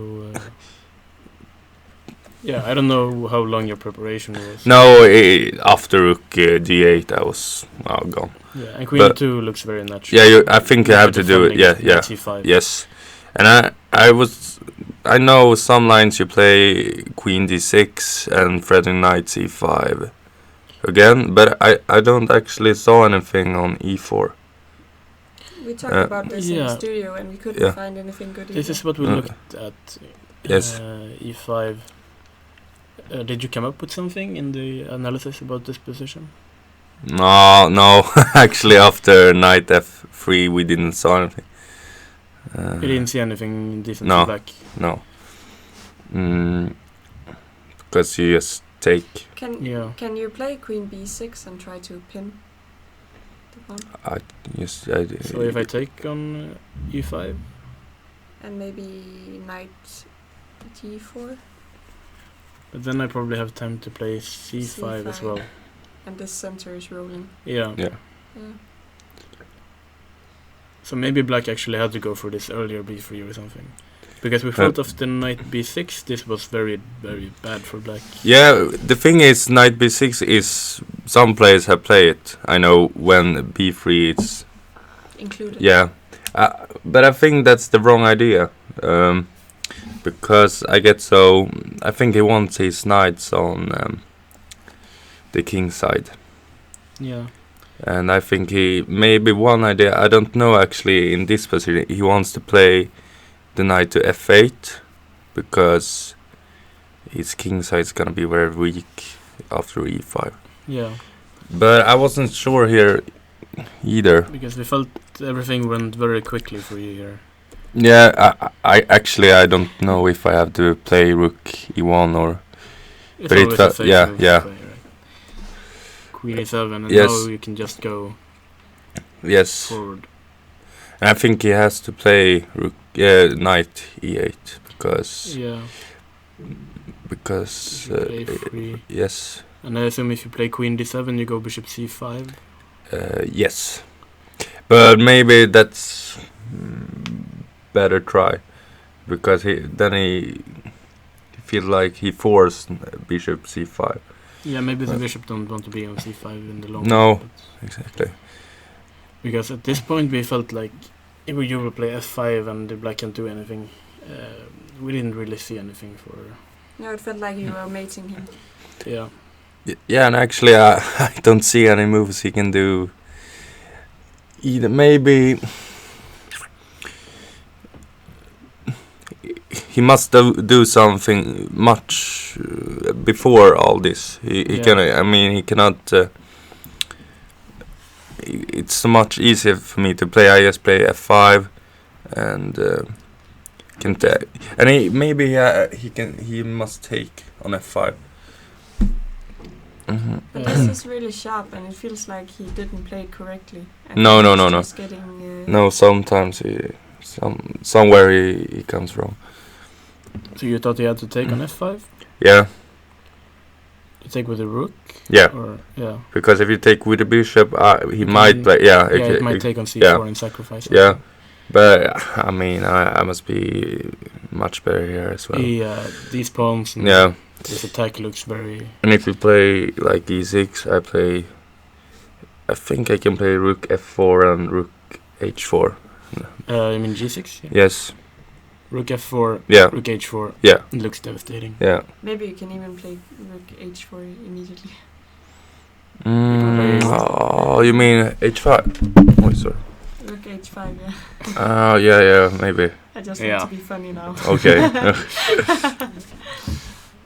I don't know how long your preparation was. No, after Rook D8, I was gone. Yeah, and Queen 2 looks very natural. Yeah, I think you have to do it. Yeah. C5. Yes, and I know some lines you play Queen D6 and threatening Knight C5 again, but I don't actually saw anything on E4. We talked about this in the studio, and we couldn't find anything good. This is what we looked at. Yes. E5. Did you come up with something in the analysis about this position? No. Actually, after Knight F3, we didn't saw anything. You didn't see anything decent for Black? No. Because you just take. Can you play Queen B6 and try to pin the pawn? Yes. So if I take on E5? And maybe Knight G4? But then I probably have time to play C5 as well. And this center is rolling. Yeah. So maybe Black actually had to go for this earlier B3 or something. Because we thought of the Knight B6, this was very, very bad for Black. Yeah, the thing is, Knight B6 is... Some players have played it. I know when B3 is... included. Yeah. But I think that's the wrong idea. Because I think he wants his knights on the king side. Yeah. And I think maybe one idea, I don't know actually in this position, he wants to play the knight to f8 because his king side is gonna be very weak after e5. Yeah. But I wasn't sure here either. Because we felt everything went very quickly for you here. Yeah, I actually I don't know if I have to play rook e1 or. It's But it always felt- a safe yeah, move to yeah. play, right? Queen e7, and Yes. now you can just go Yes, forward. and I think he has to play rook, knight e8 because Yeah. because A3. yes, And I assume if you play queen d7, you go bishop c5. yes, but maybe that's better try because he feel like he forced bishop c5. Yeah, maybe the bishop don't want to be on c5 in the long No. run, but Exactly. because at this point we felt like if you will play f5 and the black can't do anything, we didn't really see anything for. No, it felt like you were mating him. Yeah. Yeah, and actually I don't see any moves he can do either. Maybe he must do something much before all this. He Yeah. can. I mean, he cannot. It's much easier for me to play. I just play f5, and can and he must take on f5. Mm-hmm. But this is really sharp, and it feels like he didn't play it correctly. And No, he's no, no, no. just getting, No, sometimes somewhere he comes wrong. So you thought he had to take on f5? Yeah, To take with the rook? yeah. Or yeah. Because if you take with the bishop, he You might can- play. Yeah, Yeah, it might take on c4 yeah. and sacrifice. Yeah. But I mean, I must be much better here as well. These pawns and Yeah, this attack looks very. and if you play like e6, I think I can play rook f4 and rook h4. You mean g6? Yeah. Yes. Rook f4, Yeah. rook h4. Yeah. It looks devastating. Yeah. maybe you can even play rook h4 immediately. Oh, you mean h5? Oh, sorry. Rook h5, yeah. Oh, yeah, maybe. I just Yeah. want to be funny now. Okay.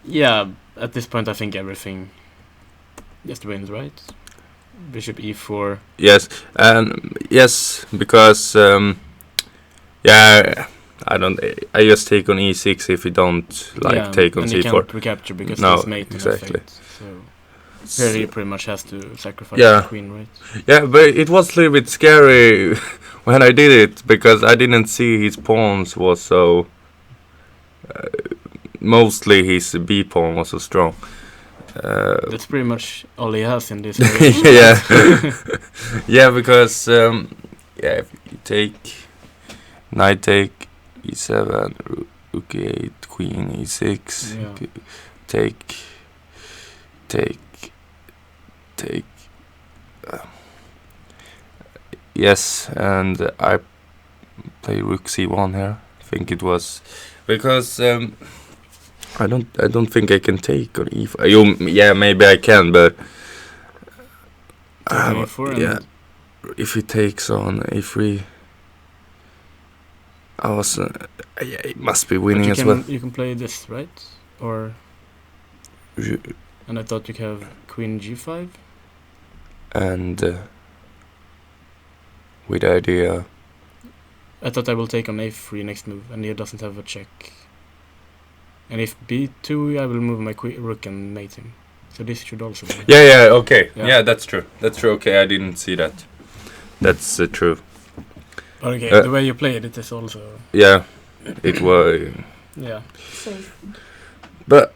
Yeah, at this point I think everything just wins, right? Bishop e4. Yes, and yes, because yeah, I just take on e6 if you don't take on and you c4. can't recapture because No, he's mate exactly. in f8. So here he pretty much has to sacrifice Yeah. the queen, right? Yeah, but it was a little bit scary when I did it because I didn't see his pawns was so. Mostly his b pawn was so strong. That's pretty much all he has in this variation. Yeah, yeah, because if you take knight take e7, rook e8, queen e6, Yeah. take. Yes, and I play rook c1 here. I think it was because I don't think I can take on e5. Yeah, maybe I can, but Take on e4 yeah, and if he takes on a3, I was yeah, he must be but winning you as can, well. you can play this, right? Or and I thought you could have queen g5. And with the idea, I thought I will take on a3 next move, and he doesn't have a check. And if b2, I will move my rook and mate him. So this should also be. yeah, okay, Yeah. yeah, that's true. Okay, I didn't see that. That's true. But okay, Uh, the way you played it is also. Yeah, it was. Yeah. Safe. But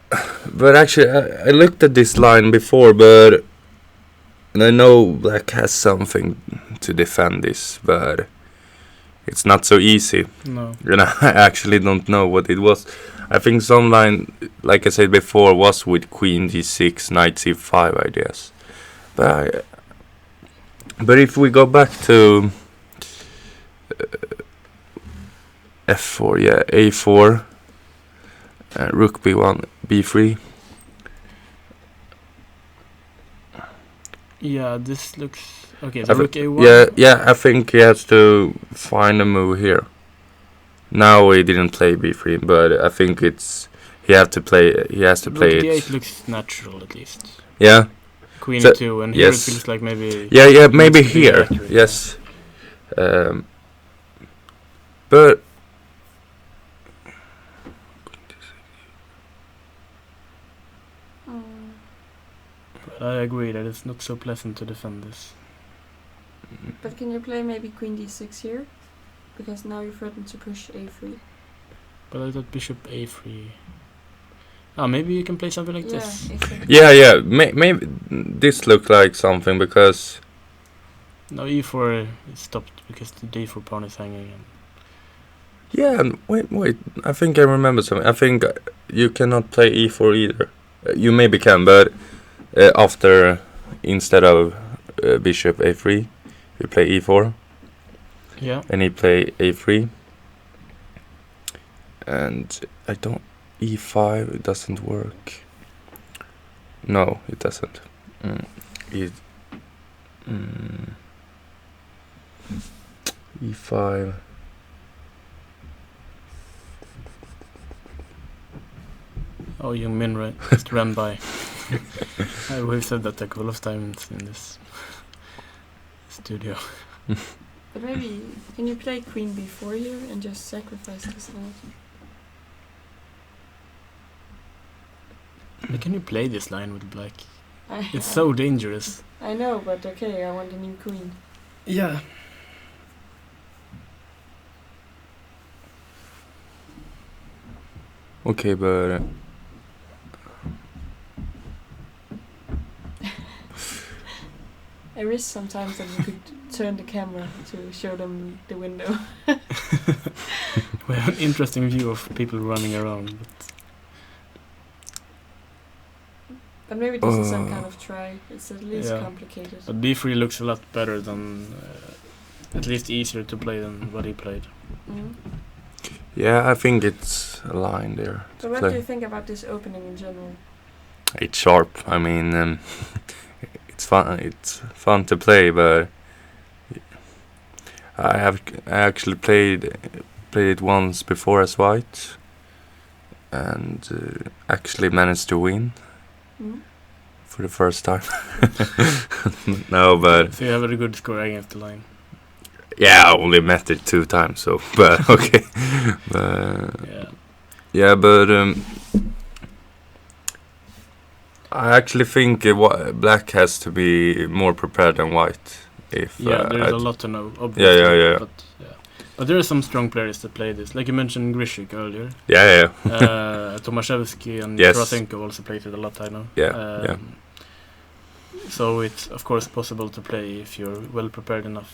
actually, I looked at this line before, but and I know Black has something to defend this, but it's not so easy. No. And I actually don't know what it was. I think some line, like I said before, was with queen d6, knight c5 ideas. But if we go back to f4, yeah, a4, rook b1, b3. Yeah, this looks Okay, so rook a1. Yeah. I think he has to find a move here. Now he didn't play b3, but I think it's he has to play rook it. d8 looks natural at least. Yeah. Queen So, e2, and here it feels like maybe. Yeah, maybe needs to be here. accurate. Yes. But But I agree that it's not so pleasant to defend this. But can you play maybe queen d6 here? Because now you threaten to push a3. But I thought bishop a3. Maybe you can play something like this. Exactly. yeah. Maybe this looked like something because. No, e4 is stopped because the d4 pawn is hanging. And Yeah, and wait. I think I remember something. I think you cannot play e4 either. You maybe can, but after instead of bishop a3, you play e4. yeah. And he play a3. And I don't. e5 it doesn't work. No, it doesn't. E5. Oh, Young Min, right? Just ran by. We've said that a couple of times in this studio. But maybe can you play queen b4 here and just sacrifice this knight? But can you play this line with black? I It's so dangerous. I know, but okay, I want a new queen. Yeah. Okay, but I wish sometimes that we could turn the camera to show them the window. We have an interesting view of people running around. But maybe this is some kind of try. It's at least Yeah. complicated. But b3 looks a lot better than, at least easier to play than what he played. Mm. yeah, I think it's a line there So to what do you play. think about this opening in general? It's sharp. I mean, it's fun. It's fun to play, but I actually played it once before as white, and actually managed to win Mm. for the first time. No, but So you have a very good score against the line. yeah, I only met it 2 times. So, but okay, but Yeah. yeah, but I actually think black has to be more prepared than white. If Yeah, there's a lot to know, obviously. Yeah. But there are some strong players that play this. Like you mentioned Grishik earlier. Yeah. Tomaszewski and Yes. Tarasenko also played it a lot, I know. Yeah. So it's of course possible to play if you're well prepared enough.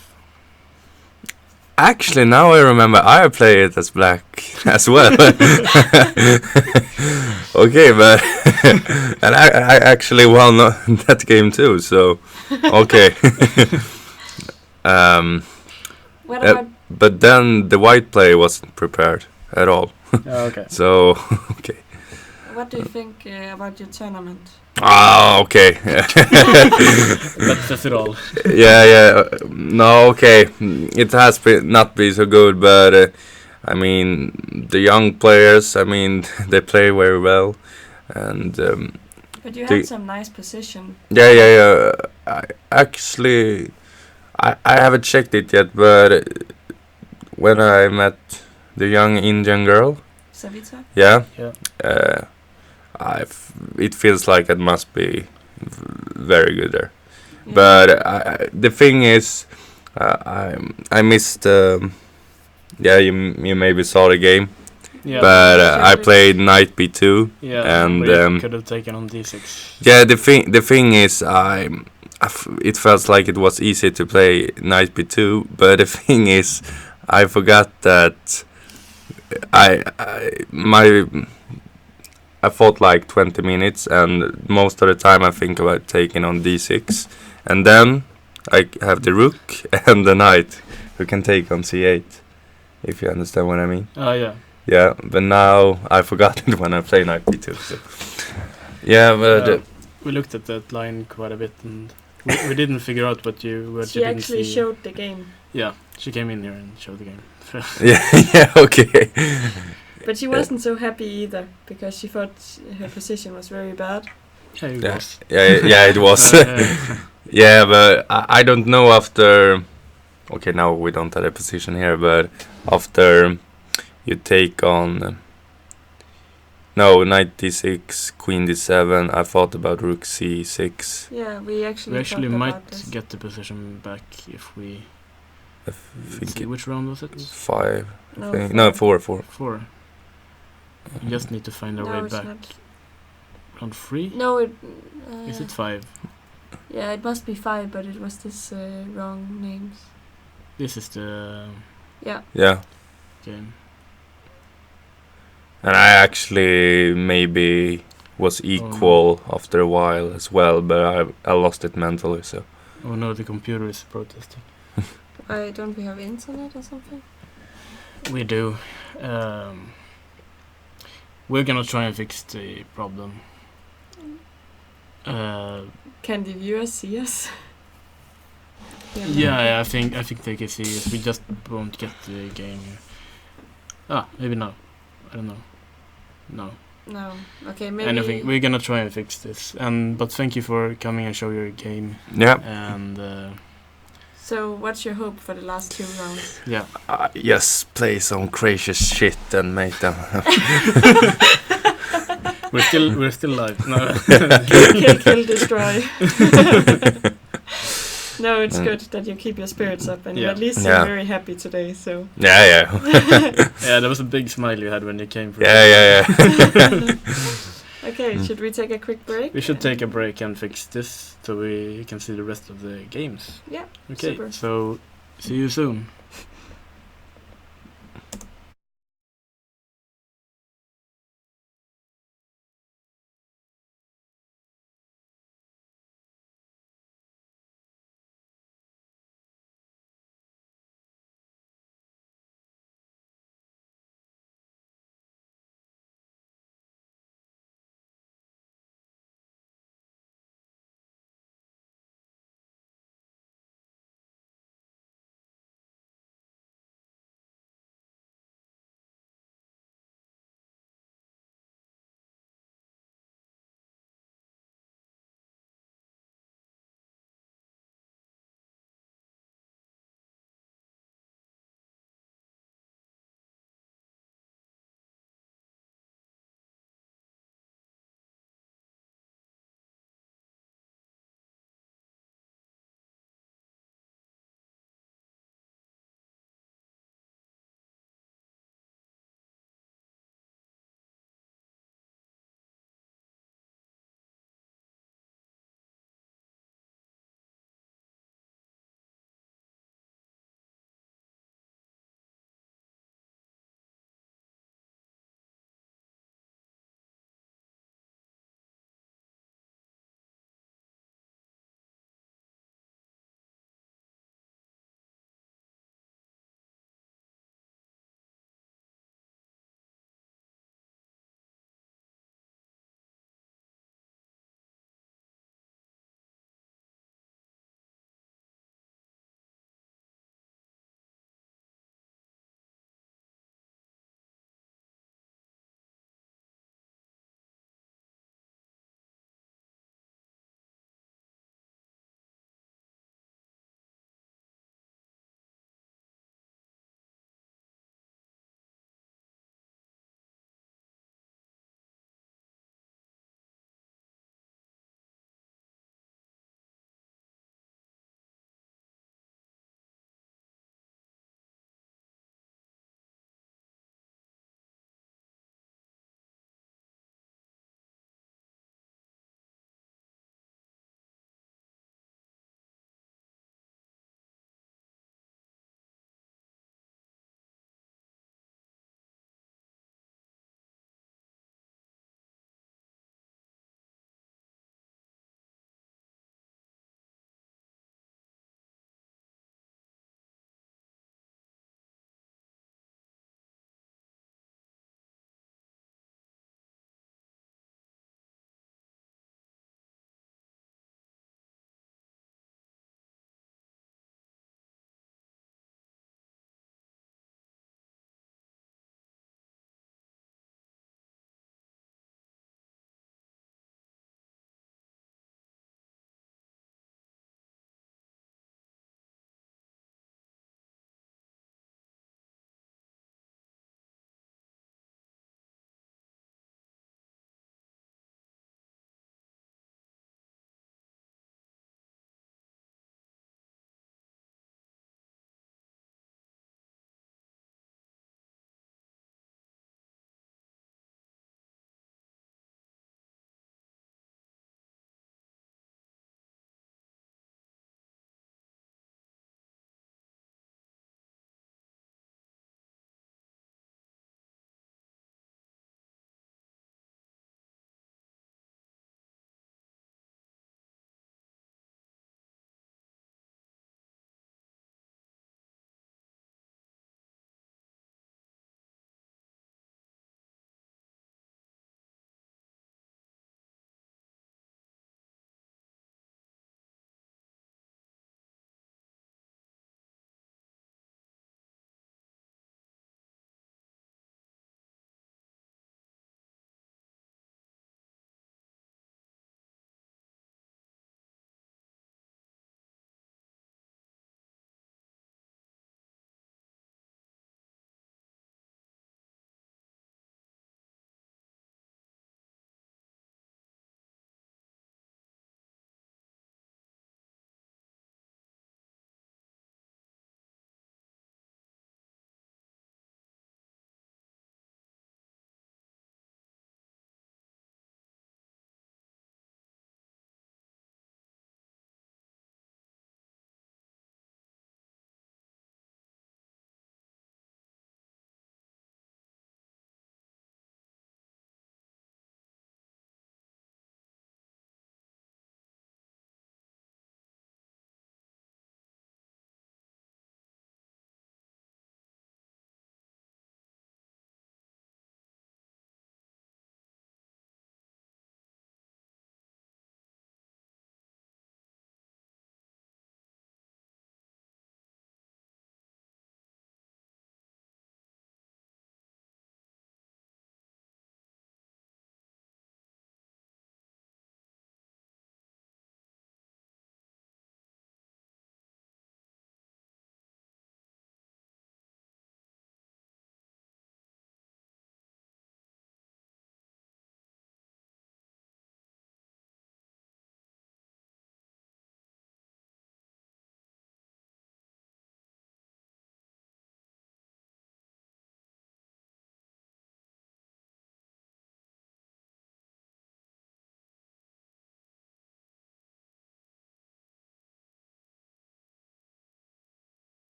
Actually, now I remember I play it as black as well. Okay, but and I actually won that game too. So okay. What about But then the white player wasn't prepared at all. Okay. So okay. what do you think about your tournament? Okay. That says it all. Yeah. No, okay. It has not been so good, but I mean, the young players, I mean, they play very well, and But you had some nice position. yeah. I haven't checked it yet, but when I met the young Indian girl, Savita? yeah, Yeah. it feels like it must be very good there. Yeah. But the thing is, I missed. You maybe saw the game, Yeah. but I played knight b2. Yeah. and, but you um, could have taken on d6. Yeah, the thing is, it felt like it was easy to play knight b2, but the thing is, I forgot that I fought like 20 minutes, and most of the time I think about taking on d6, and then I have the rook and the knight who can take on c8, if you understand what I mean. Yeah. Yeah, but now I forgot it when I play knight b2. So. Yeah, but We looked at that line quite a bit, and we didn't figure out what you She didn't actually see. showed the game, Yeah, she came in here and showed the game. Yeah, okay. but she wasn't so happy either because she thought her position was very bad. Yeah, it Yeah, was. yeah, it was. Yeah, but I don't know after. Okay, now we don't have a position here, but after you take on. No, knight d6, queen d7. I thought about rook c6. Yeah, we actually We actually talked might about this. get the position back if we. I Let's think see, which round was it? 5. No, I think. four. No, 4. 4. We just need to find our No, way it's back. not. Round 3? No, it. Is it 5? Yeah, it must be 5, but it was this wrong names. This is the Yeah. Yeah. game. And I actually maybe was equal after a while as well, but I lost it mentally, so. Oh no, the computer is protesting. Why don't we have internet or something? We do. We're gonna try and fix the problem. Can the viewers see us? Yeah, I think they can see us. We just won't get the game here. Maybe no. I don't know. No. No. Okay, maybe. Anything. We're gonna try and fix this. But thank you for coming and show your game. Yeah. And So, what's your hope for the last 2 rounds? yeah. Yes, play some crazy shit and make them. We're still live. No. Kill, destroy. No, it's good that you keep your spirits up, and you at least seem very happy today. So. Yeah. Yeah, there was a big smile you had when you came. Yeah. Okay, should we take a quick break? We should take a break and fix this so we can see the rest of the games. Yeah. Okay. Super. So see you soon.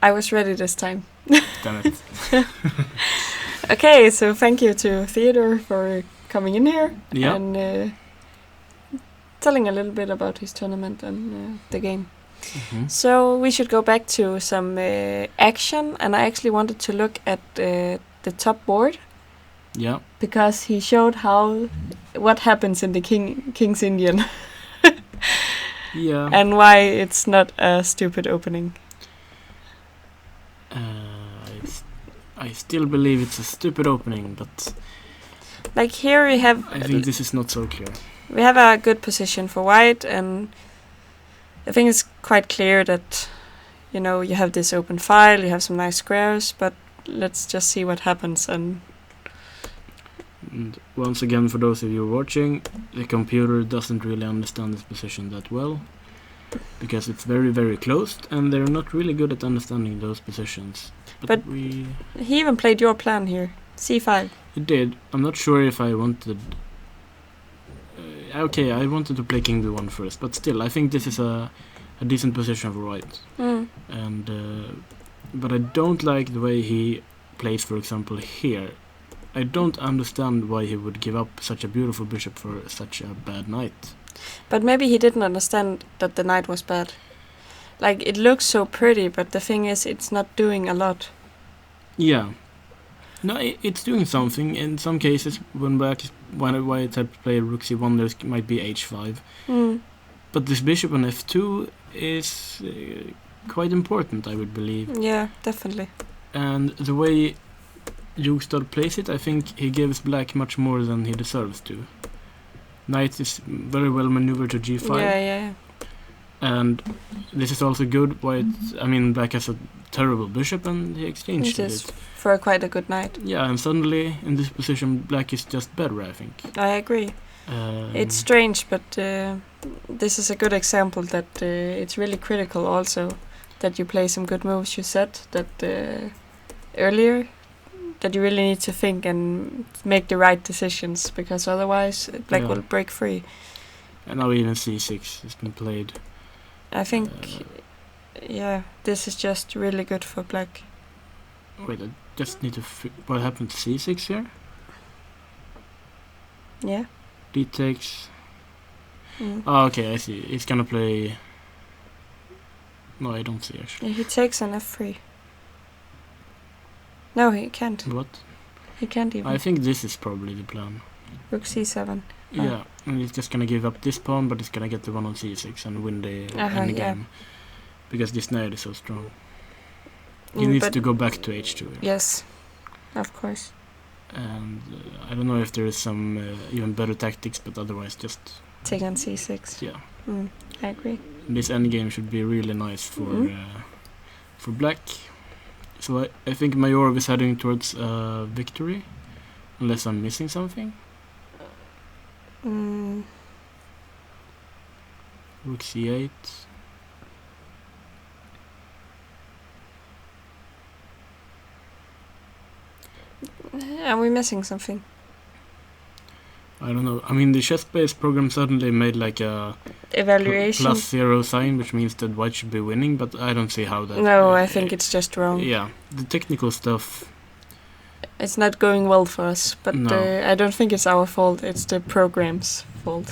I was ready this time. Damn it. Okay, so thank you to Theodore for coming in here Yeah. and telling a little bit about his tournament and the game. Mhm. So we should go back to some action, and I actually wanted to look at the top board Yeah. because he showed what happens in the King's Indian Yeah. and why it's not a stupid opening. I still believe it's a stupid opening, but Like here we have I think this is not so clear. we have a good position for white, and I think it's quite clear that you have this open file, you have some nice squares, but let's just see what happens. And once again, for those of you watching, the computer doesn't really understand this position that well, because it's very, very closed, and they're not really good at understanding those positions. But we... he even played your plan here, c5. It did. I'm not sure if I wanted... okay, I wanted to play King B1 first, but still, I think this is a decent position for white. And but I don't like the way he plays, for example, here. I don't understand why he would give up such a beautiful bishop for such a bad knight. But maybe he didn't understand that the knight was bad. Like, it looks so pretty, but the thing is, it's not doing a lot. Yeah. No, it's doing something. In some cases, when white had played rook c1, there might be h5. But this bishop on f2 is quite important, I would believe. Yeah, definitely. And the way Jugstad plays it, I think he gives black much more than he deserves to. Knight is very well maneuvered to g5. Yeah. And this is also good. Black has a terrible bishop, and he exchanged it. For quite a good knight. Yeah, and suddenly, in this position, black is just better, I think. I agree. It's strange, but this is a good example that it's really critical also that you play some good moves. You said that earlier, that you really need to think and make the right decisions, because otherwise black will break free. And now even c6 has been played. I think, this is just really good for black. Wait, I just need to... what happened to c6 here? Yeah. D takes... Oh, okay, I see. He's gonna play... No, I don't see, actually. Yeah, he takes an f3. No, he can't. What? He can't even. I think this is probably the plan. Rook c7. Yeah, and he's just gonna give up this pawn, but he's gonna get the one on c6 and win the endgame. Yeah. Because this knight is so strong. He needs to go back to h2 here. Yes, of course. And I don't know if there is some even better tactics, but otherwise just... take on c6. Yeah. I agree. This endgame should be really nice for black. So I think Majorov is heading towards victory, unless I'm missing something. Rook c8. Are we missing something? I don't know. I mean, the chess-based program suddenly made like a Evaluation? +0 sign, which means that white should be winning, but I don't see how that... No, I think it's just wrong. Yeah, the technical stuff... It's not going well for us, but No. I don't think it's our fault, it's the program's fault.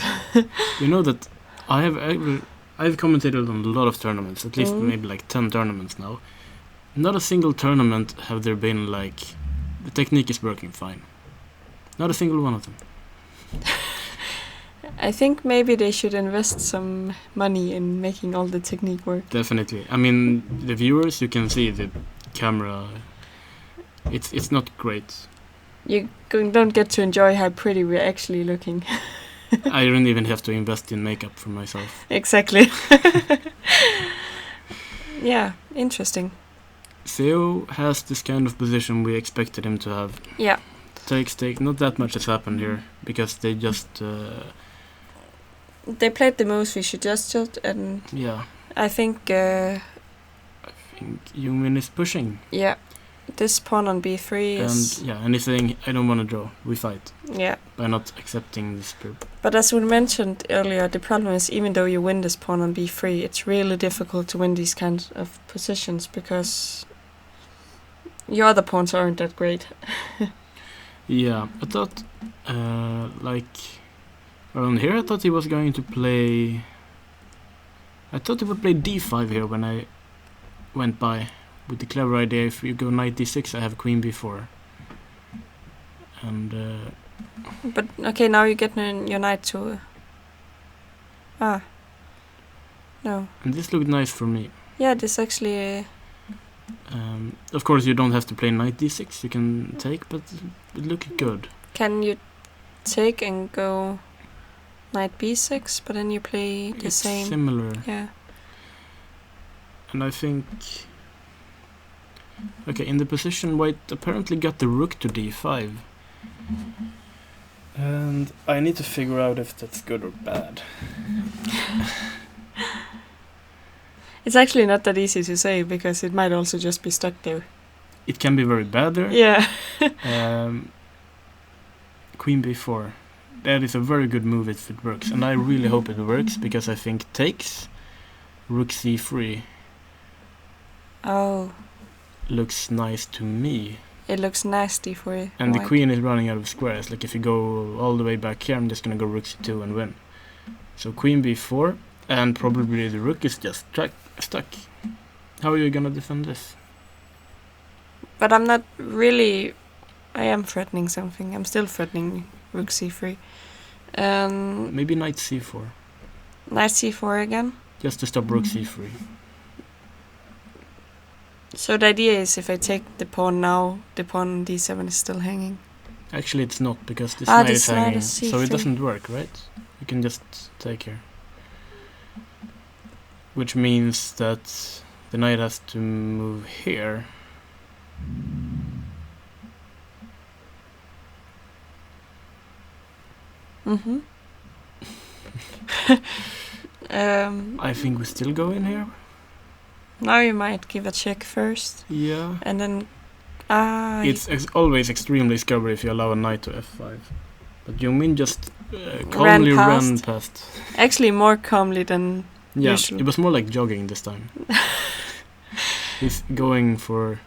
You know that I've commentated on a lot of tournaments, at least maybe like 10 tournaments now. Not a single tournament have there been like... the technique is working fine. Not a single one of them. I think maybe they should invest some money in making all the technique work. Definitely. I mean, the viewers, you can see the camera. It's not great. You don't get to enjoy how pretty we're actually looking. I don't even have to invest in makeup for myself. Exactly. Yeah, interesting. Theo has this kind of position we expected him to have. Yeah. Take. Not that much has happened here, because they just... they played the moves we suggested, and yeah. I think I think Jungmin is pushing. yeah, This pawn on b3 is... And yeah, and he's saying, I don't want to draw, we fight. Yeah. By not accepting this group. But as we mentioned earlier, the problem is even though you win this pawn on b3, it's really difficult to win these kinds of positions because your other pawns aren't that great. Yeah, I thought, around here I thought he was going to play... I thought he would play d5 here when I went by. With the clever idea, if you go knight d6, I have queen b4. And... But, okay, now you get your knight to... No. And this looked nice for me. Yeah, this actually... Of course, you don't have to play knight d6, you can take, but it looked good. Can you take and go knight b6, but then you play the same? It's similar. Yeah. And I think... Okay, in the position, white apparently got the rook to d5. And I need to figure out if that's good or bad. It's actually not that easy to say, because it might also just be stuck there. It can be very bad there. Yeah. Queen b4. That is a very good move if it works. And I really hope it works, because I think takes, rook c3 Oh. looks nice to me. It looks nasty for you. And the queen is running out of squares. Like if you go all the way back here, I'm just gonna go rook c2 and win. So queen b4, and probably the rook is just stuck. How are you gonna defend this? But I'm not really... I am threatening something. I'm still threatening rook c3. Maybe knight c4. Knight c4 again. Just to stop rook c3. So the idea is if I take the pawn now, the pawn on d7 is still hanging. Actually it's not, because this knight is this knight hanging. is So it c3. doesn't work, right? You can just take here. Which means that the knight has to move here. Mm-hmm. I think we still go in here. Now you might give a check first. Yeah. And then... It's always extremely scary if you allow a knight to f5. But Jungmin just calmly ran past. Actually more calmly than Yeah, usual. it was more like jogging this time. He's going for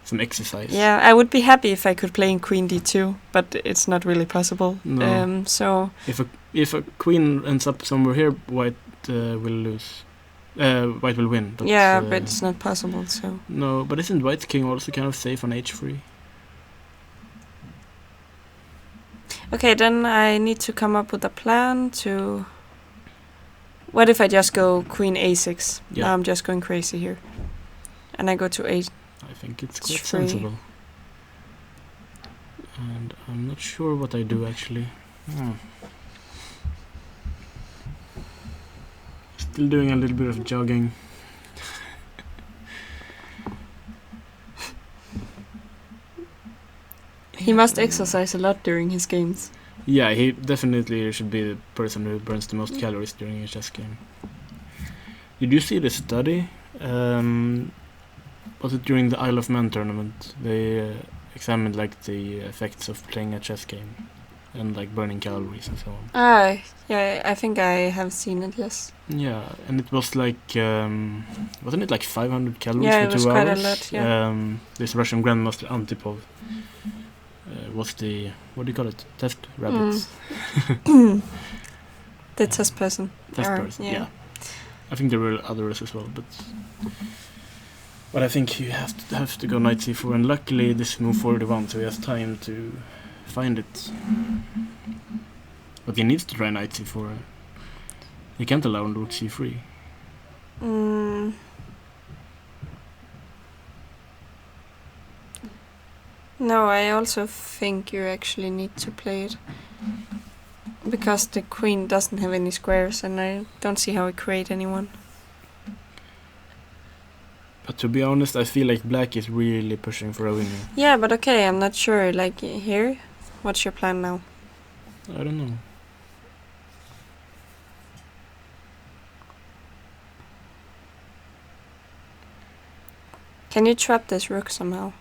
some exercise. Yeah, I would be happy if I could play in queen d2, but it's not really possible. No. So... If a queen ends up somewhere here, white will lose. White will win. But, yeah, but it's not possible, so... No, but isn't white's king also kind of safe on h3? Okay, then I need to come up with a plan to... What if I just go queen a6? Yeah. Now I'm just going crazy here. And I go to a... I think it's quite Three. sensible. And I'm not sure what I do actually. Still doing a little bit of jogging. He must exercise a lot during his games. Yeah, he definitely should be the person who burns the most calories during a chess game. Did you see the study? Was it during the Isle of Man tournament? They examined like the effects of playing a chess game and like burning calories and so on. Yeah, I think I have seen it, yes. Yeah, and it was like, wasn't it like 500 calories Yeah, for it was 2 quite a hours? lot, yeah. This Russian grandmaster Antipov was the, what do you call it, test rabbits? The test person. Test person, yeah. I think there were others as well, but I think you have to go knight c4, and luckily this move 41, so he has time to find it. But he needs to try knight c4. He can't allow rook c3. No, I also think you actually need to play it. Because the queen doesn't have any squares, and I don't see how it create anyone. But to be honest, I feel like black is really pushing for a win here. Yeah, but okay, I'm not sure. Like, here, what's your plan now? I don't know. Can you trap this rook somehow?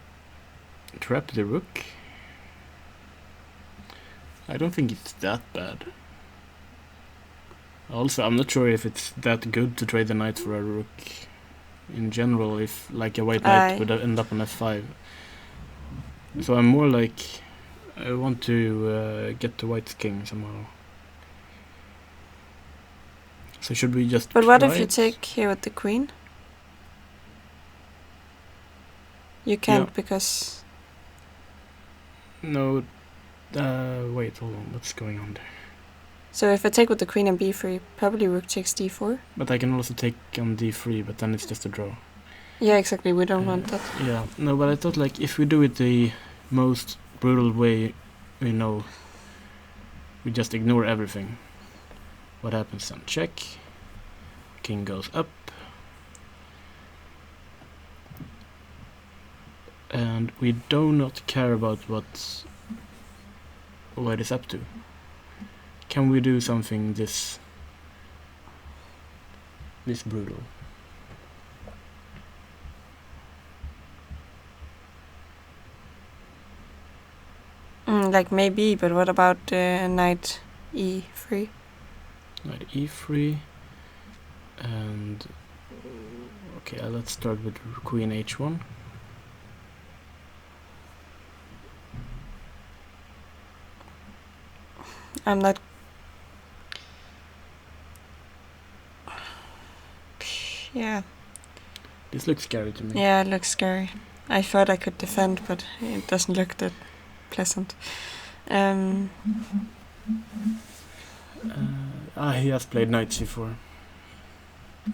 trap the rook. I don't think it's that bad. Also, I'm not sure if it's that good to trade the knight for a rook. In general, if like a white knight would end up on f5. So I'm more like, I want to get the white king somehow. So should we just But what if try you it? take here with the queen? You can't because... No, wait, hold on, what's going on there? So if I take with the queen and b3, probably rook takes d4. But I can also take on d3, but then it's just a draw. Yeah, exactly, we don't want that. Yeah, no, but I thought like if we do it the most brutal way we know, we just ignore everything. What happens then? Check. King goes up. And we do not care about what white is up to. Can we do something this brutal? Like maybe, but what about knight e3? Knight e3. And okay, let's start with queen h1. I'm not... Yeah. This looks scary to me. Yeah, it looks scary. I thought I could defend, but it doesn't look that pleasant. He has played knight c4.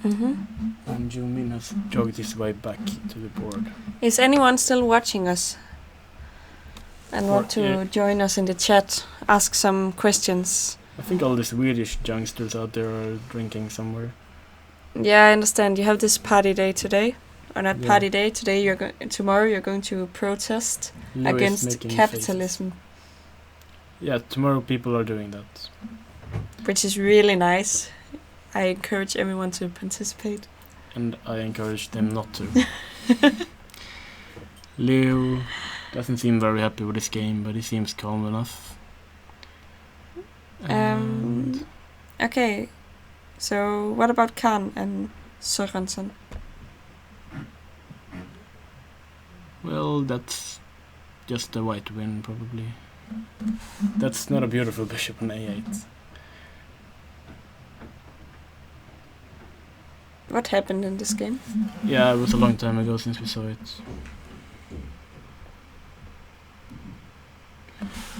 And Jumin has jogged his way back to the board. Is anyone still watching us? And want to join us in the chat? Ask some questions. I think all the Swedish youngsters out there are drinking somewhere. Yeah, I understand. You have this party day today, or not Yeah. party day. Today tomorrow you're going to protest Leo is against making capitalism, faces. Yeah, tomorrow people are doing that. which is really nice. I encourage everyone to participate. And I encourage them not to. Leo doesn't seem very happy with this game, but he seems calm enough. And Okay, so what about Khan and Sorensen? well, that's just a white win, probably. That's not a beautiful bishop on a8. What happened in this game? Yeah, it was a long time ago since we saw it.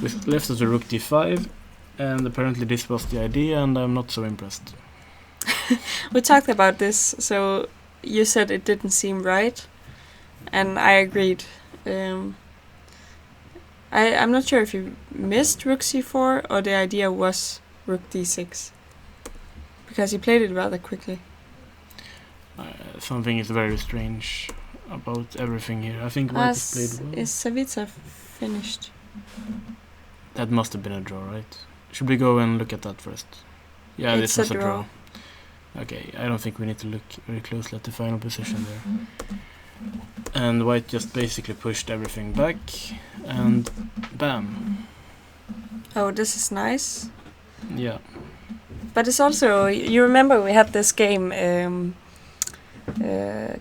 We left as a rook d5, and apparently this was the idea, and I'm not so impressed. We talked about this, so you said it didn't seem right, and I agreed. I'm not sure if you missed rook c4 or the idea was rook d6, because he played it rather quickly. Something is very strange about everything here. I think white is played well. Is Savitsa finished? That must have been a draw, right? Should we go and look at that first? Yeah, It's this was a a draw. draw. Okay, I don't think we need to look very closely at the final position there. And white just basically pushed everything back, and bam. Oh, this is nice. Yeah. But it's also, you remember we had this game,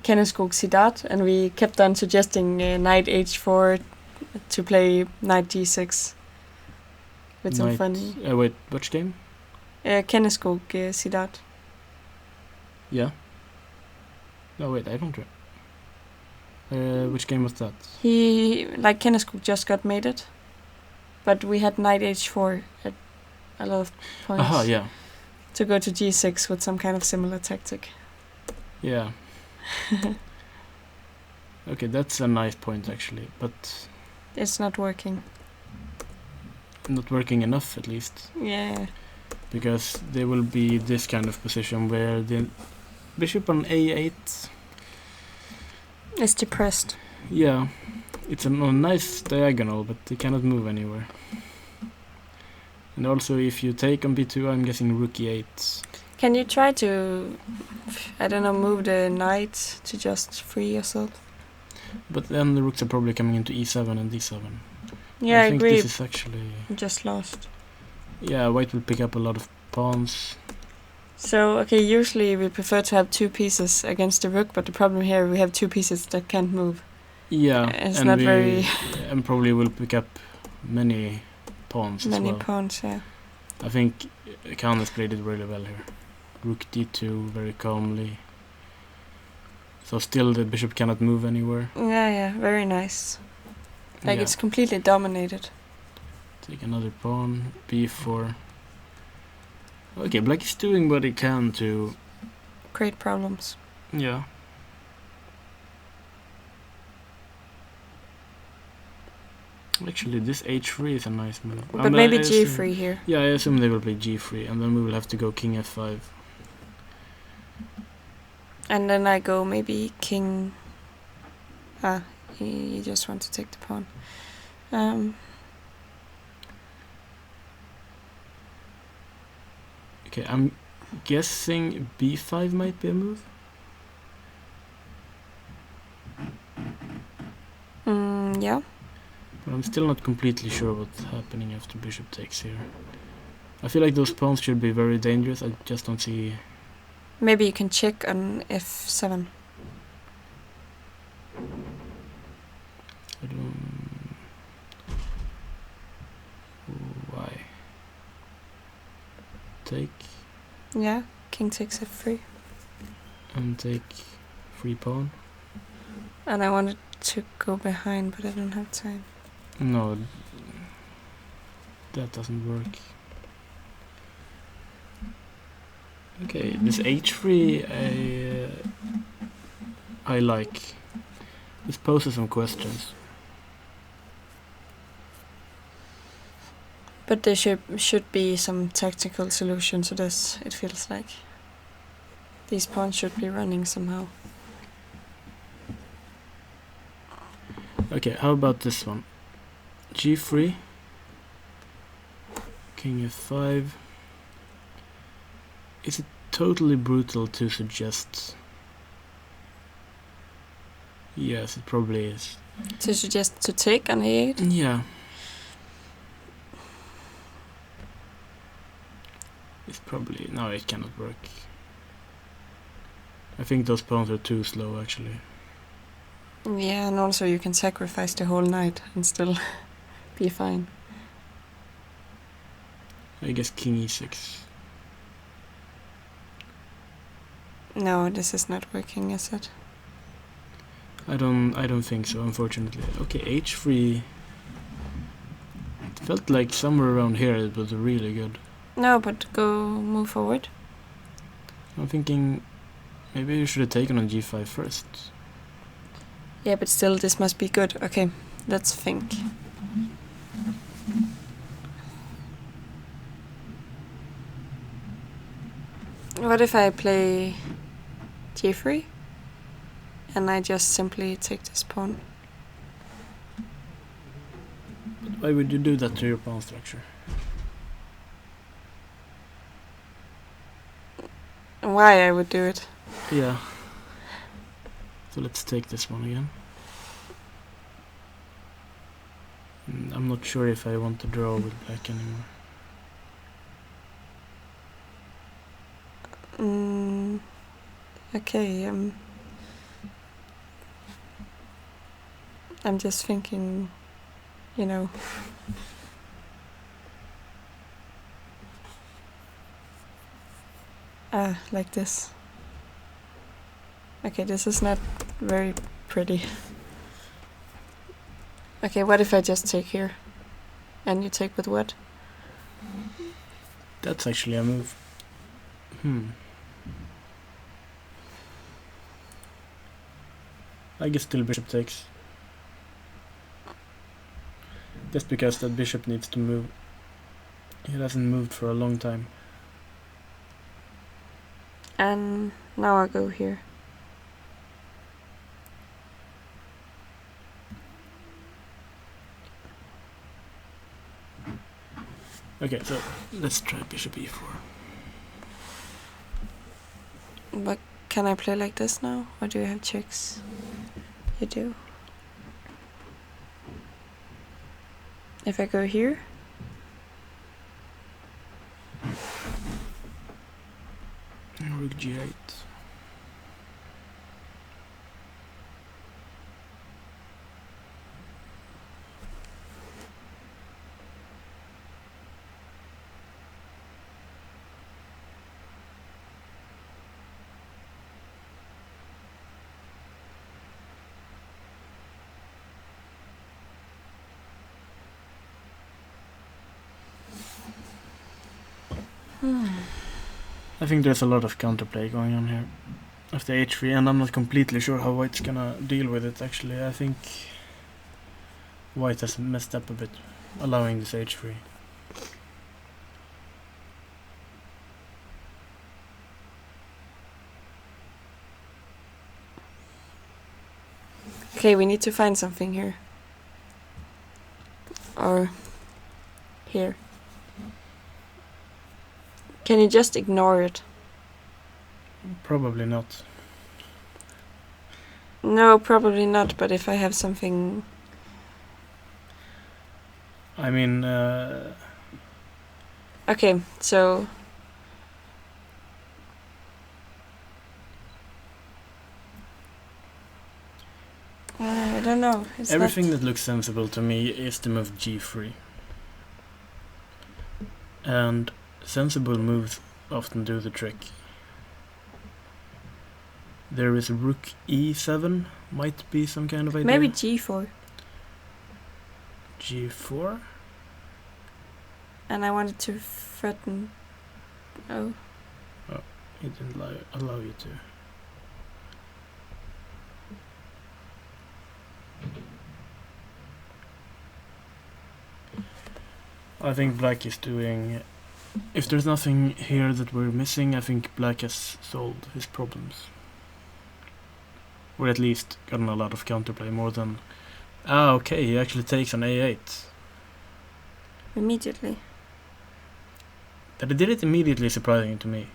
Kenneskog Sidat, and we kept on suggesting knight h4 to play knight d6 with some fun. Wait, which game? Kenneskog Sidat. Yeah. No, wait, I don't which game was that? Kenneskog just got mated, but we had knight h4 at a lot of points. Aha, yeah. To go to g6 with some kind of similar tactic. Yeah. Okay, that's a nice point actually, but It's not working. not working enough at least. Yeah. Because there will be this kind of position where the bishop on a8, It's depressed. yeah, it's a nice diagonal, but they cannot move anywhere. And also if you take on b2, I'm guessing rook e8. Can you try to, I don't know, move the knight to just free yourself? But then the rooks are probably coming into e7 and d7. Yeah, I think agree. this is actually... Just lost. Yeah, white will pick up a lot of pawns. So, okay, usually we prefer to have 2 pieces against the rook, but the problem here, we have 2 pieces that can't move. Yeah, It's and not we very... and probably will pick up many pawns as Many well. pawns, yeah. I think Khan has played it really well here. Rook d2 very calmly. So still the bishop cannot move anywhere. Yeah, very nice. Like, Yeah. it's completely dominated. Take another pawn, b4. Okay, black is doing what he can to... Great problems. Yeah. Actually, this h3 is a nice move. But maybe g3 here. Yeah, I assume they will play g3, and then we will have to go king f5. And then I go maybe king... he just wants to take the pawn. Okay, I'm guessing b5 might be a move. Yeah. But I'm still not completely sure what's happening after bishop takes here. I feel like those pawns should be very dangerous. I just don't see... Maybe you can check on f7. I don't... Why? Take Yeah, king takes f3. and take free pawn. And I wanted to go behind, but I don't have time. No, that doesn't work. Okay, this h3 I like. This poses some questions. But there should be some tactical solution to this, it feels like. These pawns should be running somehow. Okay, how about this one? g3, king f5. Is it totally brutal to suggest? Yes, it probably is. To suggest to take on a8? Yeah. It's probably... No, it cannot work. I think those pawns are too slow, actually. Yeah, and also you can sacrifice the whole knight and still be fine. I guess king e6. No, this is not working, is it? I don't think so, unfortunately. Okay, h3. It felt like somewhere around here it was really good. No, but go move forward. I'm thinking maybe you should have taken on g5 first. Yeah, but still this must be good. Okay, let's think. What if I play g3? And I just simply take this pawn. But why would you do that to your pawn structure? Why I would do it? Yeah. So let's take this one again. I'm not sure if I want to draw with black anymore. Okay, I'm just thinking, you know. Like this. Okay, this is not very pretty. Okay, what if I just take here? And you take with what? That's actually a move. I guess still bishop takes. Just because that bishop needs to move. It hasn't moved for a long time. And now I go here. Okay, so let's try bishop e4. But can I play like this now? Or do you have checks? You do. If I go here. Rook G8. I think there's a lot of counterplay going on here of the h3, and I'm not completely sure how White's gonna deal with it. Actually, I think White has messed up a bit, allowing this h3. Okay, we need to find something here. Or here. Can you just ignore it? Probably not. No, probably not, but if I have something... I mean, Okay, so... I don't know. It's everything not... that looks sensible to me is to move g3. And sensible moves often do the trick. There is rook e7, might be some kind of idea. Maybe g4. g4? And I wanted to threaten... Oh. It didn't allow you to. I think black is doing... If there's nothing here that we're missing, I think black has solved his problems. Or at least gotten a lot of counterplay, more than... Ah, okay, he actually takes an a8. Immediately. That he did it immediately is surprising to me.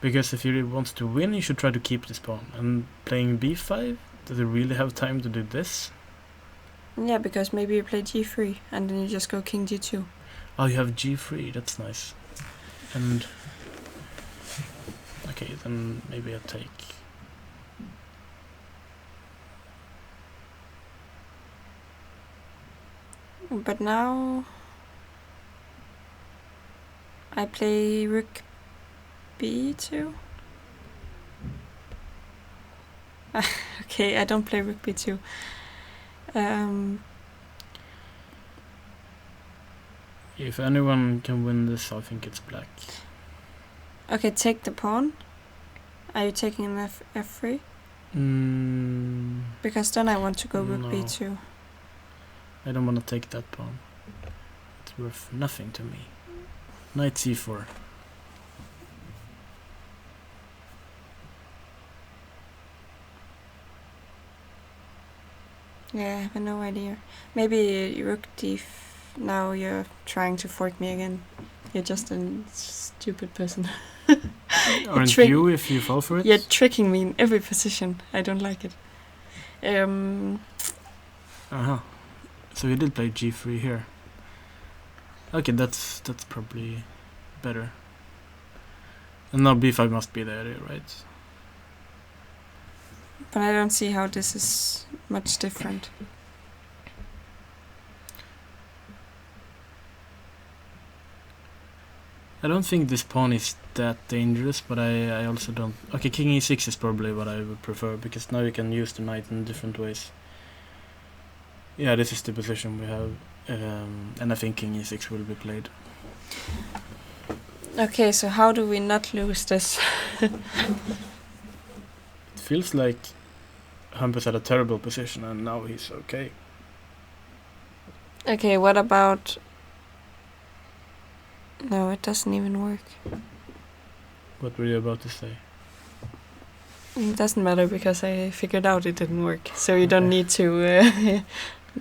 Because if he wants to win, he should try to keep this pawn. And playing b5? Does he really have time to do this? Yeah, because maybe you play g3 and then you just go king g2. Oh, you have g3, that's nice. And... Okay, then maybe I take... But now... I play rook b2. Okay, I don't play rook b2. If anyone can win this, I think it's black. Okay, take the pawn. Are you taking an f3? Because then I want to go rook No. b2. I don't want to take that pawn. It's worth nothing to me. Knight c4. Yeah, I have no idea. Maybe rook d... Now you're trying to fork me again. You're just a stupid person. Aren't you if you fall for it? You're tricking me in every position. I don't like it. Uh-huh. So you did play g3 here. Okay, that's probably better. And now b5 must be there, right? But I don't see how this is much different. I don't think this pawn is that dangerous, but I also don't... Okay, king e6 is probably what I would prefer, because now you can use the knight in different ways. Yeah, this is the position we have, and I think king e6 will be played. Okay, so how do we not lose this? It feels like Hampus had a terrible position, and now he's okay. Okay, what about... No, it doesn't even work. What were you about to say? It doesn't matter because I figured out it didn't work. So you don't Okay. need to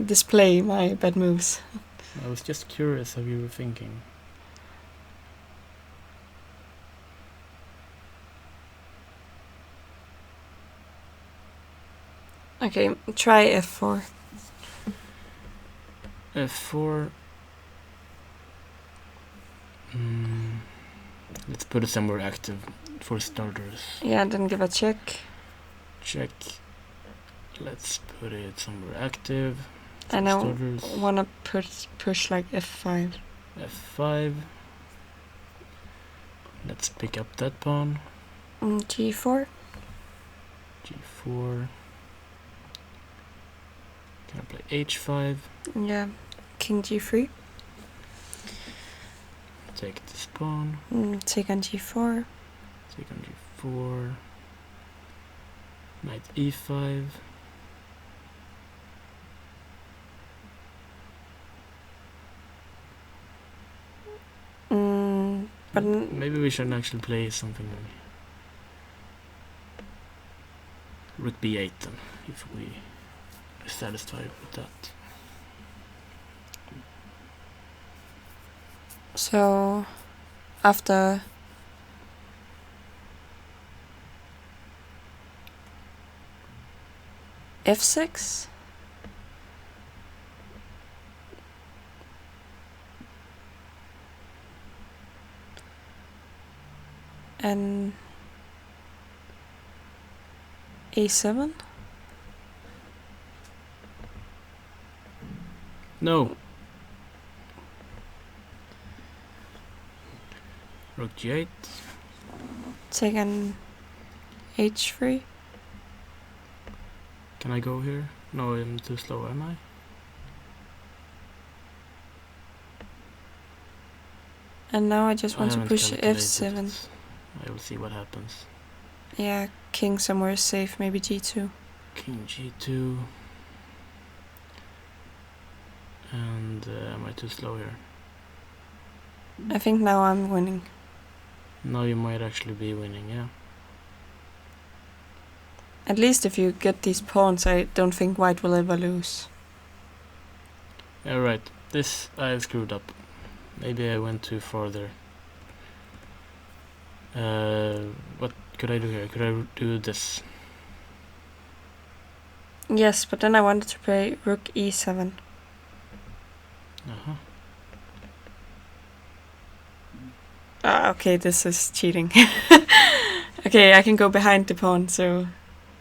display my bad moves. I was just curious how you were thinking. Okay, try f4. F4. Let's put it somewhere active for starters. Yeah, then give a check. Check. Let's put it somewhere active. And I Starters. wanna push like F5. F5. Let's pick up that pawn. G4. G4. Can I play H5? Yeah. King G3. Take this pawn. Take on G4. Take on G4. Knight E5. But maybe we should actually play something. Rook B8 then, if we are satisfied with that. so after F6. And A7. No. Rook G8. Take on H3. Can I go here? No, I'm too slow, am I? And now I just want to haven't push calculated F7. it. I will see what happens. Yeah, king somewhere is safe, maybe G2. King G2. And am I too slow here? I think now I'm winning. Now you might actually be winning, yeah. At least if you get these pawns, I don't think white will ever lose. Yeah, right. This I screwed up. Maybe I went too far there. What could I do here? Could I do this? Yes, but then I wanted to play Rook E7. Uh-huh. Okay, this is cheating. Okay, I can go behind the pawn, so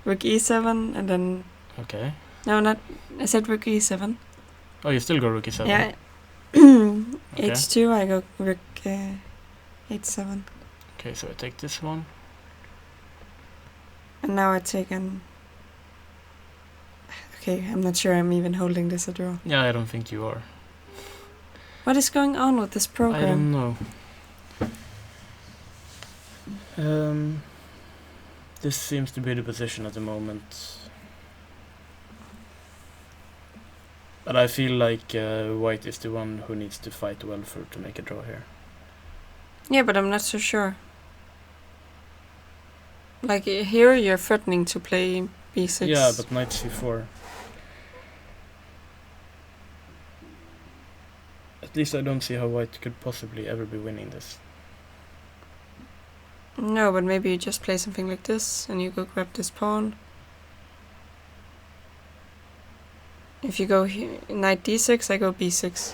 Rook E7 and then... Okay. No, not... I said Rook E7. Oh, you still go Rook E7? Yeah. Okay. H2, I go Rook H7. Okay, so I take this one. And now I take an... Okay, I'm not sure I'm even holding this at all. Yeah, I don't think you are. What is going on with this program? I don't know. This seems to be the position at the moment. But I feel like white is the one who needs to fight well to make a draw here. Yeah, but I'm not so sure. Like, here you're threatening to play B6. Yeah, but knight C4. At least I don't see how white could possibly ever be winning this. No, but maybe you just play something like this, and you go grab this pawn. If you go here, knight D6, I go B6.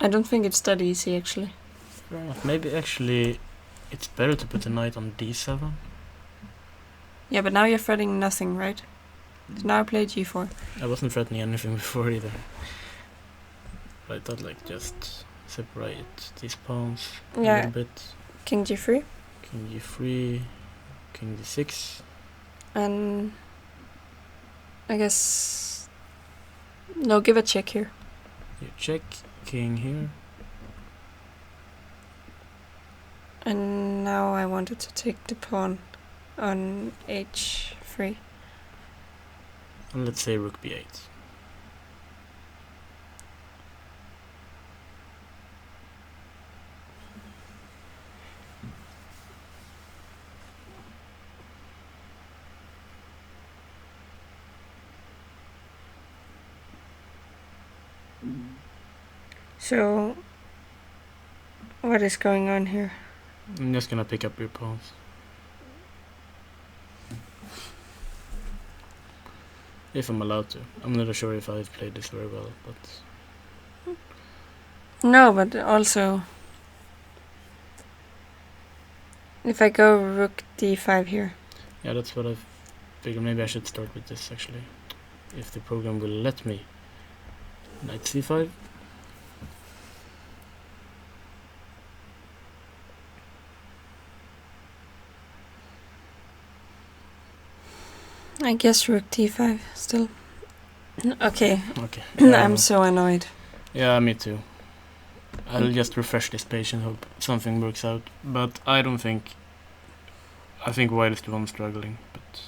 I don't think it's that easy, actually. Fair enough. Maybe actually it's better to put the knight on D7. Yeah, but now you're threatening nothing, right? So now I play G4. I wasn't threatening anything before either. But I thought like just separate these pawns a little bit. King G3. King G3, King D6. And I guess... No, give a check here. You check, King here. And now I wanted to take the pawn on H3. And let's say Rook B8. So, what is going on here? I'm just gonna pick up your pawns. If I'm allowed to. I'm not sure if I've played this very well, but... No, but also... If I go rook d5 here. Yeah, that's what I figured. Maybe I should start with this, actually. If the program will let me. Knight c5. I guess rook d5 still. Okay. Okay. I'm so annoyed. Yeah, me too. I'll just refresh this page and hope something works out. But I don't think... I think white is the one struggling, but...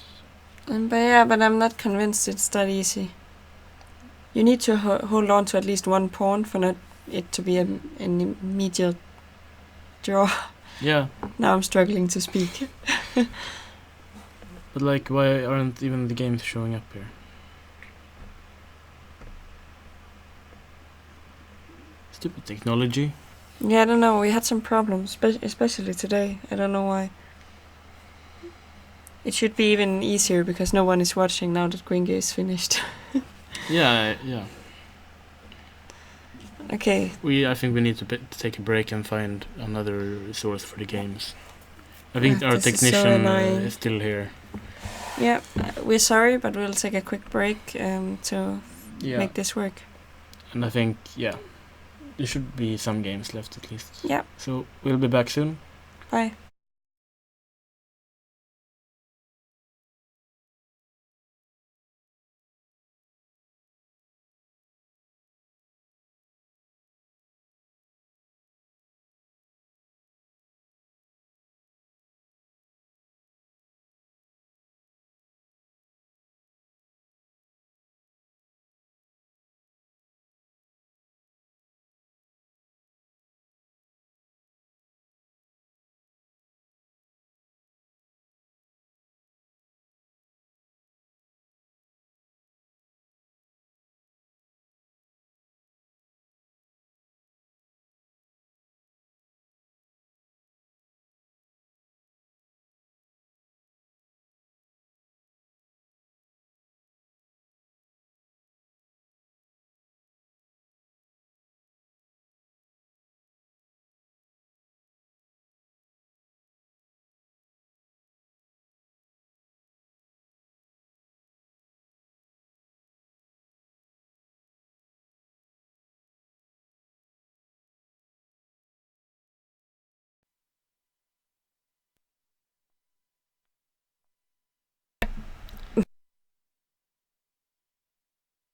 But I'm not convinced it's that easy. You need to hold on to at least one pawn for not it to be an immediate draw. Yeah. Now I'm struggling to speak. But like, why aren't even the games showing up here? Stupid technology. Yeah, I don't know. We had some problems, especially today. I don't know why. It should be even easier because no one is watching now that Gringe is finished. Yeah. Okay. I think we need to take a break and find another source for the games. I think our technician is still here. Yeah, we're sorry, but we'll take a quick break to make this work. And I think, there should be some games left at least. Yeah. So we'll be back soon. Bye.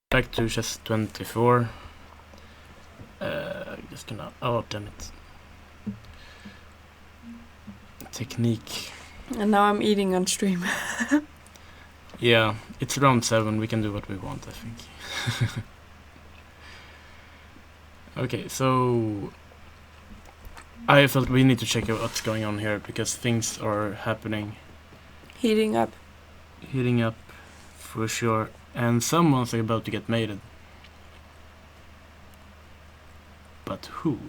Back to chess 24. Just gonna... Oh, damn it. Technique. And now I'm eating on stream. Yeah, it's round 7. We can do what we want, I think. Okay, so... I felt we need to check out what's going on here, because things are happening. Heating up. Heating up, for sure. And someone's about to get mated. But who?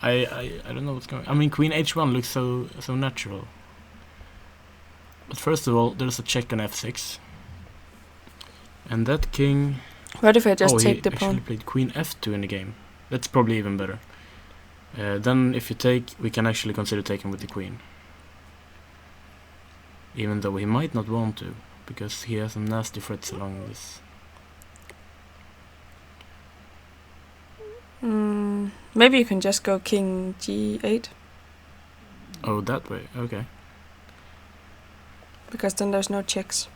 I don't know what's going on. I mean, Queen H1 looks so natural. But first of all, there's a check on F6. And that king... What if I just take the he pawn? actually played Queen F2 in the game. That's probably even better. Then if you take, we can actually consider taking with the queen. Even though he might not want to, because he has some nasty threats along this. Maybe you can just go king g8. Oh, that way, okay. Because then there's no checks.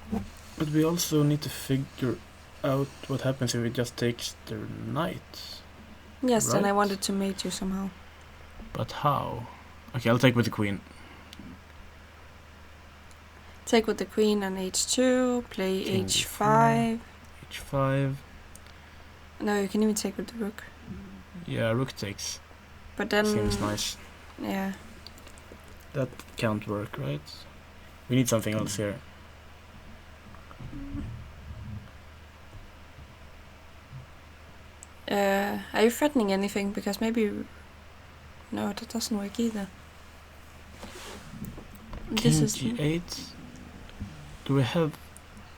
But we also need to figure out what happens if he just takes the knight. Yes, right? Then I wanted to mate you somehow. But how? Okay, I'll take with the queen. Take with the queen on h2, play King h5. H5. No, you can even take with the rook. Yeah, rook takes. But then... Seems nice. Yeah. That can't work, right? We need something else here. Are you threatening anything? Because maybe... No, that doesn't work either. King This is. g8. Do we have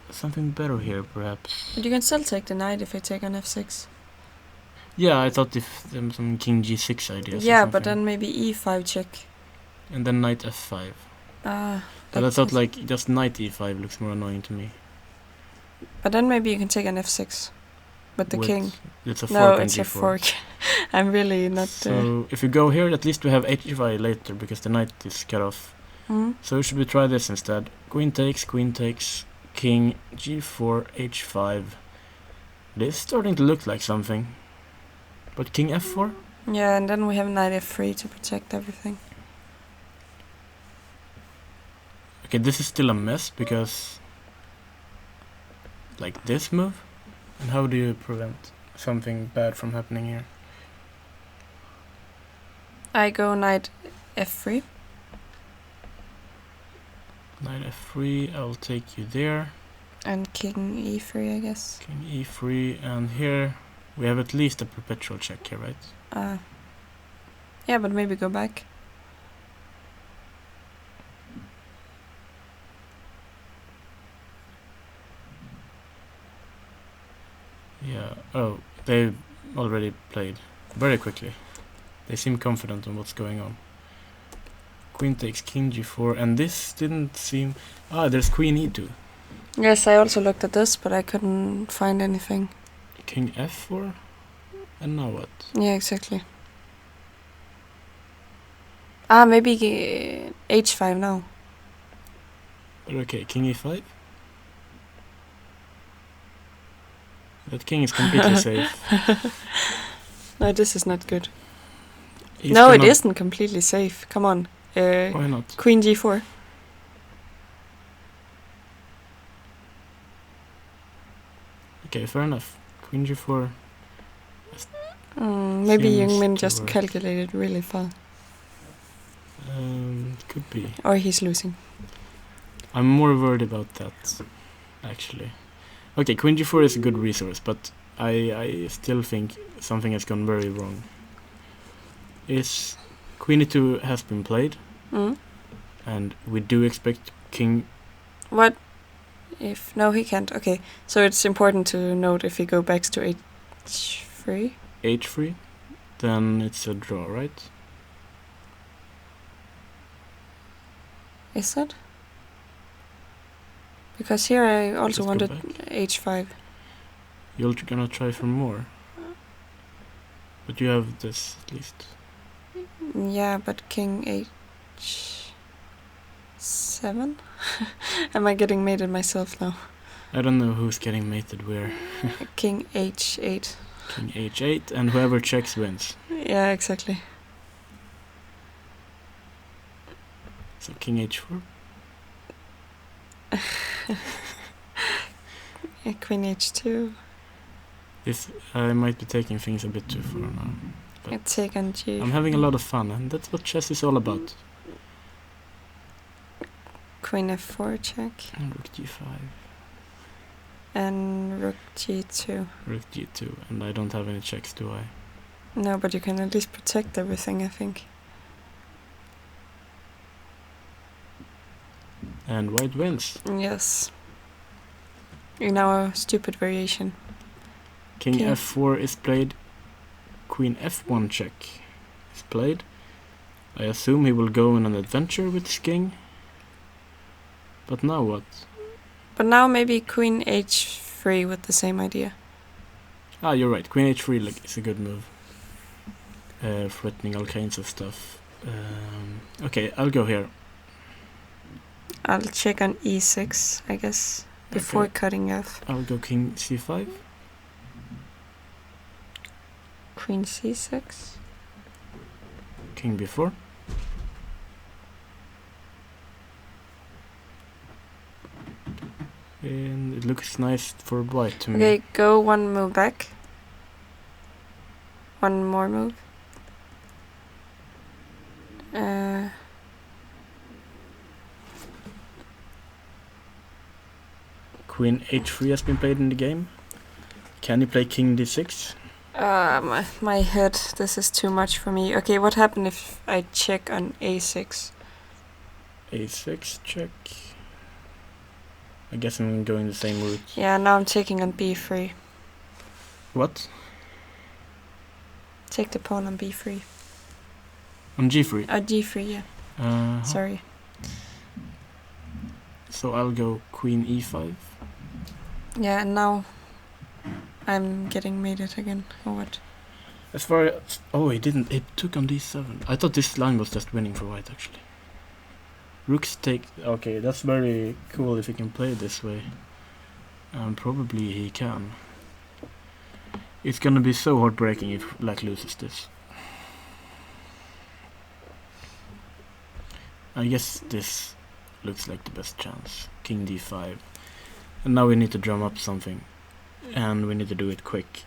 something better here, perhaps? But you can still take the knight if I take on f6. Yeah, I thought if there was some king g6 ideas. Yeah, or but something. then maybe e5 check. And then knight f5. Ah. But I thought like just knight e5 looks more annoying to me. But then maybe you can take an f6. With the king. It's a fork No, on it's g4. a fork. I'm really not. So if we go here, at least we have h5 later because the knight is cut off. So should we try this instead? Queen takes, king g4, h5. This is starting to look like something. But king f4? Yeah, and then we have knight f3 to protect everything. Okay, this is still a mess because like this move. And how do you prevent something bad from happening here? I go knight f3. Knight f3, I'll take you there. And king e3, I guess. King e3, and here we have at least a perpetual check here, right? Yeah, but maybe go back. Yeah, oh, they already played very quickly. They seem confident on what's going on. Queen takes king g4, and this didn't seem... Ah, there's queen e2. Yes, I also looked at this, but I couldn't find anything. King f4? And now what? Yeah, exactly. Ah, maybe h5 now. But okay, king e5? That king is completely safe. No, this is not good. He's No, it gonna- isn't completely safe. Come on. Why not? Queen g4. Okay, fair enough. Queen g4. Maybe Seems Young Min to just work. calculated really far. Could be. Or he's losing. I'm more worried about that, actually. Okay, queen g4 is a good resource, but I still think something has gone very wrong. Is queen e2 has been played, and we do expect king... What if... No, he can't. Okay, so it's important to note if he go back to h3. h3, then it's a draw, right? Is that? Because here I also Let's go wanted back. h5. You're gonna try for more. But you have this, at least. Yeah, but king h7? Am I getting mated myself now? I don't know who's getting mated where. King h8. King h8, and whoever checks wins. Yeah, exactly. So king h4. Yeah, queen h2. This I might be taking things a bit too far now. But I take on g. I'm having a lot of fun, and that's what chess is all about. Queen f4 check. And rook g5, And rook g2. rook g2, and I don't have any checks, do I? No, but you can at least protect everything, I think. And white wins. Yes. In our stupid variation. King King. f4 is played. Queen f1 check is played. I assume he will go on an adventure with his king. But now what? But now maybe queen h3 with the same idea. Ah, you're right. Queen h3 is a good move. Threatening all kinds of stuff. Okay, I'll go here. I'll check on e6, I guess, before Okay. cutting off. I'll go king c5. Queen c6. King b4. And it looks nice for white to me. Okay, go one move back. One more move. Queen h3 has been played in the game. Can you play king d6? My head, this is too much for me. Okay, what happened if I check on a6? a6 check. I guess I'm going the same route. Yeah, now I'm taking on b3. What? Take the pawn on b3. On g3? g3, yeah. Sorry. So I'll go queen e5. Yeah, and now I'm getting mated again, or what? As far as... Oh, it didn't. It took on d7. I thought this line was just winning for white, actually. Rooks take... Okay, that's very cool if he can play it this way. And probably he can. It's gonna be so heartbreaking if black loses this. I guess this looks like the best chance. King d5. And now we need to drum up something. And we need to do it quick.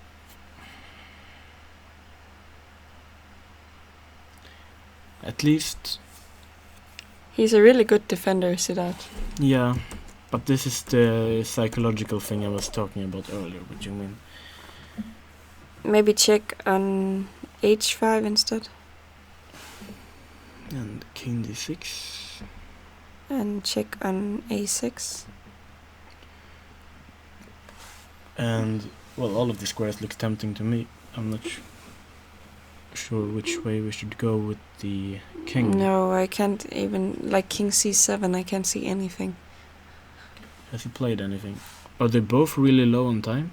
At least... He's a really good defender, Siddharth. Yeah, but this is the psychological thing I was talking about earlier, what you mean. Maybe check on h5 instead. And king d6. And check on a6. And, well, all of the squares look tempting to me. I'm not sure which way we should go with the king. No, I can't even... Like king c7, I can't see anything. Has he played anything? Are they both really low on time?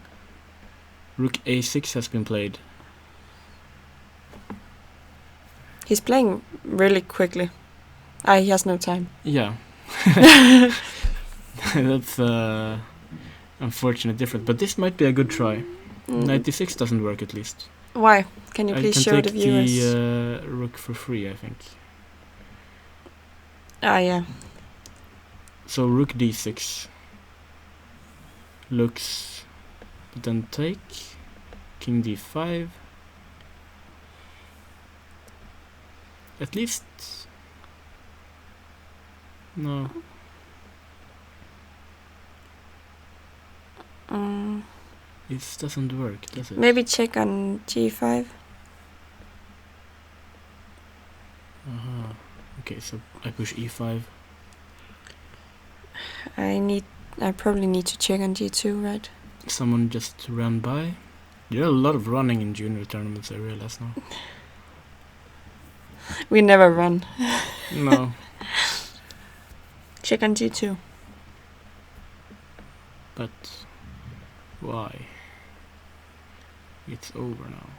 Rook a6 has been played. He's playing really quickly. He has no time. Yeah. That's unfortunate difference. But this might be a good try. Knight d6 doesn't work at least. Why? Can you please show the viewers? I can take the rook for free, I think. Yeah. So rook d6 looks, but then take king d5. At least no. It doesn't work, does it? Maybe check on g5. Okay, so I push e5. I probably need to check on g2, right? Someone just ran by. There are a lot of running in junior tournaments, I realize now. We never run. No. Check on g2. But why? It's over now.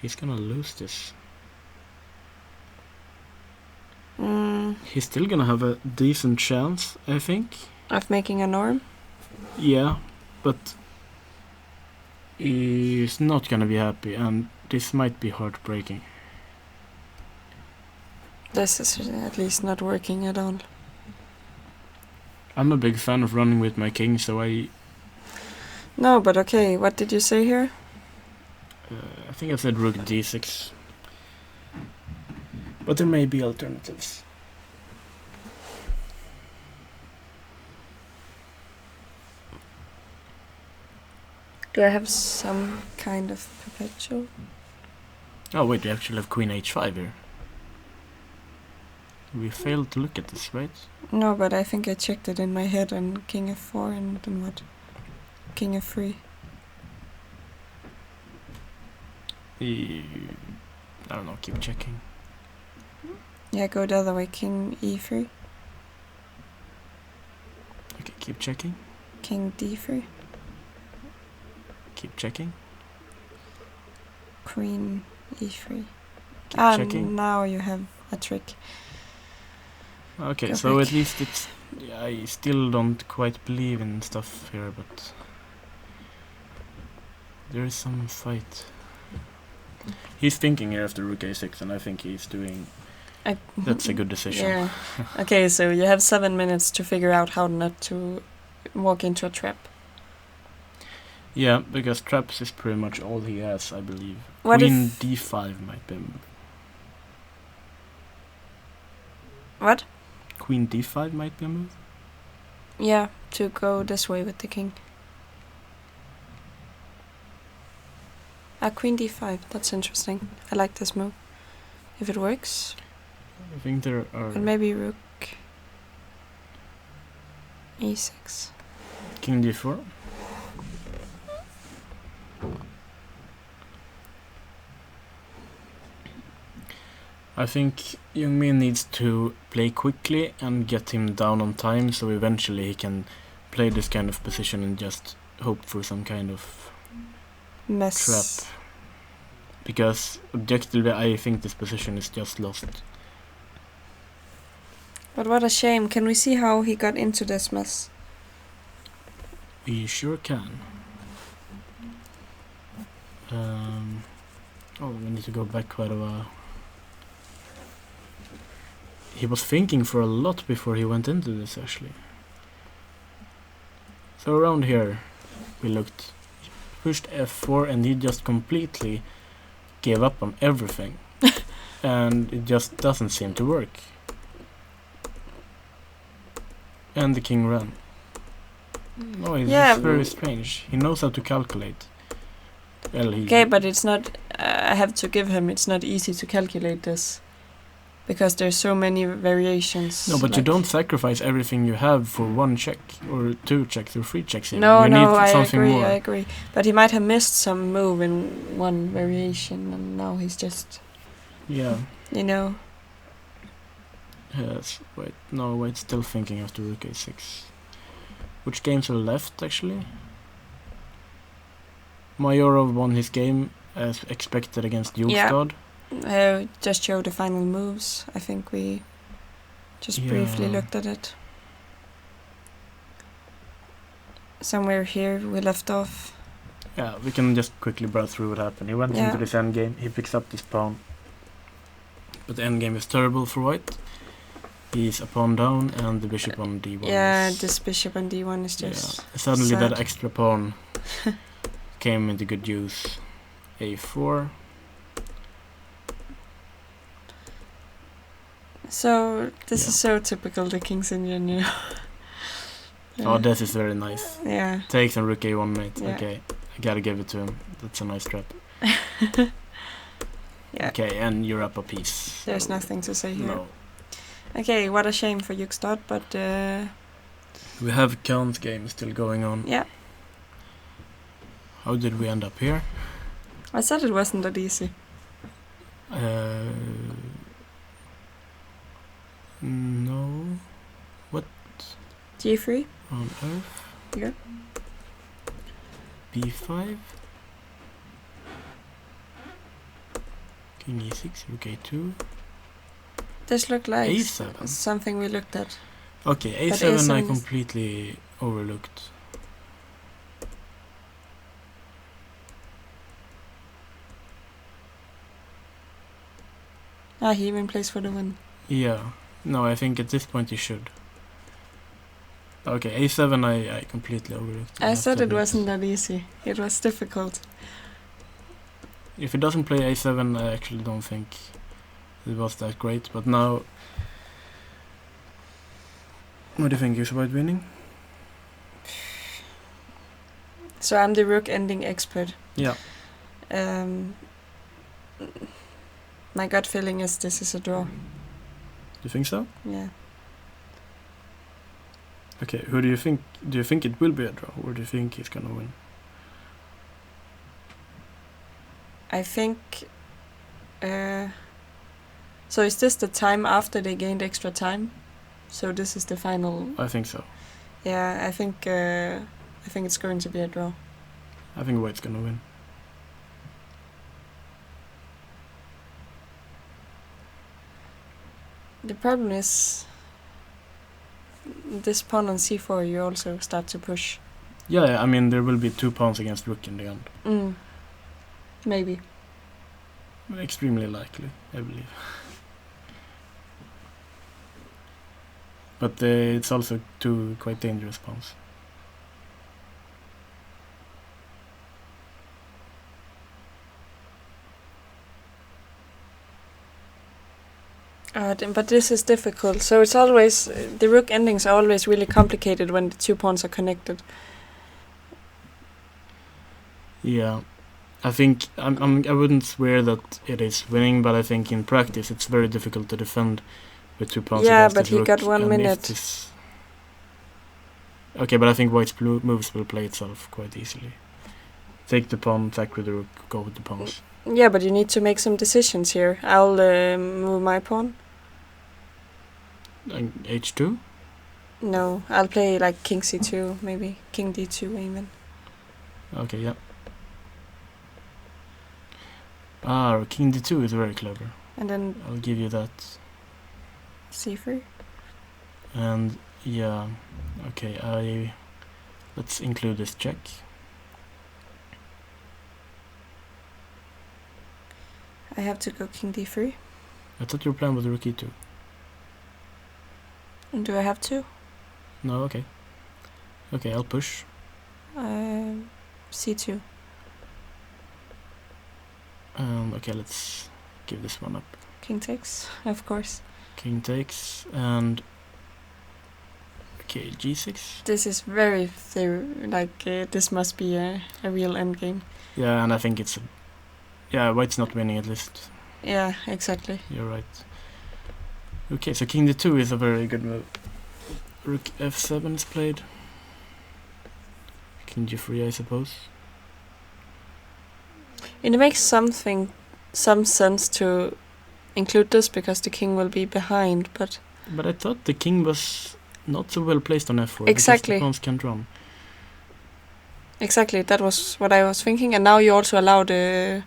He's gonna lose this. He's still gonna have a decent chance, I think. Of making a norm? Yeah, but he's not gonna be happy, and this might be heartbreaking. This is at least not working at all. I'm a big fan of running with my king, so No, but okay, what did you say here? I think I said rook d6. But there may be alternatives. Do I have some kind of perpetual? Oh wait, we actually have queen h5 here. We failed to look at this, right? No, but I think I checked it in my head on king f4 and then what? King f3. I don't know, keep checking. Yeah, go the other way, king e3. Okay, keep checking. King d3. Keep checking. Queen e3. Keep checking. Now you have a trick. Okay, Go so back. at least it's... I still don't quite believe in stuff here, but... there is some fight. He's thinking here after rook a6, and I think he's doing... That's a good decision. Yeah. Okay, so you have 7 minutes to figure out how not to walk into a trap. Yeah, because traps is pretty much all he has, I believe. What Queen if... d5 might be a move. What? Queen d5 might be a move? Yeah, to go this way with the king. Queen d5, that's interesting. I like this move. If it works. I think there are... And maybe rook e6. King d4. I think Young-min needs to play quickly and get him down on time, so eventually he can play this kind of position and just hope for some kind of Mess. trap. Because objectively I think this position is just lost. But what a shame. Can we see how he got into this mess? We sure can. We need to go back quite a while. He was thinking for a lot before he went into this, actually. So around here, we looked. He pushed f4 and he just completely gave up on everything. And it just doesn't seem to work. And the king ran. No, it's very strange. He knows how to calculate. Well, Okay, but it's not... I have to give him, it's not easy to calculate this. Because there's so many variations. No, but you don't sacrifice everything you have for one check, or two checks, or three checks. No, you need I something agree, more. I agree. But he might have missed some move in one variation, and now he's just... Yeah. You know... Yes, wait, still thinking after rook a6. Which games are left, actually? Mayorov won his game as expected against Julstad. Just show the final moves. I think we just briefly looked at it. Somewhere here we left off. Yeah, we can just quickly browse through what happened. He went into this endgame, he picks up this pawn. But the endgame is terrible for white. He's a pawn down and the bishop on d1. Yeah, this bishop on d1 is just suddenly sad. that extra pawn came into good use. a4. So this is so typical the King's Indian, you know. Oh, this is very nice. Yeah. Takes and rook a1 mate. Yeah. Okay, I gotta give it to him. That's a nice trap. Yeah. Okay, and you're up a piece. There's nothing to say here. No. Okay, what a shame for Julstad, but We have Khan's game still going on. yeah. How did we end up here? I said it wasn't that easy. No. What G3? on earth? Here. b5. King e6, rook a2. This looked like a7. something we looked at. Okay, But a7 I A7 is- completely overlooked. Ah, he even plays for the win. Yeah. No, I think at this point you should. Okay, a7 I completely overlooked. I have said to it admit. wasn't that easy. It was difficult. If he doesn't play a7, I actually don't think it was that great. But now, what do you think? Is white winning? So I'm the rook ending expert. Yeah. My gut feeling is this is a draw. Do you think so? Yeah. Okay, who do you think? Do you think it will be a draw, or do you think he's gonna win? I think... so is this the time after they gained extra time? So this is the final... I think so. Yeah, I think it's going to be a draw. I think white's gonna win. The problem is... This pawn on c4 you also start to push. Yeah, I mean there will be 2 pawns against rook in the end. Maybe. Extremely likely, I believe. But it's also 2 quite dangerous pawns. But this is difficult. So it's always... the rook endings are always really complicated when the 2 pawns are connected. Yeah, I think I wouldn't swear that it is winning, but I think in practice it's very difficult to defend with 2 pawns. Yeah, against but his he rook, got 1 and if minute. this- Okay, but I think White's blue moves will play itself quite easily. Take the pawn, attack with the rook, go with the pawns. Yeah, but you need to make some decisions here. I'll move my pawn. And h2? No, I'll play like king c2, maybe king d2 even. Okay, yeah. King d2 is very clever. And then I'll give you that. c3. And yeah, okay, let's include this check. I have to go king d3. I thought your plan was rook e2. And do I have to? No, okay. Okay, I'll push. c2. Okay, let's give this one up. King takes, of course. King takes, and okay, g6. This is very this must be a real endgame. Yeah, and I think it's White's not winning at least. Yeah, exactly. You're right. Okay, so king d2 is a very good move. Rook f7 is played. King g3, I suppose. It makes some sense to include this because the king will be behind, but I thought the king was not so well placed on f4. Exactly. Because the pawns can't run. exactly, that was what I was thinking. And now you also allow the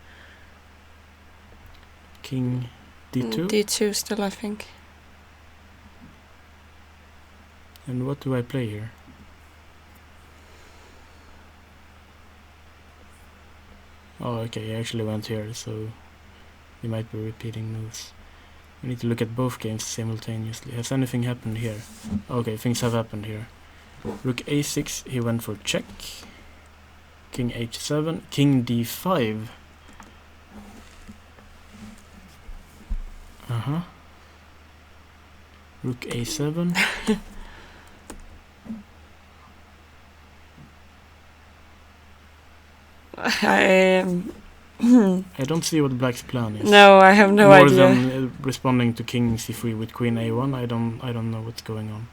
King d2. d2 still, I think. And what do I play here? Oh, okay, he actually went here, so he might be repeating moves. We need to look at both games simultaneously. Has anything happened here? Okay, things have happened here. Rook a6, he went for check. King h7, king d5. Rook a7. I don't see what Black's plan is. No, I have no More idea. than responding to king c3 with queen a1. I don't know what's going on.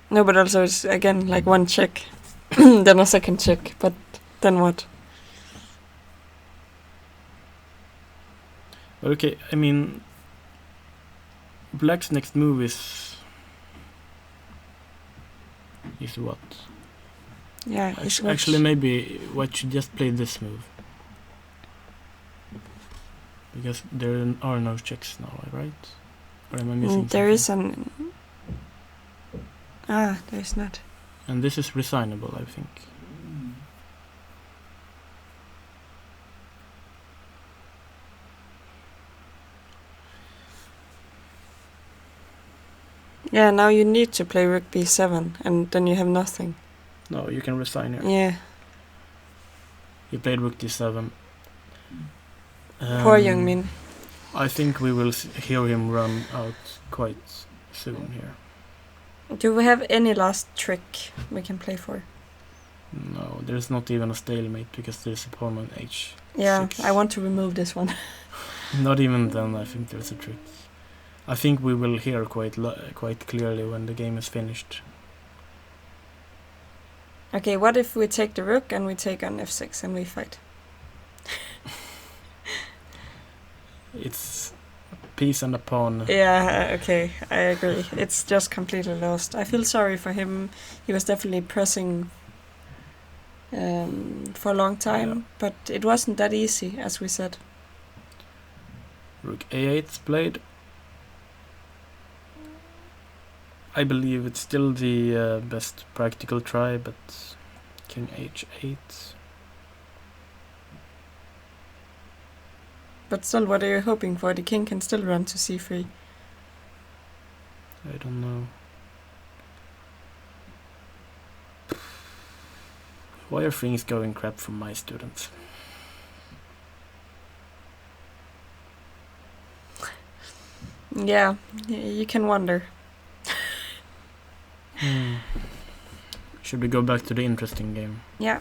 No, but also it's again like one check, then a second check. But then what? But okay, I mean, Black's next move is what? Yeah, Actually, maybe White should just play this move. Because there are no checks now, right? Or am I missing there something? is there's not. And this is resignable, I think. Yeah, now you need to play rook b7, and then you have nothing. No, you can resign here. Yeah. He played rook d7. Poor Young Min. I think we will hear him run out quite soon here. Do we have any last trick we can play for? No, there's not even a stalemate because there's a pawn on h6. Yeah, I want to remove this one. Not even then, I think there's a trick. I think we will hear quite clearly when the game is finished. Okay, what if we take the rook and we take on f6 and we fight? It's a piece and a pawn. Yeah, okay, I agree. It's just completely lost. I feel sorry for him. He was definitely pressing for a long time, Yeah. but it wasn't that easy, as we said. Rook a8 is played. I believe it's still the best practical try, but king h8. But still, what are you hoping for? The king can still run to c3. I don't know. Why are things going crap from my students? Yeah, you can wonder. Should we go back to the interesting game? Yeah.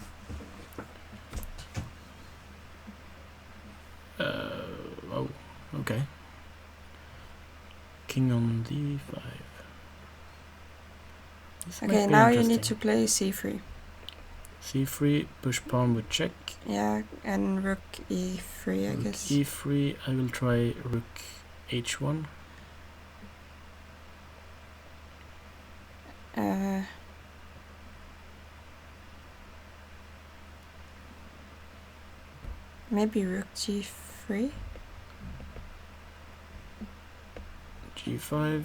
Now you need interesting. to play c3. c3, push pawn with check. Yeah, and rook e3, I Rook guess. e3, I will try rook h1. Maybe rook g3. g5.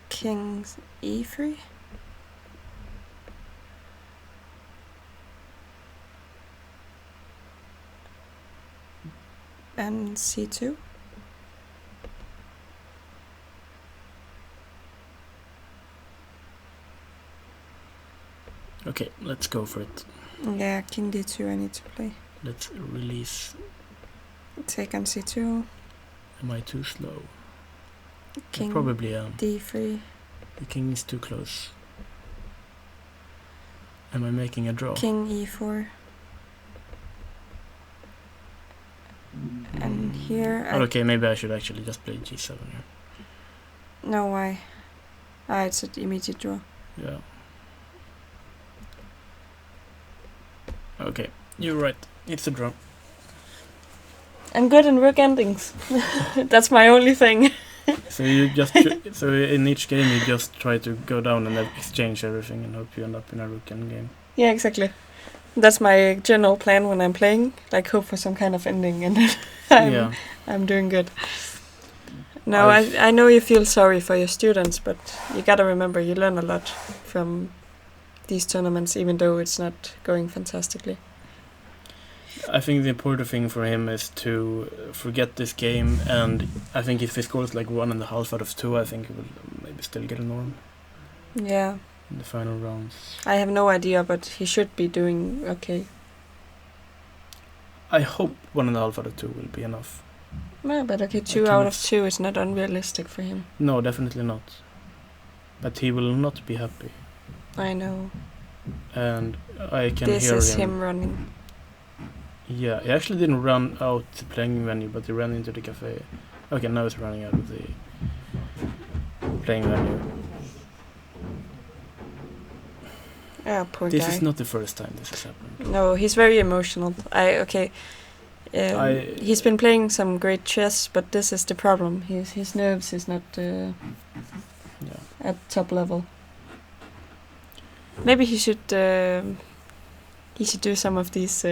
King e3. And c2. Okay, let's go for it. Yeah, king d2 I need to play. Let's release. Take on c2. Am I too slow? I King probably am. d3. The king is too close. Am I making a draw? King e4. And here I... Okay, maybe I should actually just play g7 here. No, why? Ah, it's an immediate draw. Yeah. Okay, you're right. It's a draw. I'm good in rook endings. That's my only thing. So you just so in each game you just try to go down and exchange everything and hope you end up in a rook end game. Yeah, exactly. That's my general plan when I'm playing. Like, hope for some kind of ending, and then I'm doing good. No, I know you feel sorry for your students, but you gotta remember you learn a lot from these tournaments, even though it's not going fantastically. I think the important thing for him is to forget this game, and I think if he scores like 1.5 out of 2, I think he will maybe still get a norm. Yeah. In the final rounds. I have no idea, but he should be doing okay. I hope 1.5 out of 2 will be enough. No, but okay, 2 out of 2 is not unrealistic for him. No, definitely not. But he will not be happy. I know. And I can this hear him. This is him running. Yeah, he actually didn't run out the playing venue, but he ran into the cafe. Okay, now he's running out of the playing venue. Ah, poor this guy. This is not the first time this has happened. No, he's very emotional. He's been playing some great chess, but this is the problem. His nerves is not at top level. Maybe he should do some of these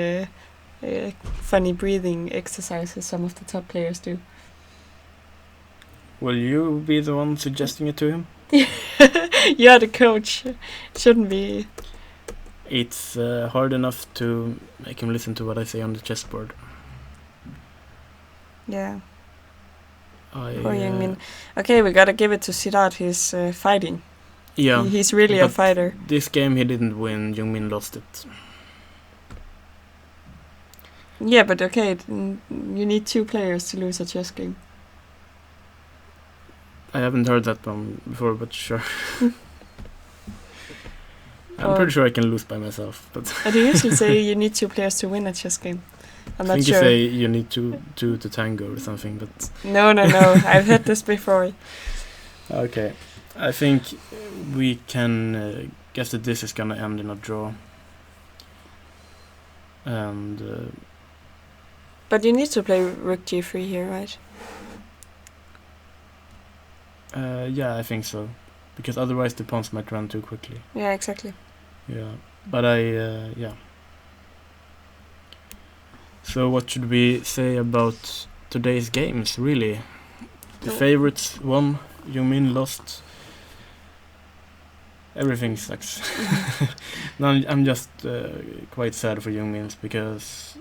funny breathing exercises some of the top players do. Will you be the one suggesting it to him? You're the coach. Shouldn't be. It's hard enough to make him listen to what I say on the chessboard. Yeah. Poor Youngmin. Okay, we gotta give it to Siddharth. He's fighting. Yeah. He's really a fighter. This game he didn't win. Youngmin lost it. Yeah, but okay, you need 2 players to lose a chess game. I haven't heard that one before, but sure. I'm pretty sure I can lose by myself, but. I do usually say you need 2 players to win a chess game. I'm not sure. I think you say you need two to tango or something, but. No. I've heard this before. Okay, I think we can guess that this is gonna end in a draw. And. But you need to play rook g3 here, right? Yeah, I think so. Because otherwise the pawns might run too quickly. Yeah, exactly. Yeah, but yeah. So what should we say about today's games, really? The favorites won, Youngmin lost. Everything sucks. No, I'm just quite sad for Youngmin because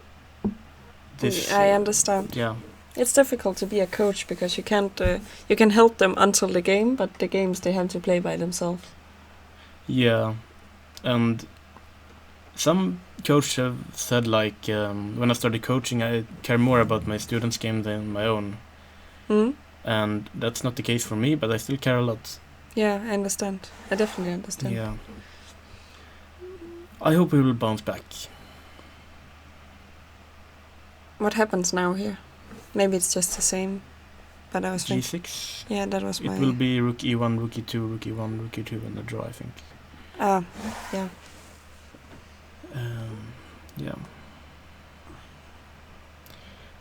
this... I understand. Yeah. It's difficult to be a coach because you can't. You can help them until the game, but the games they have to play by themselves. Yeah, and some coaches have said like when I started coaching, I care more about my students' game than my own. And that's not the case for me, but I still care a lot. Yeah, I understand. I definitely understand. Yeah. I hope we will bounce back. What happens now here? Maybe it's just the same. but I was thinking. G6. Yeah, that was my. It will be rook e1, rook e2, rook e1, rook e2, and a draw, I think. Yeah. Yeah.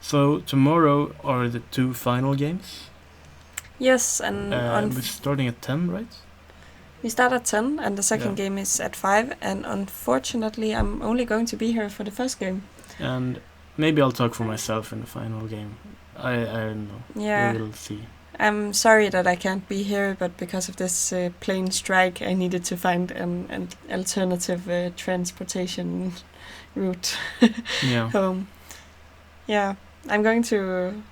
So tomorrow are the 2 final games. Yes, and We're starting at 10, right? we start at 10, and the second Yeah. game is at 5. And unfortunately, I'm only going to be here for the first game. And maybe I'll talk for myself in the final game. I don't know. Yeah. We will see. I'm sorry that I can't be here, but because of this plane strike, I needed to find an alternative transportation route Yeah. home. Yeah, I'm going to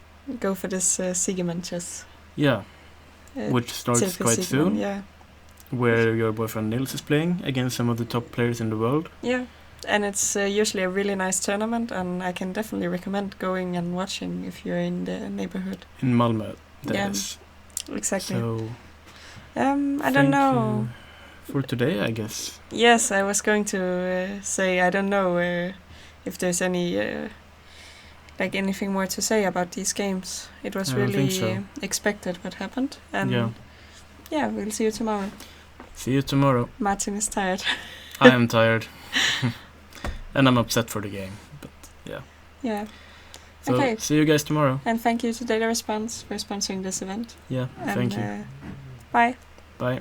go for this Stockholm Chess. Yeah. Uh, Which starts Tilke quite Siegmund, soon. Yeah, Where your boyfriend Nils is playing against some of the top players in the world. yeah, and it's usually a really nice tournament, and I can definitely recommend going and watching if you're in the neighborhood. In Malmö, that Yeah. is. Exactly. So, I don't know. for today, I guess. Yes, I was going to say I don't know if there's any like anything more to say about these games. It was I don't really think so. expected what happened, and Yeah. we'll see you tomorrow. See you tomorrow. Martin is tired. I am tired. And I'm upset for the game. But yeah. Yeah, So Okay. see you guys tomorrow. and thank you to Data Response for sponsoring this event. Yeah, And, thank you. Bye. Bye.